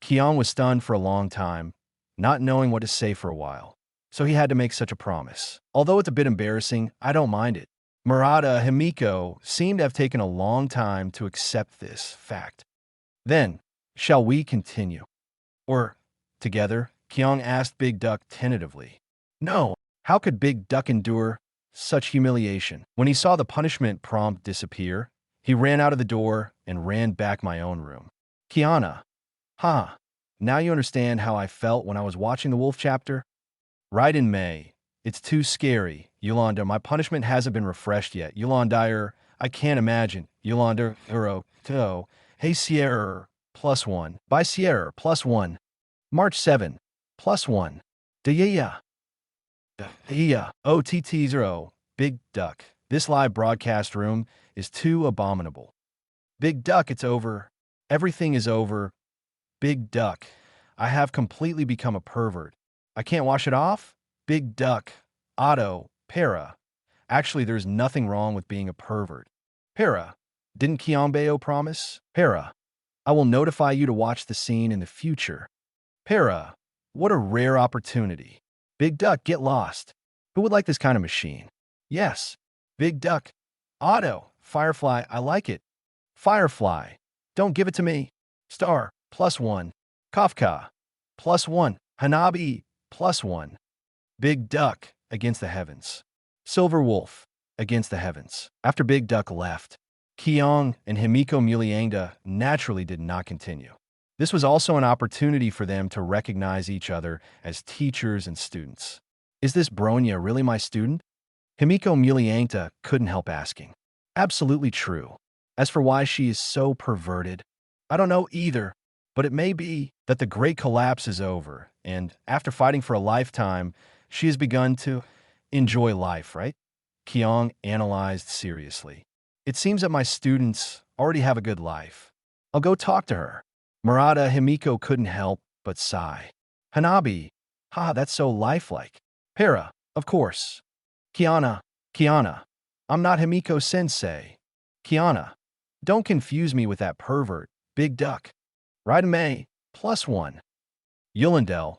Qiong was stunned for a long time, not knowing what to say for a while, so he had to make such a promise. Although it's a bit embarrassing, I don't mind it. Murata Himiko seemed to have taken a long time to accept this fact. Then, shall we continue? Or, together? Qiong asked Big Duck tentatively. No, how could Big Duck endure such humiliation? When he saw the punishment prompt disappear, he ran out of the door and ran back my own room. Kiana. Now you understand how I felt when I was watching the Wolf chapter? Right in May. It's too scary. Yolanda, my punishment hasn't been refreshed yet. Yolanda, I can't imagine. Yolanda, Hey Sierra, +1. By Sierra, +1. March 7, +1. Daya. OTT0. Big Duck. This live broadcast room is too abominable. Big Duck, it's over. Everything is over. Big Duck. I have completely become a pervert. I can't wash it off? Big Duck. Otto, para. Actually, there's nothing wrong with being a pervert. Para. Didn't Qiong Bao promise? Para. I will notify you to watch the scene in the future. Para. What a rare opportunity. Big Duck, get lost. Who would like this kind of machine? Yes. Big Duck. Otto. Firefly, I like it. Firefly. Don't give it to me. Star. +1. Kafka. +1. Hanabi. +1. Big Duck. Against the heavens. Silver Wolf. Against the heavens. After Big Duck left, Qiong and Himiko Muliangda naturally did not continue. This was also an opportunity for them to recognize each other as teachers and students. Is this Bronya really my student? Himiko Muliangda couldn't help asking. Absolutely true. As for why she is so perverted, I don't know either, but it may be that the great collapse is over, and after fighting for a lifetime, she has begun to enjoy life, right? Qiong analyzed seriously. It seems that my students already have a good life. I'll go talk to her. Murata Himiko couldn't help but sigh. Hanabi, that's so lifelike. Para, of course. Kiana, I'm not Himiko sensei. Kiana, don't confuse me with that pervert, Big Duck. Raidame, +1. Yulindel,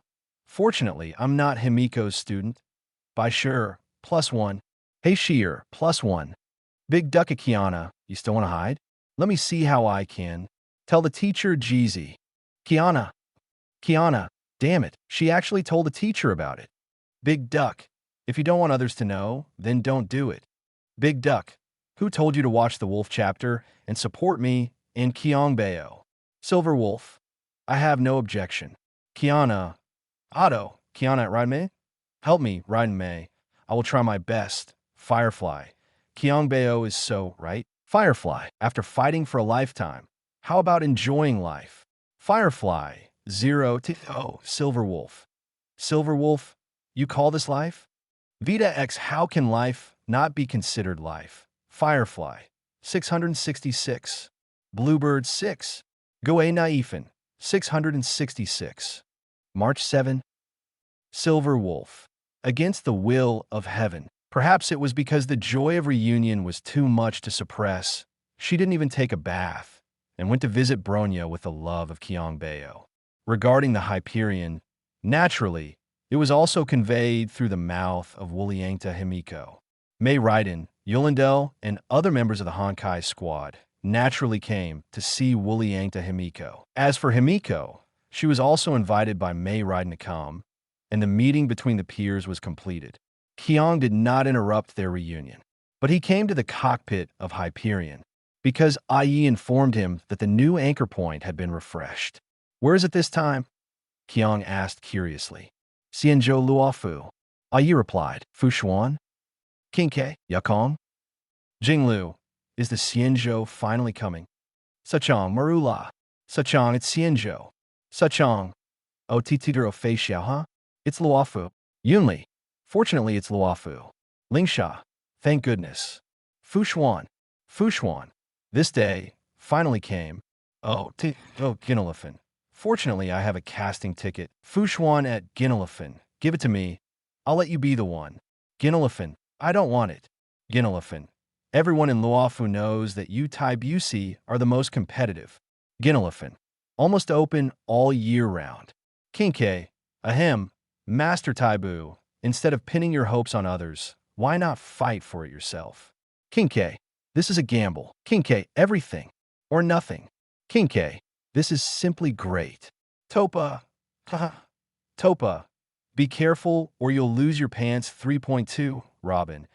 fortunately, I'm not Himiko's student. By sure, +1. Hey Sheer, +1. Big Duck Kiana, you still want to hide? Let me see how I can. Tell the teacher Jeezy. Kiana, damn it, she actually told the teacher about it. Big Duck, if you don't want others to know, then don't do it. Big Duck, who told you to watch the Wolf chapter and support me in Qiong Bao? Silver Wolf, I have no objection. Kiana, Otto, Kiana, Raidme? Help me, Raidme. I will try my best. Firefly, Qiong Bao is so, right? Firefly, after fighting for a lifetime, how about enjoying life? Firefly, 0 to Silver Wolf. Silver Wolf, you call this life? Vita X, how can life not be considered life? Firefly, 666. Bluebird 6. Goe Naifin, 666. March 7. Silver Wolf, against the will of heaven. Perhaps it was because the joy of reunion was too much to suppress. She didn't even take a bath and went to visit Bronya with the love of Qiong Bao. Regarding the Hyperion, naturally, it was also conveyed through the mouth of Wuliangta Himiko. Mei Raiden, Yulindel, and other members of the Honkai squad naturally came to see Wuliangta Himiko. As for Himiko, she was also invited by Mei Raiden to come, and the meeting between the peers was completed. Qiong did not interrupt their reunion, but he came to the cockpit of Hyperion because Ai informed him that the new anchor point had been refreshed. Where is it this time? Qiong asked curiously. Xianzhou Luofu. Ai replied, Fushuan? Qingque, Yakong? Jinglu, is the Xianzhou finally coming? Sachong, Marula. Sachong, it's Xianzhou. Sachong. Oh, Titidero Fei Xiao, huh? It's Luofu. Yunli. Fortunately, it's Luofu. Lingsha. Thank goodness. Fushuan. This day finally came. Ginelifin. Fortunately, I have a casting ticket. Fushuan at Ginelifin. Give it to me. I'll let you be the one. Ginelifin. I don't want it. Ginelifin. Everyone in Luofu knows that you Taibusi are the most competitive. Ginelifin. Almost open all year round. Qingque. Ahem. Master Taibu. Instead of pinning your hopes on others, why not fight for it yourself? Qingque. This is a gamble. Qingque. Everything. Or nothing. Qingque. This is simply great. Topa. Topa. Be careful or you'll lose your pants. 3.2. Robin.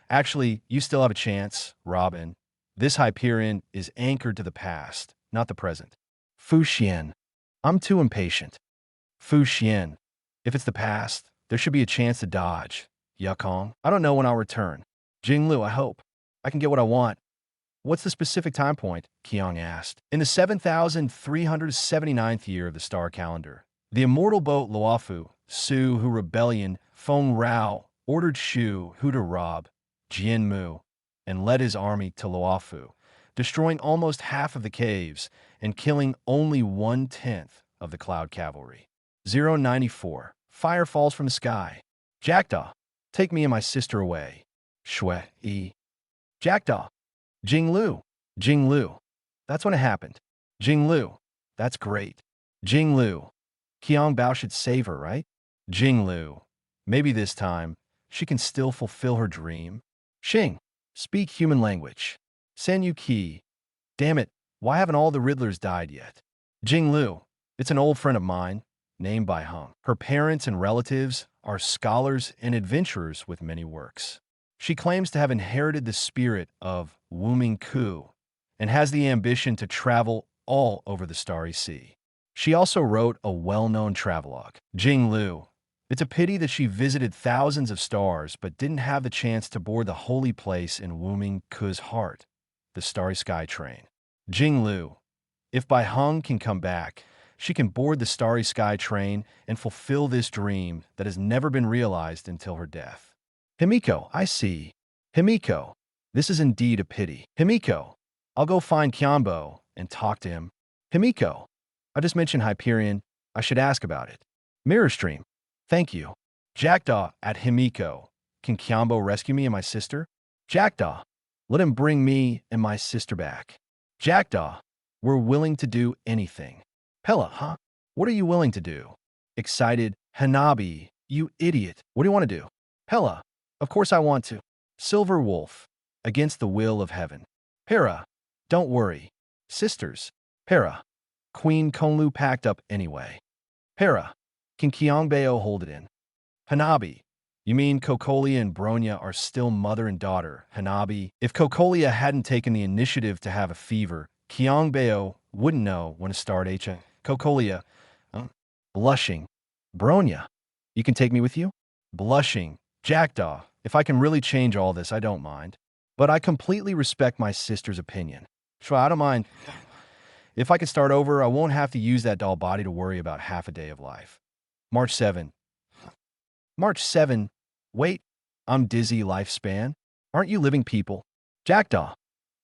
Actually, you still have a chance, Robin. This Hyperion is anchored to the past, not the present. Fu Xian. I'm too impatient. Fu Xian. If it's the past, there should be a chance to dodge. Yakong. I don't know when I'll return. Jinglu, I hope. I can get what I want. What's the specific time point? Qiong asked. In the 7,379th year of the star calendar, the immortal boat Luofu, Su Hu Rebellion, Feng Rao, ordered Shu Hu to rob Jian Mu and led his army to Luofu, destroying almost half of the caves and killing only 1/10 of the cloud cavalry. 094. Fire falls from the sky. Jackdaw. Take me and my sister away. Shui, Jackdaw. Jinglu. Jinglu. That's when it happened. Jinglu. That's great. Jinglu. Qiong Bao should save her, right? Jinglu. Maybe this time, she can still fulfill her dream. Xing. Speak human language. San Yu Qi. Damn it, why haven't all the Riddlers died yet? Jinglu. It's an old friend of mine, named by Hung. Her parents and relatives are scholars and adventurers with many works. She claims to have inherited the spirit of Qingque and has the ambition to travel all over the Starry Sea. She also wrote a well-known travelogue, Jinglu. It's a pity that she visited thousands of stars but didn't have the chance to board the holy place in Qingque's heart, the Starry Sky train. Jinglu. If Bai Hung can come back, she can board the Starry Sky train and fulfill this dream that has never been realized until her death. Himiko, I see. Himiko, this is indeed a pity. Himiko, I'll go find Qiong Bao and talk to him. Himiko, I just mentioned Hyperion. I should ask about it. Mirror Stream, thank you. Jackdaw at Himiko. Can Qiong Bao rescue me and my sister? Jackdaw, let him bring me and my sister back. Jackdaw, we're willing to do anything. Pella, huh? What are you willing to do? Excited, Hanabi, you idiot. What do you want to do? Pella, of course I want to. Silver Wolf, against the will of heaven. Para, don't worry. Sisters, Para. Queen Konlu packed up anyway. Para, can Qiong Bao hold it in? Hanabi, you mean Cocolia and Bronya are still mother and daughter, Hanabi? If Cocolia hadn't taken the initiative to have a fever, Qiong Bao wouldn't know when to start HA. Cocolia, blushing. Bronya, you can take me with you? Blushing. Jackdaw, if I can really change all this, I don't mind. But I completely respect my sister's opinion. So I don't mind. If I can start over, I won't have to use that doll body to worry about half a day of life. March 7. March 7. Wait, I'm dizzy lifespan. Aren't you living people? Jackdaw.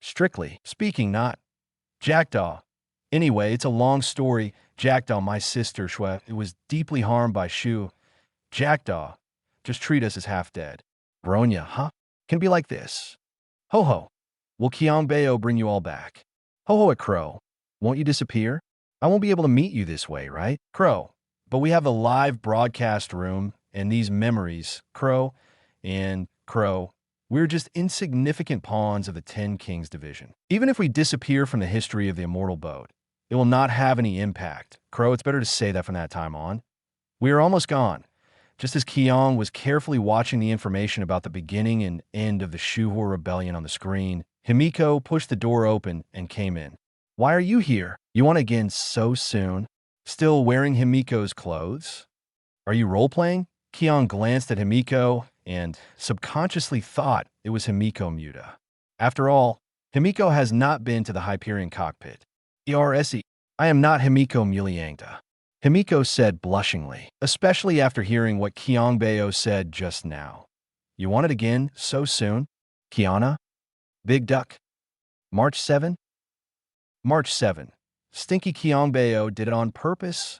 Strictly speaking, not. Jackdaw. Anyway, it's a long story. Jackdaw, my sister, Shui, was deeply harmed by Shu. Jackdaw, just treat us as half dead. Bronya, huh? Can be like this. Ho-ho. Will Qiong Bao bring you all back? Ho-ho at Crow. Won't you disappear? I won't be able to meet you this way, right? Crow. But we have the live broadcast room and these memories. Crow and Crow. We're just insignificant pawns of the 10 Kings division. Even if we disappear from the history of the immortal boat, it will not have any impact. Crow, it's better to say that from that time on. We are almost gone. Just as Qiong was carefully watching the information about the beginning and end of the Shuhua rebellion on the screen, Himiko pushed the door open and came in. Why are you here? You want again so soon? Still wearing Himiko's clothes? Are you role-playing? Qiong glanced at Himiko and subconsciously thought it was Himiko Muta. After all, Himiko has not been to the Hyperion cockpit. ERSE, I am not Himiko Muliangta. Himiko said blushingly, especially after hearing what Qiong Bao said just now. You want it again so soon? Kiana? Big Duck? March 7? March 7. Stinky Qiong Bao did it on purpose?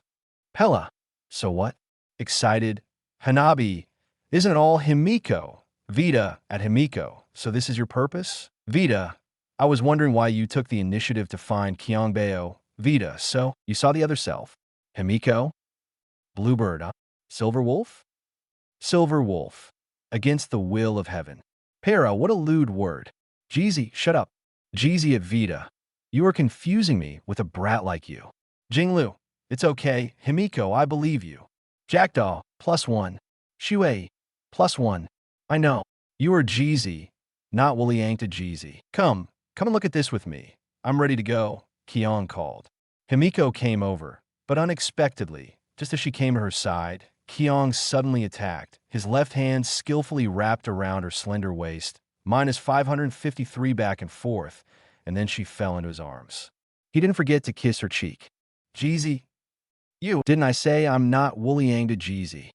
Pella. So what? Excited. Hanabi. Isn't it all Himiko? Vita at Himiko. So this is your purpose? Vita. I was wondering why you took the initiative to find Qiong Bao. Vita. So you saw the other self? Himiko? Bluebird, huh? Silver Wolf? Silver Wolf. Against the will of heaven. Para, what a lewd word. Jeezy, shut up. Jeezy at Vita. You are confusing me with a brat like you. Jinglu, it's okay. Himiko, I believe you. Jackdaw, +1. Shui, +1. I know. You are Jeezy, not Wooliangta Jeezy. Come and look at this with me. I'm ready to go, Qiong called. Himiko came over, but unexpectedly, just as she came to her side, Qiong suddenly attacked, his left hand skillfully wrapped around her slender waist, -553 back and forth, and then she fell into his arms. He didn't forget to kiss her cheek. Jeezy, you, didn't I say I'm not Wooliangta Jeezy?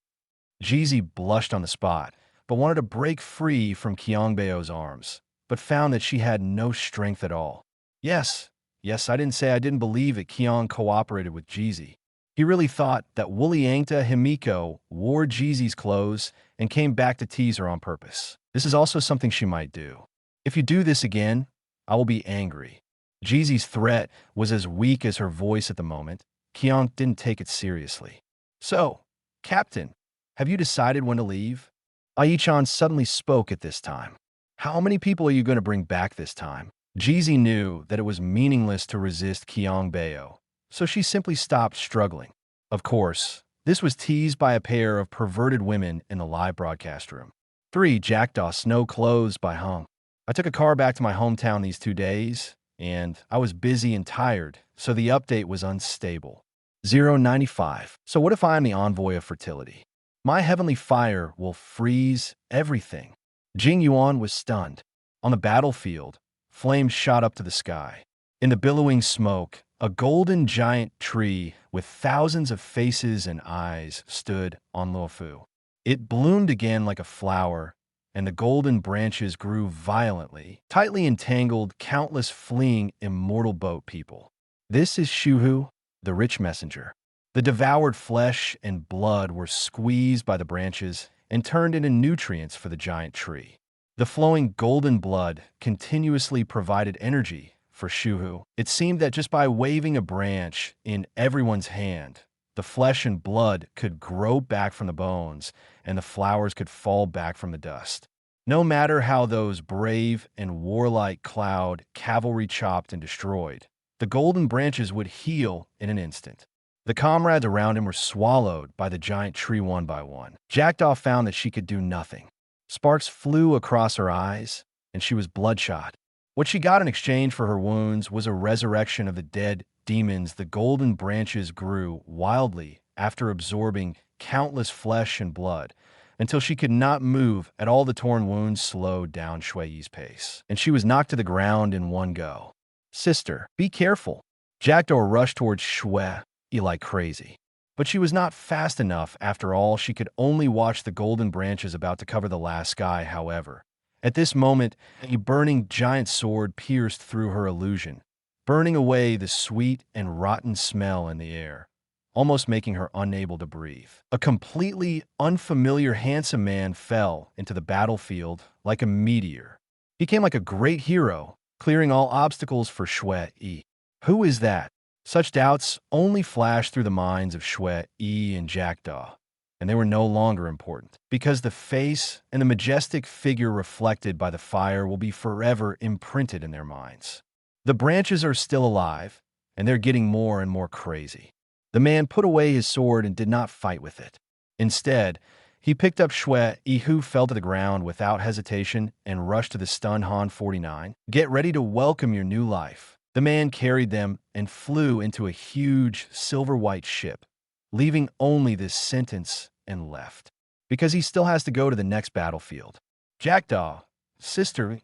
Jeezy blushed on the spot, but wanted to break free from Qiong Bao's arms, but found that she had no strength at all. Yes, I didn't say I didn't believe that Qiong cooperated with Jeezy. He really thought that Woolly Angta Himiko wore Jeezy's clothes and came back to tease her on purpose. This is also something she might do. If you do this again, I will be angry. Jeezy's threat was as weak as her voice at the moment. Qiong didn't take it seriously. So, Captain, have you decided when to leave? Ai-chan suddenly spoke at this time. How many people are you going to bring back this time? Jeezy knew that it was meaningless to resist Qiong Bao, so she simply stopped struggling. Of course, this was teased by a pair of perverted women in the live broadcast room. 3. Jackdaw Snow Clothes by Hung. I took a car back to my hometown these 2 days, and I was busy and tired, so the update was unstable. 095. So what if I am the envoy of fertility? My heavenly fire will freeze everything. Jing Yuan was stunned. On the battlefield, flames shot up to the sky. In the billowing smoke, a golden giant tree with thousands of faces and eyes stood on Luofu. It bloomed again like a flower, and the golden branches grew violently, tightly entangled countless fleeing immortal boat people. This is Shuhu, the rich messenger. The devoured flesh and blood were squeezed by the branches and turned into nutrients for the giant tree. The flowing golden blood continuously provided energy for Shuhu. It seemed that just by waving a branch in everyone's hand, the flesh and blood could grow back from the bones, and the flowers could fall back from the dust. No matter how those brave and warlike cloud cavalry chopped and destroyed, the golden branches would heal in an instant. The comrades around him were swallowed by the giant tree one by one. Jackdaw found that she could do nothing. Sparks flew across her eyes, and she was bloodshot. What she got in exchange for her wounds was a resurrection of the dead demons. The golden branches grew wildly after absorbing countless flesh and blood, until she could not move at all. The torn wounds slowed down Shui's pace, and she was knocked to the ground in one go. Sister, be careful. Jackdaw rushed towards Shui like crazy. But she was not fast enough. After all, she could only watch the golden branches about to cover the last sky. However, at this moment, a burning giant sword pierced through her illusion, burning away the sweet and rotten smell in the air, almost making her unable to breathe. A completely unfamiliar handsome man fell into the battlefield like a meteor. He came like a great hero, clearing all obstacles for Shui. Who is that? Such doubts only flashed through the minds of Shui and Jackdaw, and they were no longer important, because the face and the majestic figure reflected by the fire will be forever imprinted in their minds. The branches are still alive, and they're getting more and more crazy. The man put away his sword and did not fight with it. Instead, he picked up Shui, who fell to the ground without hesitation, and rushed to the stunned Han 49. Get ready to welcome your new life. The man carried them and flew into a huge silver-white ship, leaving only this sentence and left, because he still has to go to the next battlefield. Jackdaw, sister,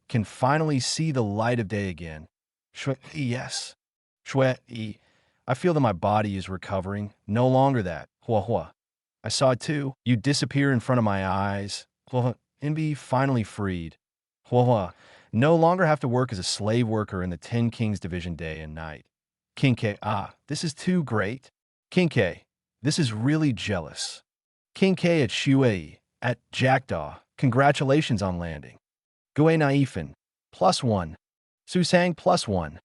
can finally see the light of day again. Shui, yes. Shui, I feel that my body is recovering. No longer that. Hua hua. I saw it too. You disappear in front of my eyes. Hua, and be finally freed. Hua hua. No longer have to work as a slave worker in the 10 Kings Division day and night. Qingque, this is too great. Qingque, this is really jealous. Qingque at Shui, at Jackdaw, congratulations on landing. Gue Naifan, +1. Susang +1.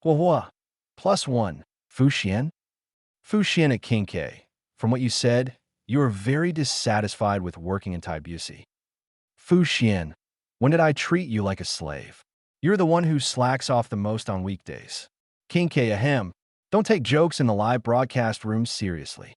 Hua hua, +1. Fuxian? Fuxian at Qingque, from what you said, you are very dissatisfied with working in Taibusi. Fuxian, when did I treat you like a slave? You're the one who slacks off the most on weekdays. Qingque, ahem. Don't take jokes in the live broadcast room seriously.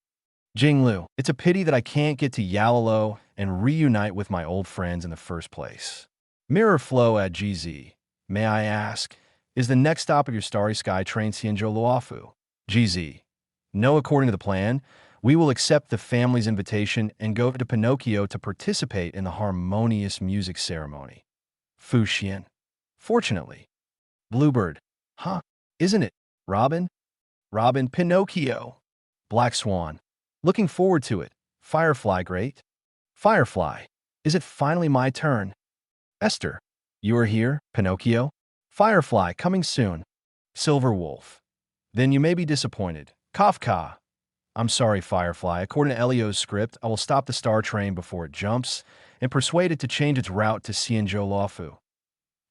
Jinglu, it's a pity that I can't get to Yalalo and reunite with my old friends in the first place. Mirror Flow at GZ, may I ask, is the next stop of your Starry Sky train Xianzhou Luofu? GZ, no, according to the plan, we will accept the family's invitation and go to Pinocchio to participate in the harmonious music ceremony. Fuxian. Fortunately. Bluebird. Isn't it? Robin? Robin, Pinocchio. Black Swan. Looking forward to it. Firefly, great. Firefly. Is it finally my turn? Esther. You are here, Pinocchio? Firefly, coming soon. Silver Wolf. Then you may be disappointed. Kafka. I'm sorry, Firefly. According to Elio's script, I will stop the star train before it jumps and persuade it to change its route to Xianzhou Luofu.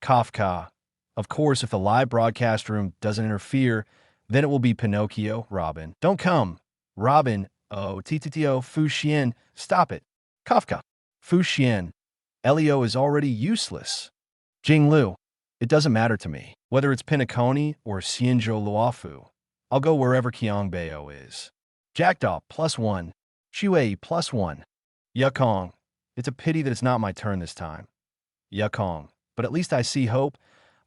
Kafka. Of course, if the live broadcast room doesn't interfere, then it will be Pinocchio, Robin. Don't come. Robin, oh, Titio, Fu Xian, stop it. Kafka. Fu Xian. Elio is already useless. Jinglu. It doesn't matter to me. Whether it's Pinocchio or Xianzhou Luofu, I'll go wherever Qiong Bao is. Jackdaw, +1. Shui, +1. Yukong. It's a pity that it's not my turn this time. Yukong. But at least I see hope.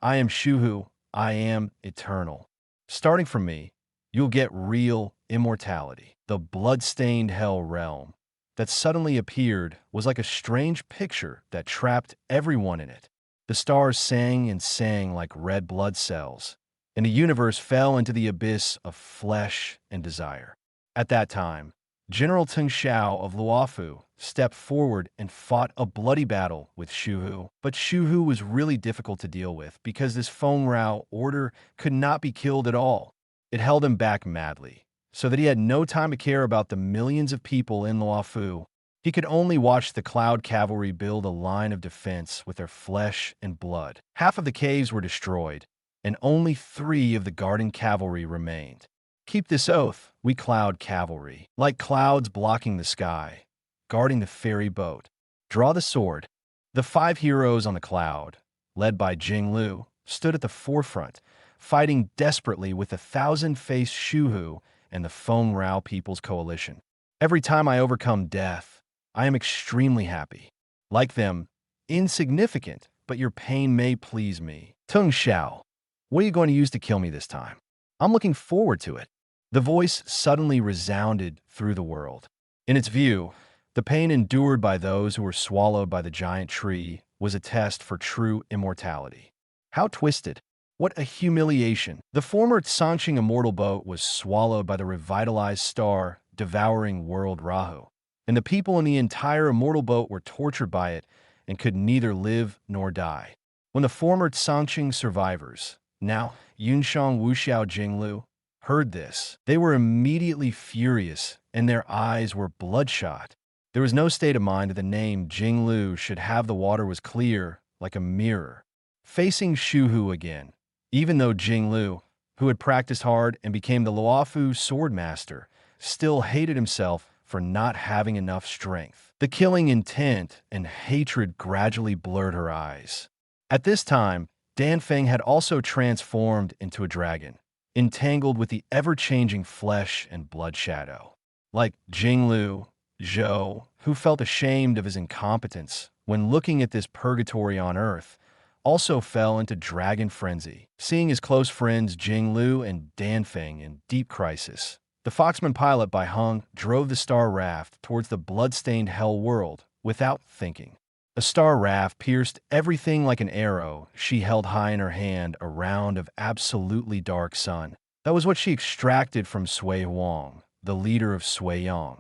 I am Shuhu. I am eternal. Starting from me, you'll get real immortality. The blood-stained hell realm that suddenly appeared was like a strange picture that trapped everyone in it. The stars sang and sang like red blood cells, and the universe fell into the abyss of flesh and desire. At that time, General Teng Xiao of Luofu stepped forward and fought a bloody battle with Shuhu. But Shuhu was really difficult to deal with because this Feng Rao order could not be killed at all. It held him back madly, so that he had no time to care about the millions of people in Luofu. He could only watch the Cloud Cavalry build a line of defense with their flesh and blood. Half of the caves were destroyed, and only 3 of the Garden Cavalry remained. Keep this oath, we Cloud Cavalry, like clouds blocking the sky, guarding the ferry boat. Draw the sword. The 5 heroes on the cloud, led by Jinglu, stood at the forefront, fighting desperately with the 1,000-faced Shuhu and the Feng Rao People's Coalition. Every time I overcome death, I am extremely happy. Like them, insignificant, but your pain may please me. Teng Xiao, what are you going to use to kill me this time? I'm looking forward to it. The voice suddenly resounded through the world. In its view, the pain endured by those who were swallowed by the giant tree was a test for true immortality. How twisted. What a humiliation. The former Tsangqing immortal boat was swallowed by the revitalized star, devouring world Rahu. And the people in the entire immortal boat were tortured by it and could neither live nor die. When the former Tsangqing survivors, now Yunshang Wuxiao Jinglu, heard this, they were immediately furious and their eyes were bloodshot. There was no state of mind that the name Jinglu should have the water was clear like a mirror. Facing Shuhu again, even though Jinglu, who had practiced hard and became the Luofu swordmaster, still hated himself for not having enough strength. The killing intent and hatred gradually blurred her eyes. At this time, Danfeng had also transformed into a dragon, entangled with the ever-changing flesh and blood shadow. Like Jinglu, Zhou, who felt ashamed of his incompetence when looking at this purgatory on Earth, also fell into dragon frenzy, seeing his close friends Jinglu and Danfeng in deep crisis. The Foxman pilot Bai Heng drove the star raft towards the blood-stained hell world without thinking. A star raft pierced everything like an arrow. She held high in her hand a round of absolutely dark sun. That was what she extracted from Sui Huang, the leader of Sui Yang.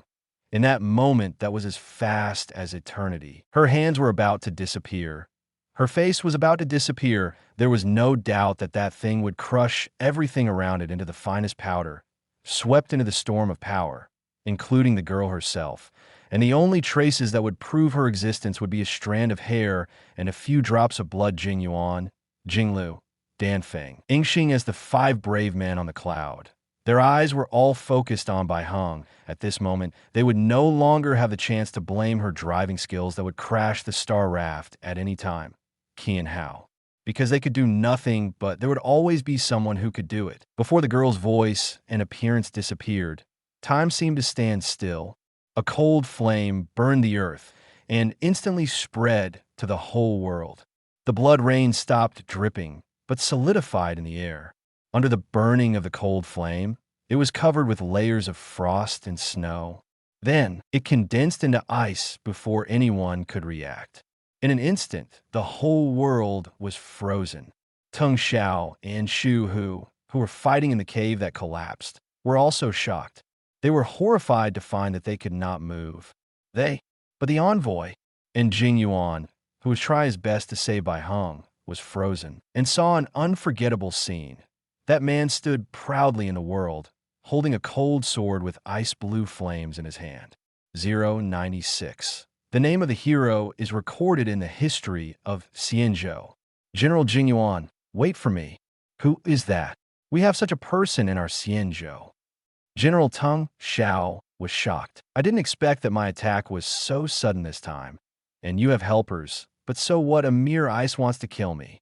In that moment that was as fast as eternity, her hands were about to disappear. Her face was about to disappear. There was no doubt that that thing would crush everything around it into the finest powder, swept into the storm of power, including the girl herself. And the only traces that would prove her existence would be a strand of hair and a few drops of blood. Jing Yuan, Jinglu, Danfeng, Yingxing as the 5 brave men on the cloud. Their eyes were all focused on Bai Heng. At this moment, they would no longer have the chance to blame her driving skills that would crash the star raft at any time, Qian Hao. Because they could do nothing, but there would always be someone who could do it. Before the girl's voice and appearance disappeared, time seemed to stand still. A cold flame burned the earth and instantly spread to the whole world. The blood rain stopped dripping, but solidified in the air. Under the burning of the cold flame, it was covered with layers of frost and snow. Then, it condensed into ice before anyone could react. In an instant, the whole world was frozen. Teng Xiao and Shu Hu, who were fighting in the cave that collapsed, were also shocked. They were horrified to find that they could not move. But the envoy, and Jing Yuan, who was trying his best to save Bai Heng, was frozen and saw an unforgettable scene. That man stood proudly in the world, holding a cold sword with ice blue flames in his hand. 096. The name of the hero is recorded in the history of Xianzhou. General Jing Yuan, wait for me. Who is that? We have such a person in our Xianzhou. General Teng Xiao was shocked. I didn't expect that my attack was so sudden this time. And you have helpers, but so what? A mere ice wants to kill me.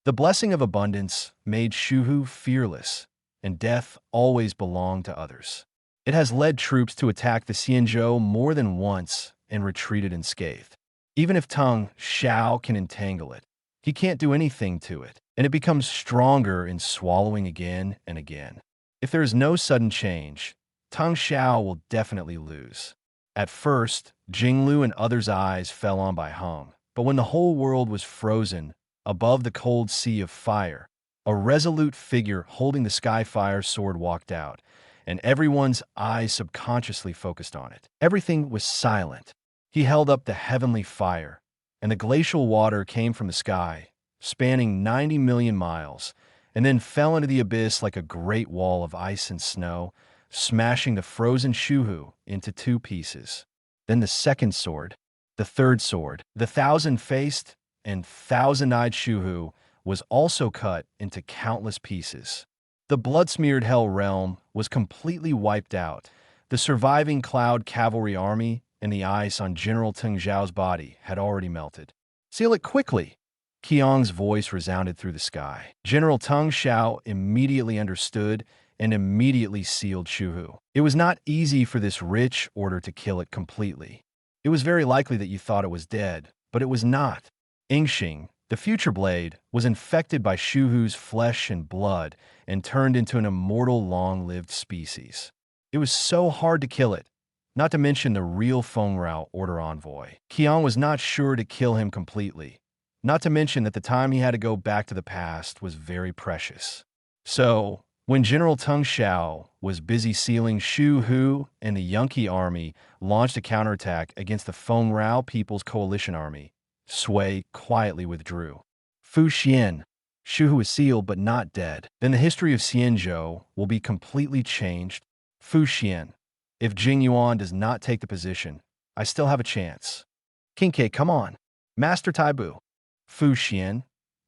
The blessing of abundance made Shuhu fearless, and death always belonged to others. It has led troops to attack the Xianzhou more than once and retreated unscathed. Even if Teng Xiao can entangle it, he can't do anything to it, and it becomes stronger in swallowing again and again. If there is no sudden change, Teng Xiao will definitely lose. At first, Jinglu and others' eyes fell on Bai Hong, but when the whole world was frozen above the cold sea of fire, a resolute figure holding the Skyfire sword walked out, and everyone's eyes subconsciously focused on it. Everything was silent. He held up the heavenly fire, and the glacial water came from the sky, spanning 90 million miles, and then fell into the abyss like a great wall of ice and snow, smashing the frozen Shuhu into two pieces. Then the second sword, the third sword, the thousand-faced and thousand-eyed Shuhu was also cut into countless pieces. The blood-smeared Hell Realm was completely wiped out. The surviving Cloud Cavalry Army and the ice on General Teng Xiao's body had already melted. Seal it quickly! Qiong's voice resounded through the sky. General Teng Xiao immediately understood and immediately sealed Shuhu. It was not easy for this rich order to kill it completely. It was very likely that you thought it was dead, but it was not. Yingxing, the future blade, was infected by Shuhu's flesh and blood and turned into an immortal long-lived species. It was so hard to kill it, not to mention the real Fengrao order envoy. Qiong was not sure to kill him completely, not to mention that the time he had to go back to the past was very precious. So, when General Teng Xiao was busy sealing Shu Hu and the Qingque army launched a counterattack against the Fengrao People's Coalition army, Sui quietly withdrew. Fu Xian, Shu Hu is sealed but not dead. Then the history of Xianzhou will be completely changed. Fu Xian, if Jing Yuan does not take the position, I still have a chance. Qingque, come on. Master Taibu. Fu Xian,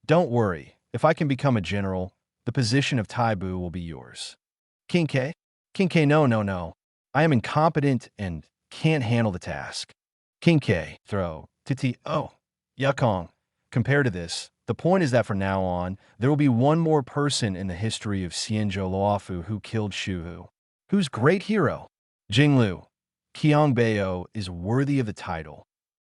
don't worry. If I can become a general, the position of Taibu will be yours. Qingque? Qingque, no. I am incompetent and can't handle the task. Qingque, throw. Titi, oh. Yukong. Compared to this, the point is that from now on, there will be one more person in the history of Xianzhou Luofu who killed Shuhu. Whose great hero? Jinglu. Qiong Bao is worthy of the title.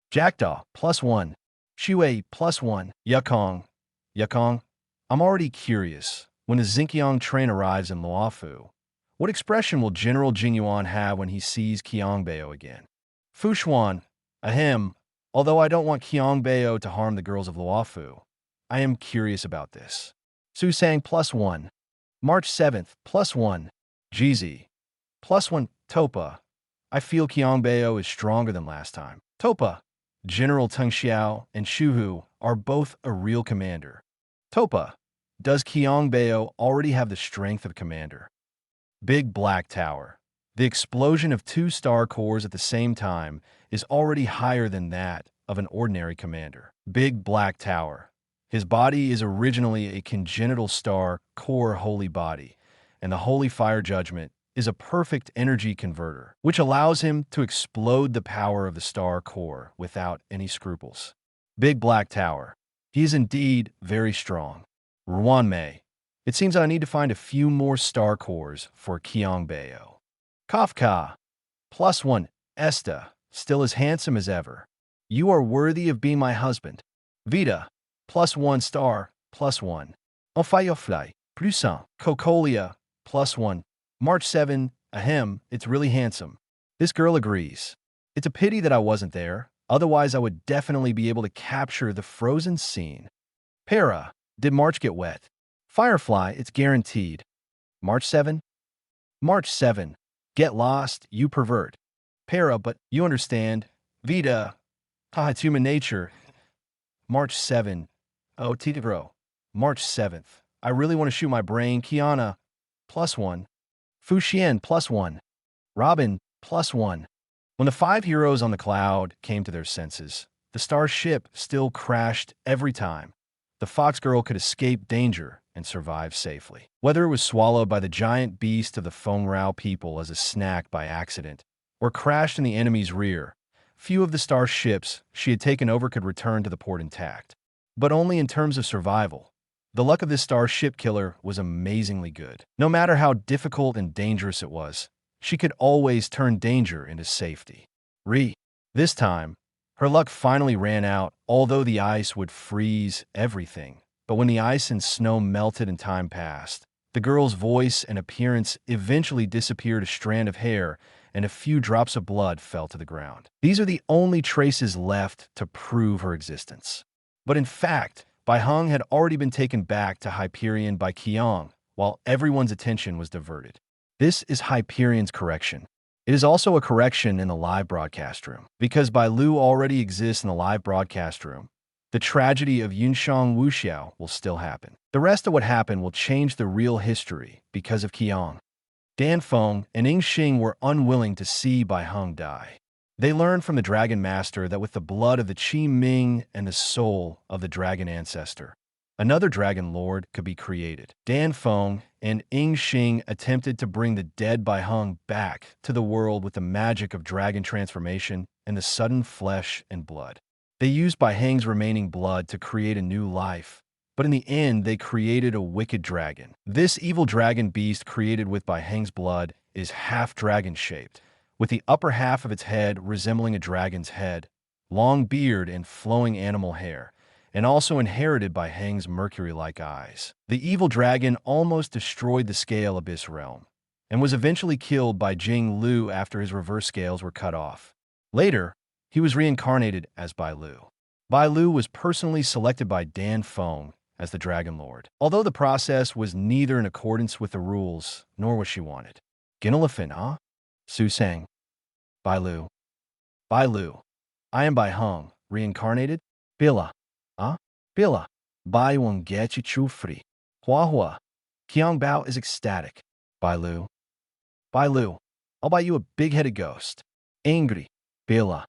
Jackdaw, +1. Xue, +1. Yukong. I'm already curious. When the Xinqiang train arrives in Luofu, what expression will General Jing Yuan have when he sees Qiong Bao again? Fu Xuan. Ahem. Although I don't want Qiong Bao to harm the girls of Luofu, I am curious about this. Su Sang, +1. March 7th, +1. Jizi. +1. Topa. I feel Qiong Bao is stronger than last time. Topa. General Teng Xiao and Shuhu are both a real commander. Topa. Does Qiong Bao already have the strength of a commander? Big Black Tower. The explosion of 2 star cores at the same time is already higher than that of an ordinary commander. Big Black Tower. His body is originally a congenital star core holy body, and the Holy Fire Judgment is a perfect energy converter, which allows him to explode the power of the star core without any scruples. Big Black Tower. He is indeed very strong. Ruanmei. It seems I need to find a few more star cores for Qiong Bao. Kafka. +1. Esta. Still as handsome as ever. You are worthy of being my husband. Vita. +1 star. +1. Firefly. Prusan. Cocolia. +1. March 7. Ahem. It's really handsome. This girl agrees. It's a pity that I wasn't there. Otherwise, I would definitely be able to capture the frozen scene. Para. Did March get wet? Firefly. It's guaranteed. March 7. March 7. Get lost, you pervert. Para, but you understand. Vita. It's human nature. March 7. Oh, Titibro. March 7th. I really want to shoot my brain. Kiana. +1. Fuxian +1. Robin +1. When the 5 heroes on the cloud came to their senses, the starship still crashed every time. The fox girl could escape danger and survive safely. Whether it was swallowed by the giant beast of the Fengrao people as a snack by accident, or crashed in the enemy's rear, few of the starships she had taken over could return to the port intact. But only in terms of survival. The luck of this starship killer was amazingly good. No matter how difficult and dangerous it was, she could always turn danger into safety. This time, her luck finally ran out, although the ice would freeze everything. But when the ice and snow melted and time passed, the girl's voice and appearance eventually disappeared. A strand of hair and a few drops of blood fell to the ground. These are the only traces left to prove her existence. But in fact, Bai Heng had already been taken back to Hyperion by Qiong, while everyone's attention was diverted. This is Hyperion's correction. It is also a correction in the live broadcast room. Because Bai Lu already exists in the live broadcast room, the tragedy of Yunshang Wuxiao will still happen. The rest of what happened will change the real history because of Qiong. Dan Feng and Ying Xing were unwilling to see Bai Heng die. They learned from the Dragon Master that with the blood of the Qi Ming and the soul of the Dragon Ancestor, another Dragon Lord could be created. Dan Feng and Ying Xing attempted to bring the dead Bai Heng back to the world with the magic of dragon transformation and the sudden flesh and blood. They used Bai Heng's remaining blood to create a new life, but in the end they created a wicked dragon. This evil dragon beast created with Bai Heng's blood is half dragon-shaped, with the upper half of its head resembling a dragon's head, long beard and flowing animal hair, and also inherited Bai Heng's mercury-like eyes. The evil dragon almost destroyed the scale abyss realm, and was eventually killed by Jing Lu after his reverse scales were cut off. Later, he was reincarnated as Bai Lu. Bai Lu was personally selected by Dan Feng as the Dragon Lord, although the process was neither in accordance with the rules nor what she wanted. Ginelefin, huh? Su Sang. Bai Lu. Bai Lu. I am Bai Heng, reincarnated? Bila. Bila. Bai Wang Gechi Chufri. Hua Hua. Qiong Bao is ecstatic. Bai Lu. Bai Lu. I'll buy you a big-headed ghost. Angry. Bila.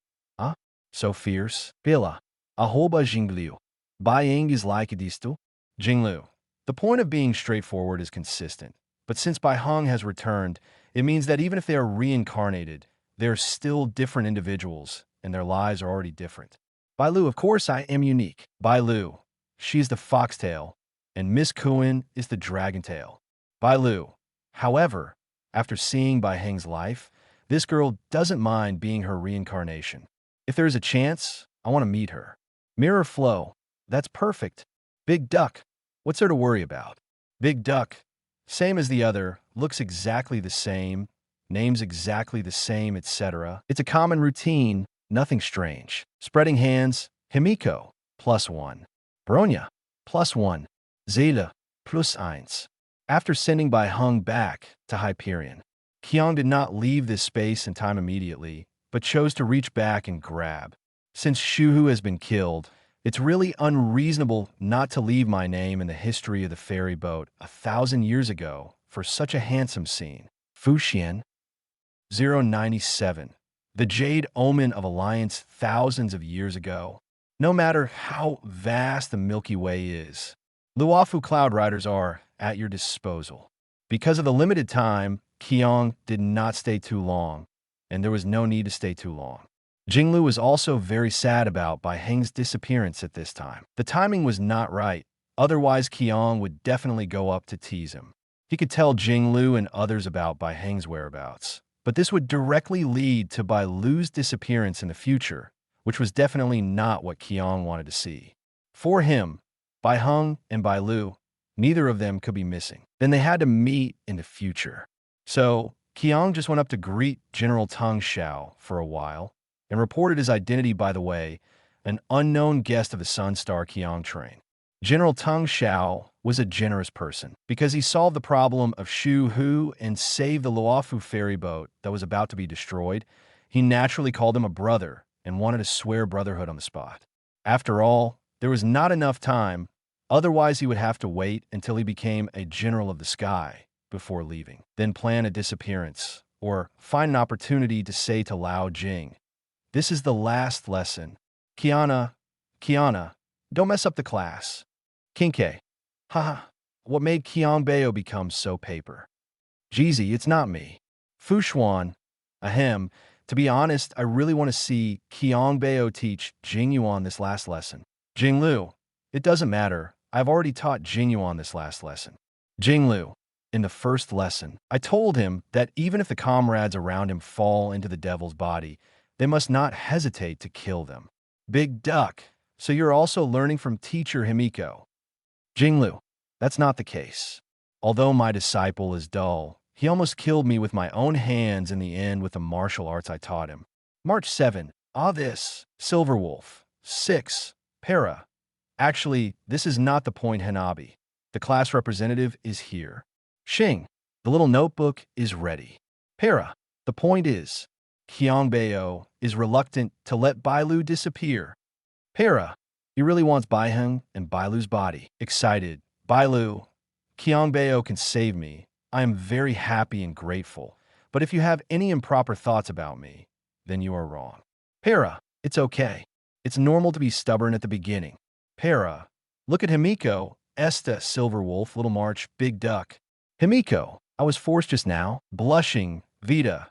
So fierce. Bila. Ahoba Jingliu. Bai Ying is like disto. Jinglu. The point of being straightforward is consistent, but since Bai Heng has returned, it means that even if they are reincarnated, they are still different individuals, and their lives are already different. Bai Lu, of course I am unique. Bai Lu. She's the foxtail, and Miss Kuan is the dragontail. Bai Lu. However, after seeing Bai Heng's life, this girl doesn't mind being her reincarnation. If there's a chance, I want to meet her. Mirror Flow. That's perfect. Big Duck. What's there to worry about? Big Duck. Same as the other, looks exactly the same, name's exactly the same, etc. It's a common routine, nothing strange. Spreading hands. Himiko. +1. Bronya. +1. Zeta. +1. After sending Bai Heng back to Hyperion, Qiong did not leave this space and time immediately, but chose to reach back and grab. Since Shuhu has been killed, it's really unreasonable not to leave my name in the history of the ferry boat 1,000 years ago for such a handsome scene. Fuxian. 097. The Jade Omen of Alliance thousands of years ago. No matter how vast the Milky Way is, Luofu Cloud Riders are at your disposal. Because of the limited time, Qiong did not stay too long, and there was no need to stay too long. Jinglu was also very sad about Bai Heng's disappearance at this time. The timing was not right, otherwise Qiong would definitely go up to tease him. He could tell Jinglu and others about Bai Heng's whereabouts, but this would directly lead to Bai Lu's disappearance in the future, which was definitely not what Qiong wanted to see. For him, Bai Heng and Bai Lu, neither of them could be missing. Then they had to meet in the future. So, Qiong just went up to greet General Tang Xiao for a while, and reported his identity, by the way, an unknown guest of the Sunstar Qiong train. General Tang Xiao was a generous person because he solved the problem of Shu Hu and saved the Luofu ferry boat that was about to be destroyed. He naturally called him a brother and wanted to swear brotherhood on the spot. After all, there was not enough time, otherwise he would have to wait until he became a general of the sky before leaving. Then plan a disappearance, or find an opportunity to say to Lao Jing, "This is the last lesson. Kiana, don't mess up the class." Qingque, haha, what made Qiong Bao become so paper? Jeezy, it's not me. Fushuan, ahem, to be honest, I really want to see Qiong Bao teach Jingyuan this last lesson. Jinglu, it doesn't matter. I've already taught Jingyuan this last lesson. Jinglu, in the first lesson, I told him that even if the comrades around him fall into the devil's body, they must not hesitate to kill them. Big duck, so you're also learning from teacher Himiko. Jinglu, that's not the case. Although my disciple is dull, he almost killed me with my own hands in the end with the martial arts I taught him. March 7. This. Silverwolf. 6. Para. Actually, this is not the point, Hanabi. The class representative is here. Xing. The little notebook is ready. Para. The point is, Qiong Bao is reluctant to let Bailu disappear. Para. He really wants Baiheng and Bailu's body. Excited. Bailu. Qiong Bao can save me. I am very happy and grateful, but if you have any improper thoughts about me, then you are wrong. Para, it's okay. It's normal to be stubborn at the beginning. Para, look at Himiko, Esta, Silverwolf, Little March, Big Duck. Himiko, I was forced just now. Blushing, Vita.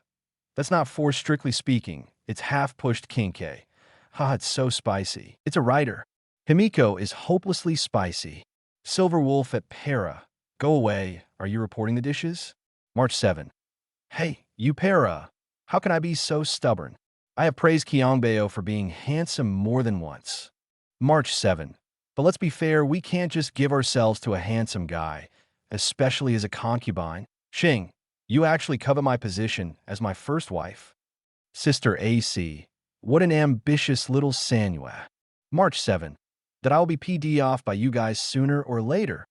That's not forced strictly speaking. It's half-pushed Qingque. Ha, it's so spicy. It's a writer. Himiko is hopelessly spicy. Silverwolf at Para. Go away. Are you reporting the dishes? March 7. Hey, you Para. How can I be so stubborn? I have praised Qiong Bao for being handsome more than once. March 7. But let's be fair, we can't just give ourselves to a handsome guy, especially as a concubine. Xing, you actually covet my position as my first wife. Sister AC, what an ambitious little Sanua. March 7. That I will be PD off by you guys sooner or later.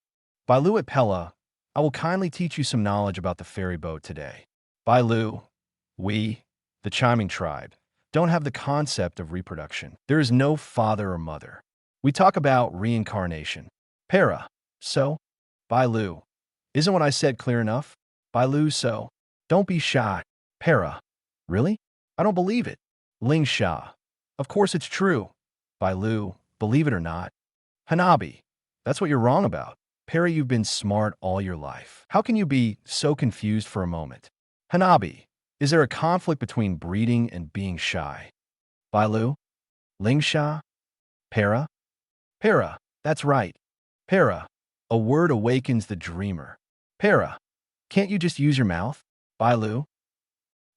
Bailu at Pella, I will kindly teach you some knowledge about the ferry boat today. Bailu, we, the chiming tribe, don't have the concept of reproduction. There is no father or mother. We talk about reincarnation. Para, so? Bailu, isn't what I said clear enough? Bailu, so? Don't be shy. Para, really? I don't believe it. Ling Sha, of course it's true. Bailu, believe it or not. Hanabi, that's what you're wrong about. Para, you've been smart all your life. How can you be so confused for a moment? Hanabi, is there a conflict between breeding and being shy? Bailu? Lingsha? Para? Para, that's right. Para, a word awakens the dreamer. Para, can't you just use your mouth? Bailu?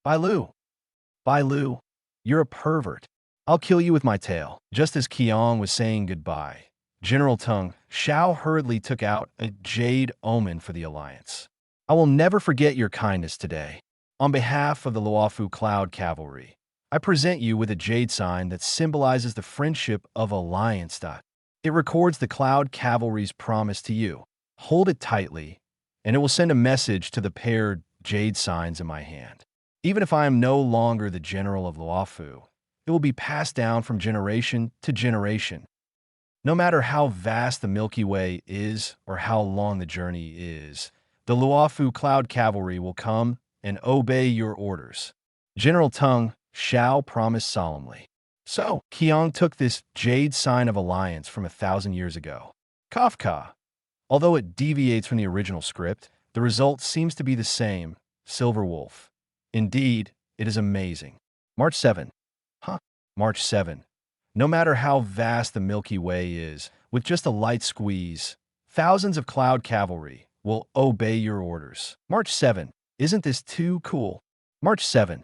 Bailu? Bailu, you're a pervert. I'll kill you with my tail. Just as Qiong was saying goodbye, General Tung Shao hurriedly took out a jade omen for the alliance. I will never forget your kindness today. On behalf of the Luofu Cloud Cavalry, I present you with a jade sign that symbolizes the friendship of alliance. It records the Cloud Cavalry's promise to you. Hold it tightly, and it will send a message to the paired jade signs in my hand. Even if I am no longer the general of Luofu, it will be passed down from generation to generation. No matter how vast the Milky Way is or how long the journey is, the Luofu Cloud Cavalry will come and obey your orders. General Tung Shao promised solemnly. So, Qiong took this jade sign of alliance from 1,000 years ago. Kafka. Although it deviates from the original script, the result seems to be the same. Silverwolf. Indeed, it is amazing. March 7. March 7. No matter how vast the Milky Way is, with just a light squeeze, thousands of Cloud Cavalry will obey your orders. March 7. Isn't this too cool? March 7.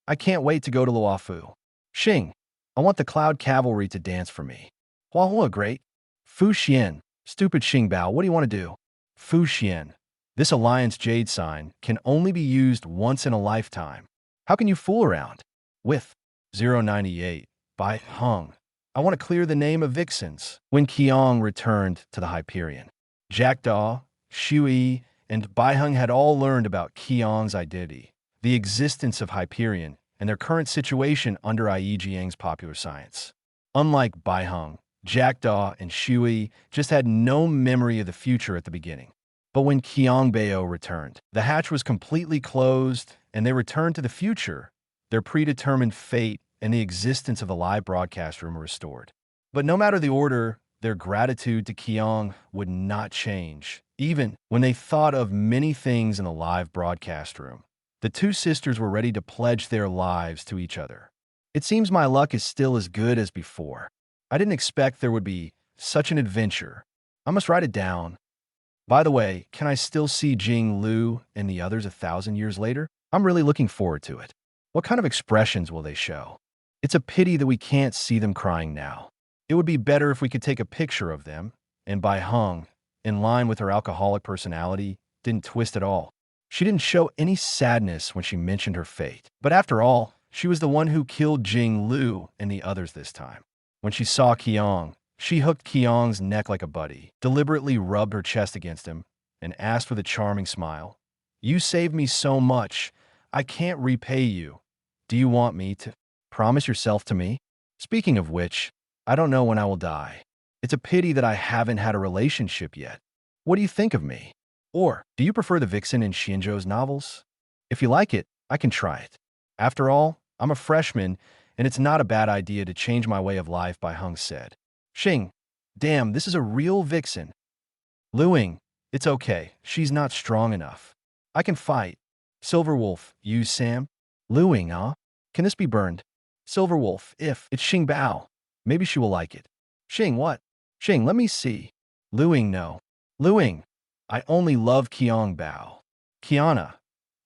I can't wait to go to Luofu. Xing. I want the Cloud Cavalry to dance for me. Huahua, great. Fu Xian. Stupid Qing Bao, what do you want to do? Fu Xian. This alliance jade sign can only be used once in a lifetime. How can you fool around? With 098. By Hung. I want to clear the name of Vixens. When Qiong returned to the Hyperion, Jackdaw, Shui, and Baiheng had all learned about Qiong's identity, the existence of Hyperion, and their current situation under Yi Jiang's popular science. Unlike Baiheng, Jackdaw and Shui just had no memory of the future at the beginning. But when Qiong Bao returned, the hatch was completely closed, and they returned to the future. Their predetermined fate and the existence of the live broadcast room were restored. But no matter the order, their gratitude to Qiong would not change, even when they thought of many things in the live broadcast room. The two sisters were ready to pledge their lives to each other. It seems my luck is still as good as before. I didn't expect there would be such an adventure. I must write it down. By the way, can I still see Jing Lu and the others 1,000 years later? I'm really looking forward to it. What kind of expressions will they show? It's a pity that we can't see them crying now. It would be better if we could take a picture of them, and Bai Heng, in line with her alcoholic personality, didn't twist at all. She didn't show any sadness when she mentioned her fate. But after all, she was the one who killed Jing Lu and the others this time. When she saw Qiong, she hooked Qiong's neck like a buddy, deliberately rubbed her chest against him, and asked with a charming smile, "You saved me so much. I can't repay you. Do you want me to promise yourself to me? Speaking of which, I don't know when I will die. It's a pity that I haven't had a relationship yet. What do you think of me? Or, do you prefer the vixen in Xianzhou's novels? If you like it, I can try it. After all, I'm a freshman, and it's not a bad idea to change my way of life," Bai Heng said. "Xing, damn, this is a real vixen." "Luing, it's okay. She's not strong enough. I can fight." "Silverwolf, you Sam?" "Luing, huh? Can this be burned?" "Silverwolf, if it's Xing Bao. Maybe she will like it." "Xing, what?" "Xing, let me see." "Luing, no." "Luing, I only love Qiong Bao." "Kiana,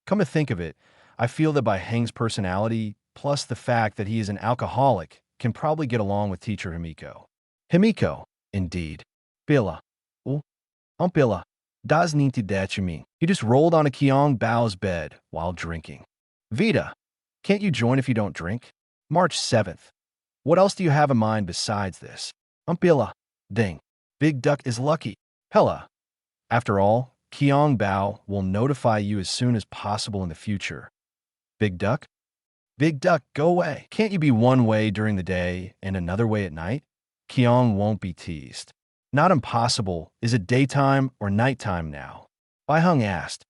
come to think of it, I feel that Bai Heng's personality, plus the fact that he is an alcoholic, can probably get along with teacher Himiko." "Himiko, indeed. Bila. Bila. Das nicht that you mean." He just rolled onto Qiong Bao's bed while drinking. "Vita, can't you join if you don't drink?" March 7th. What else do you have in mind besides this? Bila. Ding. Big Duck is lucky. Hella. After all, Qiong Bao will notify you as soon as possible in the future. Big Duck? Big Duck, go away. Can't you be one way during the day and another way at night? Qiong won't be teased. Not impossible. Is it daytime or nighttime now? Bai Heng asked.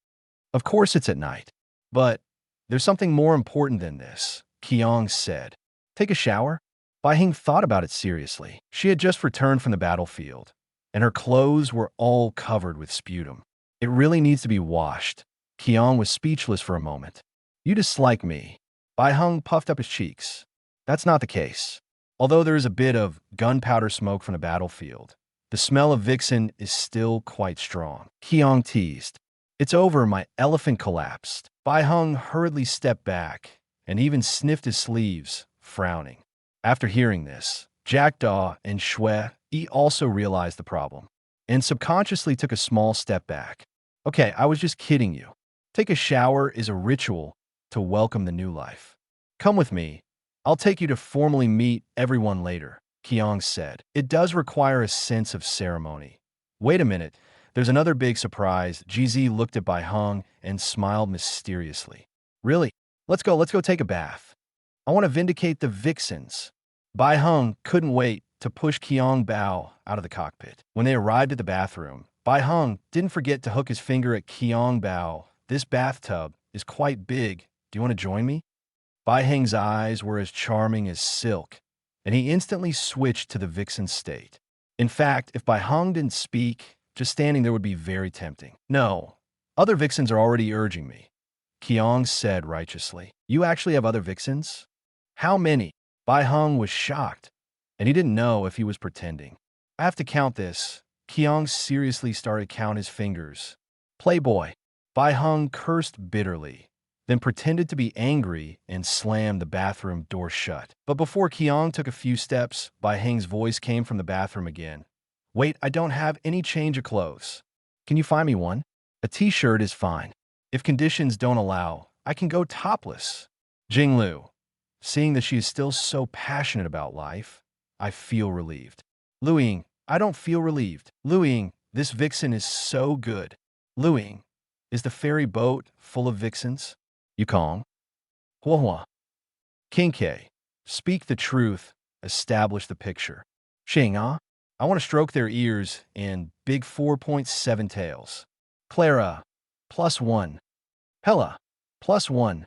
Of course it's at night. But there's something more important than this, Qiong said. Take a shower? Bai Heng thought about it seriously. She had just returned from the battlefield, and her clothes were all covered with sputum. It really needs to be washed. Qiong was speechless for a moment. You dislike me. Bai Heng puffed up his cheeks. That's not the case. Although there is a bit of gunpowder smoke from the battlefield, the smell of Vixen is still quite strong. Qiong teased. It's over, my elephant collapsed. Bai Heng hurriedly stepped back and even sniffed his sleeves, frowning. After hearing this, Jackdaw and Shui also realized the problem and subconsciously took a small step back. Okay, I was just kidding you. Take a shower is a ritual to welcome the new life. Come with me. I'll take you to formally meet everyone later, Qiong said. It does require a sense of ceremony. Wait a minute. There's another big surprise. GZ looked at Bai Heng and smiled mysteriously. Really? Let's go take a bath. I want to vindicate the Vixens. Bai Heng couldn't wait to push Qiong Bao out of the cockpit. When they arrived at the bathroom, Bai Heng didn't forget to hook his finger at Qiong Bao. This bathtub is quite big. Do you want to join me? Bai Heng's eyes were as charming as silk, and he instantly switched to the Vixen state. In fact, if Bai Heng didn't speak, just standing there would be very tempting. No, other Vixens are already urging me, Qiong said righteously. You actually have other Vixens? How many? Bai Heng was shocked, and he didn't know if he was pretending. I have to count this. Qiong seriously started to count his fingers. Playboy. Bai Heng cursed bitterly, then pretended to be angry and slammed the bathroom door shut. But before Qiong took a few steps, Bai Heng's voice came from the bathroom again. Wait, I don't have any change of clothes. Can you find me one? A t-shirt is fine. If conditions don't allow, I can go topless. Jinglu. Seeing that she is still so passionate about life, I feel relieved. Luing, I don't feel relieved. Luing, this Vixen is so good. Luing, is the ferry boat full of Vixens? Yukong. Huahua. Qingque. Speak the truth, establish the picture. Xing, I want to stroke their ears and big 4.7 tails. Clara, +1. Pella, +1.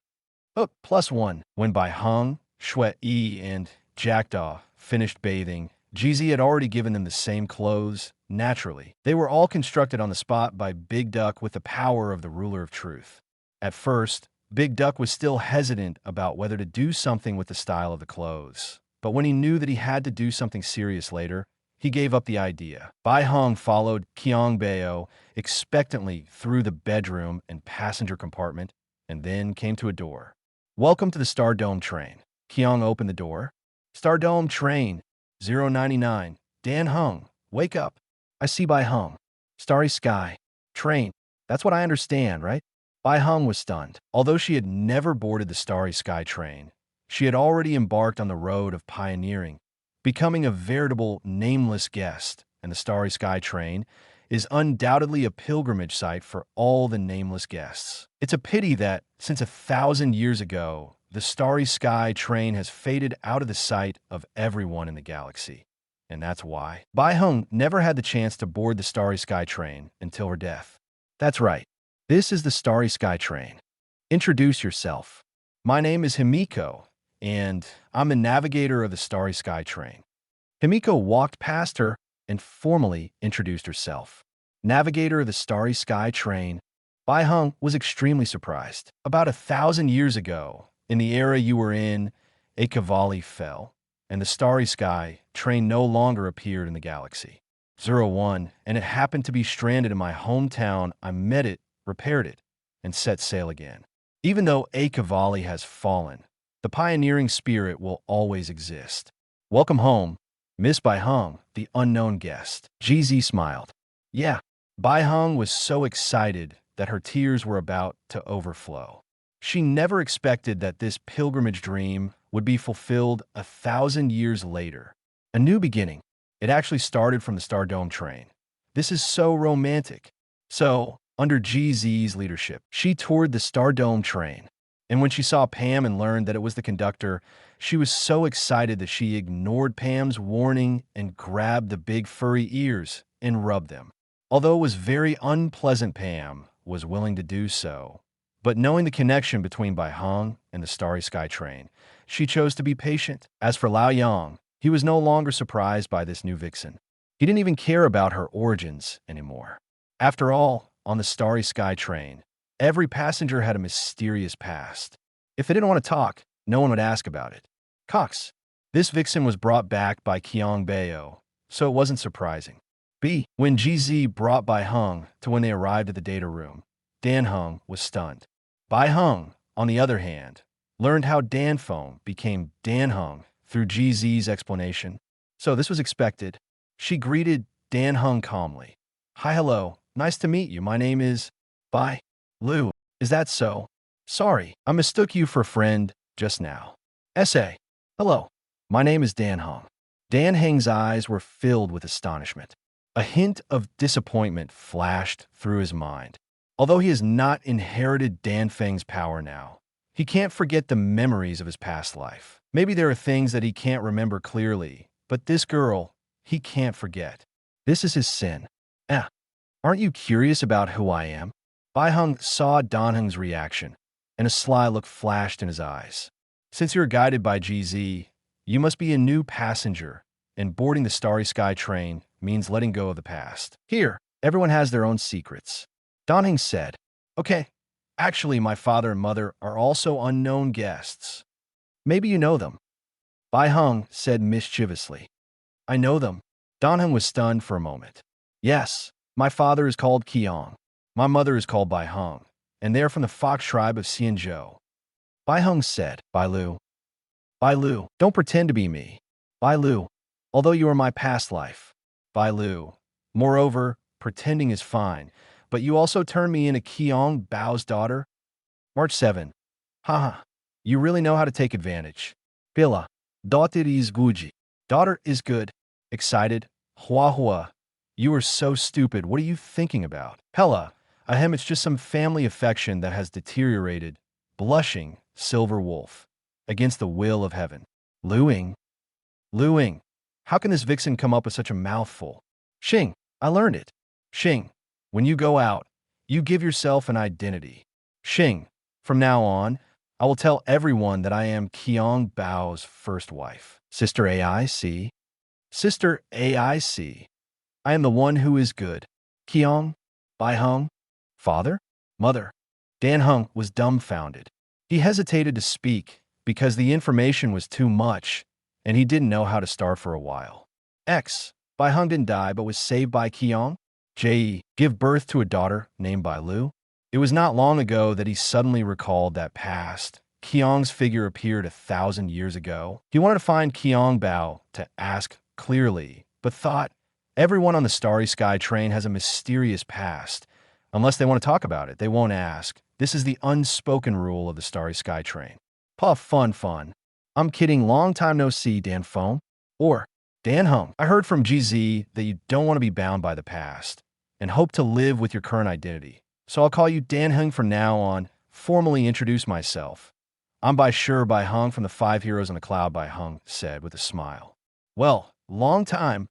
+1. When Bai Hong, Shui Yi, and Jackdaw finished bathing, GZ had already given them the same clothes, naturally. They were all constructed on the spot by Big Duck with the power of the ruler of truth. At first, Big Duck was still hesitant about whether to do something with the style of the clothes. But when he knew that he had to do something serious later, he gave up the idea. Bai Hong followed Qiong Bao expectantly through the bedroom and passenger compartment, and then came to a door. "Welcome to the Star Dome train." Qiong opened the door. "Star Dome train, 099. Dan Hung, wake up." "I see Bai Hung. Starry sky. Train. That's what I understand, right?" Bai Hung was stunned. Although she had never boarded the Starry Sky train, she had already embarked on the road of pioneering, becoming a veritable nameless guest, and the Starry Sky train is undoubtedly a pilgrimage site for all the nameless guests. It's a pity that, since 1,000 years ago, the Starry Sky train has faded out of the sight of everyone in the galaxy. And that's why Bai Hung never had the chance to board the Starry Sky train until her death. That's right. This is the Starry Sky train. Introduce yourself. My name is Himiko, and I'm the navigator of the Starry Sky train. Himiko walked past her and formally introduced herself. Navigator of the Starry Sky train. Bai Hung was extremely surprised. About 1,000 years ago, in the era you were in, a Cavalli fell, and the Starry Sky train no longer appeared in the galaxy. 01, and it happened to be stranded in my hometown. I met it, repaired it, and set sail again. Even though a Cavalli has fallen, the pioneering spirit will always exist. Welcome home, Miss Bai Hung, the unknown guest. GZ smiled. Yeah, Bai Hung was so excited that her tears were about to overflow. She never expected that this pilgrimage dream would be fulfilled 1,000 years later. A new beginning. It actually started from the Star Dome train. This is so romantic. So, under GZ's leadership, she toured the Star Dome train. And when she saw Pam and learned that it was the conductor, she was so excited that she ignored Pam's warning and grabbed the big furry ears and rubbed them. Although it was very unpleasant, Pam was willing to do so. But knowing the connection between Bai Hong and the Starry Sky train, she chose to be patient. As for Lao Yang, he was no longer surprised by this new vixen. He didn't even care about her origins anymore. After all, on the Starry Sky train, every passenger had a mysterious past. If they didn't want to talk, no one would ask about it. Cox. This vixen was brought back by Qiong Bao, so it wasn't surprising. B. When GZ brought Bai Hung to when they arrived at the data room, Dan Hung was stunned. Bai Hung, on the other hand, learned how Dan Phone became Dan Hung through GZ's explanation. So this was expected. She greeted Dan Hung calmly. Hi, hello. Nice to meet you. My name is Bai Lu. Is that so? Sorry, I mistook you for a friend just now. Essay. Hello. My name is Dan Hung. Dan Hung's eyes were filled with astonishment. A hint of disappointment flashed through his mind. Although he has not inherited Dan Feng's power now, he can't forget the memories of his past life. Maybe there are things that he can't remember clearly, but this girl, he can't forget. This is his sin. Aren't you curious about who I am? Bai Hung saw Dan Hung's reaction, and a sly look flashed in his eyes. Since you're guided by GZ, you must be a new passenger, and boarding the Starry Sky train means letting go of the past. Here, everyone has their own secrets. Dan Hung said, Okay, actually my father and mother are also unknown guests. Maybe you know them. Bai Hung said mischievously. I know them. Dan Hung was stunned for a moment. Yes, my father is called Qiong. My mother is called Bai Hung, and they are from the Fox tribe of Xianzhou. Bai Hung said, Bai Lu. Bai Lu, don't pretend to be me. Bai Lu, although you are my past life. Bai Lu. Moreover, pretending is fine, but you also turned me into Qiong Bao's daughter? March 7. Haha, you really know how to take advantage. Bila, daughter is guji. Daughter is good. Excited. Hua hua. You are so stupid. What are you thinking about? Pella, ahem, it's just some family affection that has deteriorated. Blushing, Silver Wolf. Against the will of heaven. Luing. Luing. How can this vixen come up with such a mouthful? Xing, I learned it. Xing, when you go out, You give yourself an identity. Qing, from now on, I will tell everyone that I am Qiong Bao's first wife. Sister AIC. Sister AIC. I am the one who is good. Qiong, Bai Hung. Father? Mother? Dan Hung was dumbfounded. He hesitated to speak because the information was too much, and he didn't know how to start for a while. Bai Hung didn't die but was saved by Qiong. Give birth to a daughter named Bai Lu. It was not long ago that he suddenly recalled that past. Qiong's figure appeared 1,000 years ago. He wanted to find Qiong Bao to ask clearly, but thought, everyone on the Starry Sky train has a mysterious past. Unless they want to talk about it, they won't ask. This is the unspoken rule of the Starry Sky train. Puff, fun. I'm kidding, long time no see, Dan Feng. Or, Dan Hung. I heard from GZ that you don't want to be bound by the past and hope to live with your current identity. So I'll call you Dan Hung from now on, formally introduce myself. I'm Bai Hung from the 5 Heroes on the Cloud, Bai Hung said with a smile. Well, long time.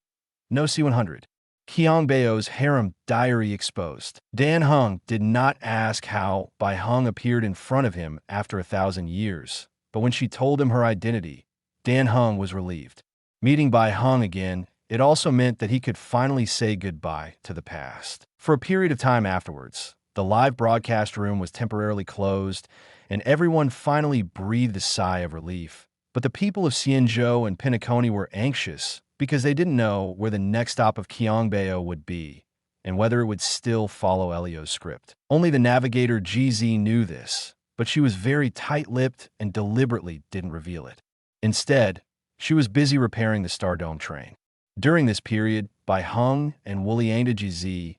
No C100. Qiong Bao's harem diary exposed. Dan Hung did not ask how Bai Hung appeared in front of him after 1,000 years, but when she told him her identity, Dan Hung was relieved. Meeting Bai Hung again, it also meant that he could finally say goodbye to the past. For a period of time afterwards, the live broadcast room was temporarily closed, and everyone finally breathed a sigh of relief. But the people of Xianzhou and Pinacone were anxious because they didn't know where the next stop of Qiong Bao would be and whether it would still follow Elio's script. Only the navigator GZ knew this, but she was very tight-lipped and deliberately didn't reveal it. Instead, she was busy repairing the Stardome train. During this period, Bai Hung and Wuliangda GZ,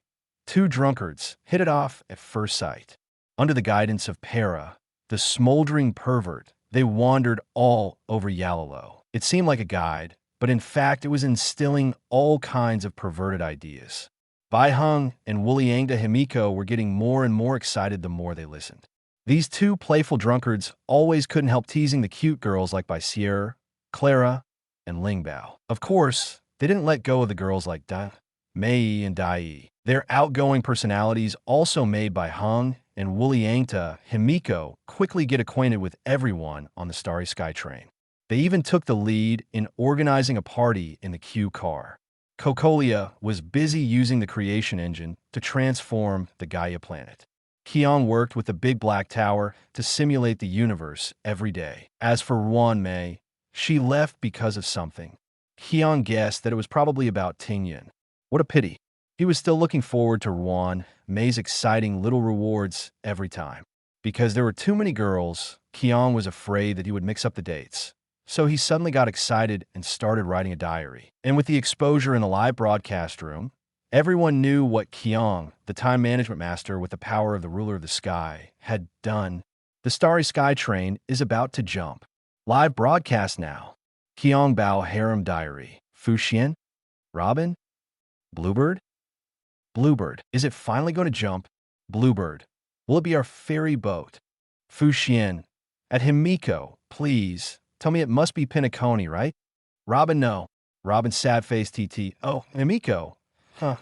2 drunkards, hit it off at first sight. Under the guidance of Para, the smoldering pervert, they wandered all over Yalolo. It seemed like a guide, but in fact it was instilling all kinds of perverted ideas. Bai Hung and Wuliangda Himiko were getting more and more excited the more they listened. These 2 playful drunkards always couldn't help teasing the cute girls like Bai Sierra, Clara, and Lingbao. Of course, they didn't let go of the girls like Mei and Dai. Their outgoing personalities also made Bai Hung and Wuliangda Himiko quickly get acquainted with everyone on the Starry Sky train. They even took the lead in organizing a party in the Q car. Cocolia was busy using the creation engine to transform the Gaia planet. Qiong worked with the Big Black Tower to simulate the universe every day. As for Ruan Mei, she left because of something. Qiong guessed that it was probably about Tingyan. What a pity. He was still looking forward to Ruan Mei's exciting little rewards every time. Because there were too many girls, Qiong was afraid that he would mix up the dates. So he suddenly got excited and started writing a diary. And with the exposure in the live broadcast room, everyone knew what Qiong, the time management master with the power of the ruler of the sky, had done. The Starry Sky train is about to jump. Live broadcast now. Qiong Bao harem diary. Fuxian? Robin? Bluebird? Bluebird. Is it finally going to jump? Bluebird. Will it be our ferry boat? Fuxian. At Himiko, please. Tell me it must be Pinacone, right? Robin, no. Robin, sad-faced TT. Oh, Himiko. Huh.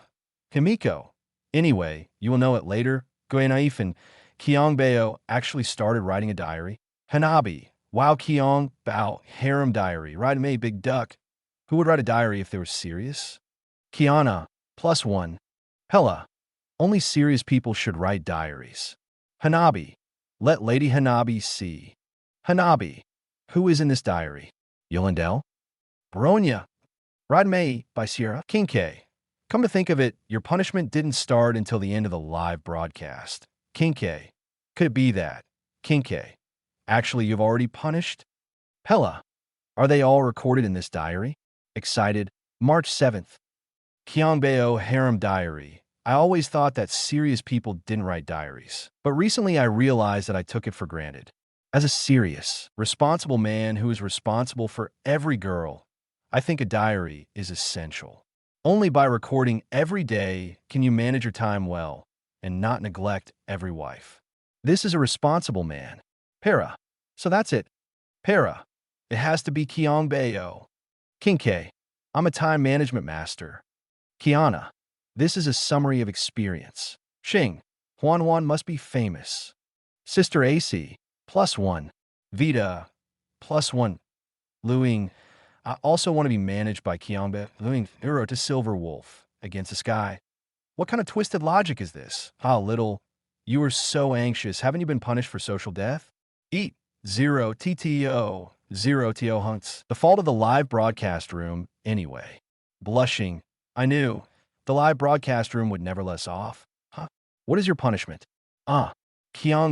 Himiko. Anyway, you will know it later. Gui Naif and Qiong Bao actually started writing a diary. Hanabi. Wow, Qiong Bao harem diary. Right, me, big duck. Who would write a diary if they were serious? Kiana. +1. Hella. Only serious people should write diaries. Hanabi. Let Lady Hanabi see. Hanabi. Who is in this diary? Yolandel? Bronya. Rodmei by Sierra. Qingque. Come to think of it, your punishment didn't start until the end of the live broadcast. Qingque. Could it be that? Qingque. Actually, you've already punished? Pella. Are they all recorded in this diary? Excited. March 7th. Qiong Bao harem diary. I always thought that serious people didn't write diaries. But recently I realized that I took it for granted. As a serious, responsible man who is responsible for every girl, I think a diary is essential. Only by recording every day can you manage your time well and not neglect every wife. This is a responsible man. Para. So that's it. Para. It has to be Qiong Bao. Qingque. I'm a time management master. Kiana. This is a summary of experience. Xing. Huan Huan must be famous. Sister AC, +1. Vita, +1. Luing, I also want to be managed by Qiong Bao. Luing, Euro to Silver Wolf against the sky. What kind of twisted logic is this? Ah, little. You were so anxious. Haven't you been punished for social death? Eat. 0 TTO. 0 TO hunts. The fault of the live broadcast room, anyway. Blushing. I knew. The live broadcast room would never let us off. Huh? What is your punishment? Qiong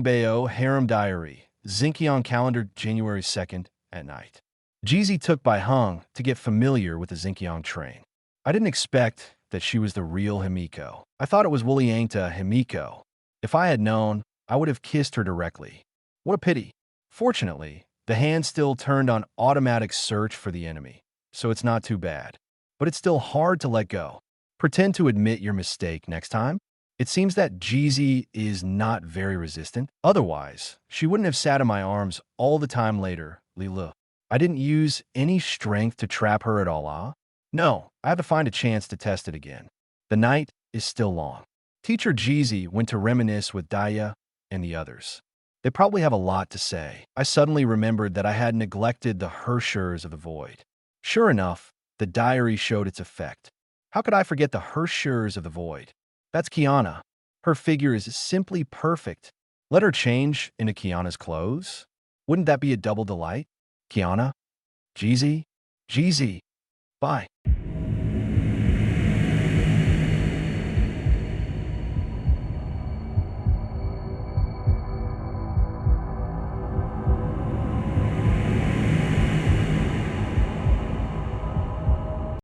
Bao Harem Diary. Xinqiang calendar January 2nd at night. Jeezy took by Hung to get familiar with the Xinqiang train. I didn't expect that she was the real Himiko. I thought it was Wuliangta Himiko. If I had known, I would have kissed her directly. What a pity. Fortunately, the hand still turned on automatic search for the enemy, so it's not too bad. But it's still hard to let go. Pretend to admit your mistake next time. It seems that Jeezy is not very resistant. Otherwise, she wouldn't have sat in my arms all the time later, Lila. I didn't use any strength to trap her at all, No, I have to find a chance to test it again. The night is still long. Teacher Jeezy went to reminisce with Daya and the others. They probably have a lot to say. I suddenly remembered that I had neglected the Herschers of the Void. Sure enough, the diary showed its effect. How could I forget the Herschers of the Void? That's Kiana. Her figure is simply perfect. Let her change into Kiana's clothes? Wouldn't that be a double delight? Kiana? Jeezy? Jeezy. Bye.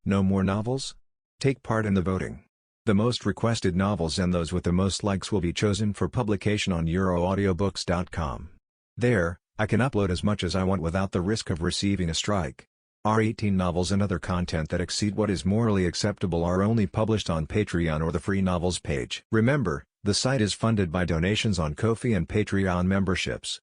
No more novels? Take part in the voting. The most requested novels and those with the most likes will be chosen for publication on euroaudiobooks.com. There, I can upload as much as I want without the risk of receiving a strike. Our 18 novels and other content that exceed what is morally acceptable are only published on Patreon or the free novels page. Remember, the site is funded by donations on Ko-fi and Patreon memberships.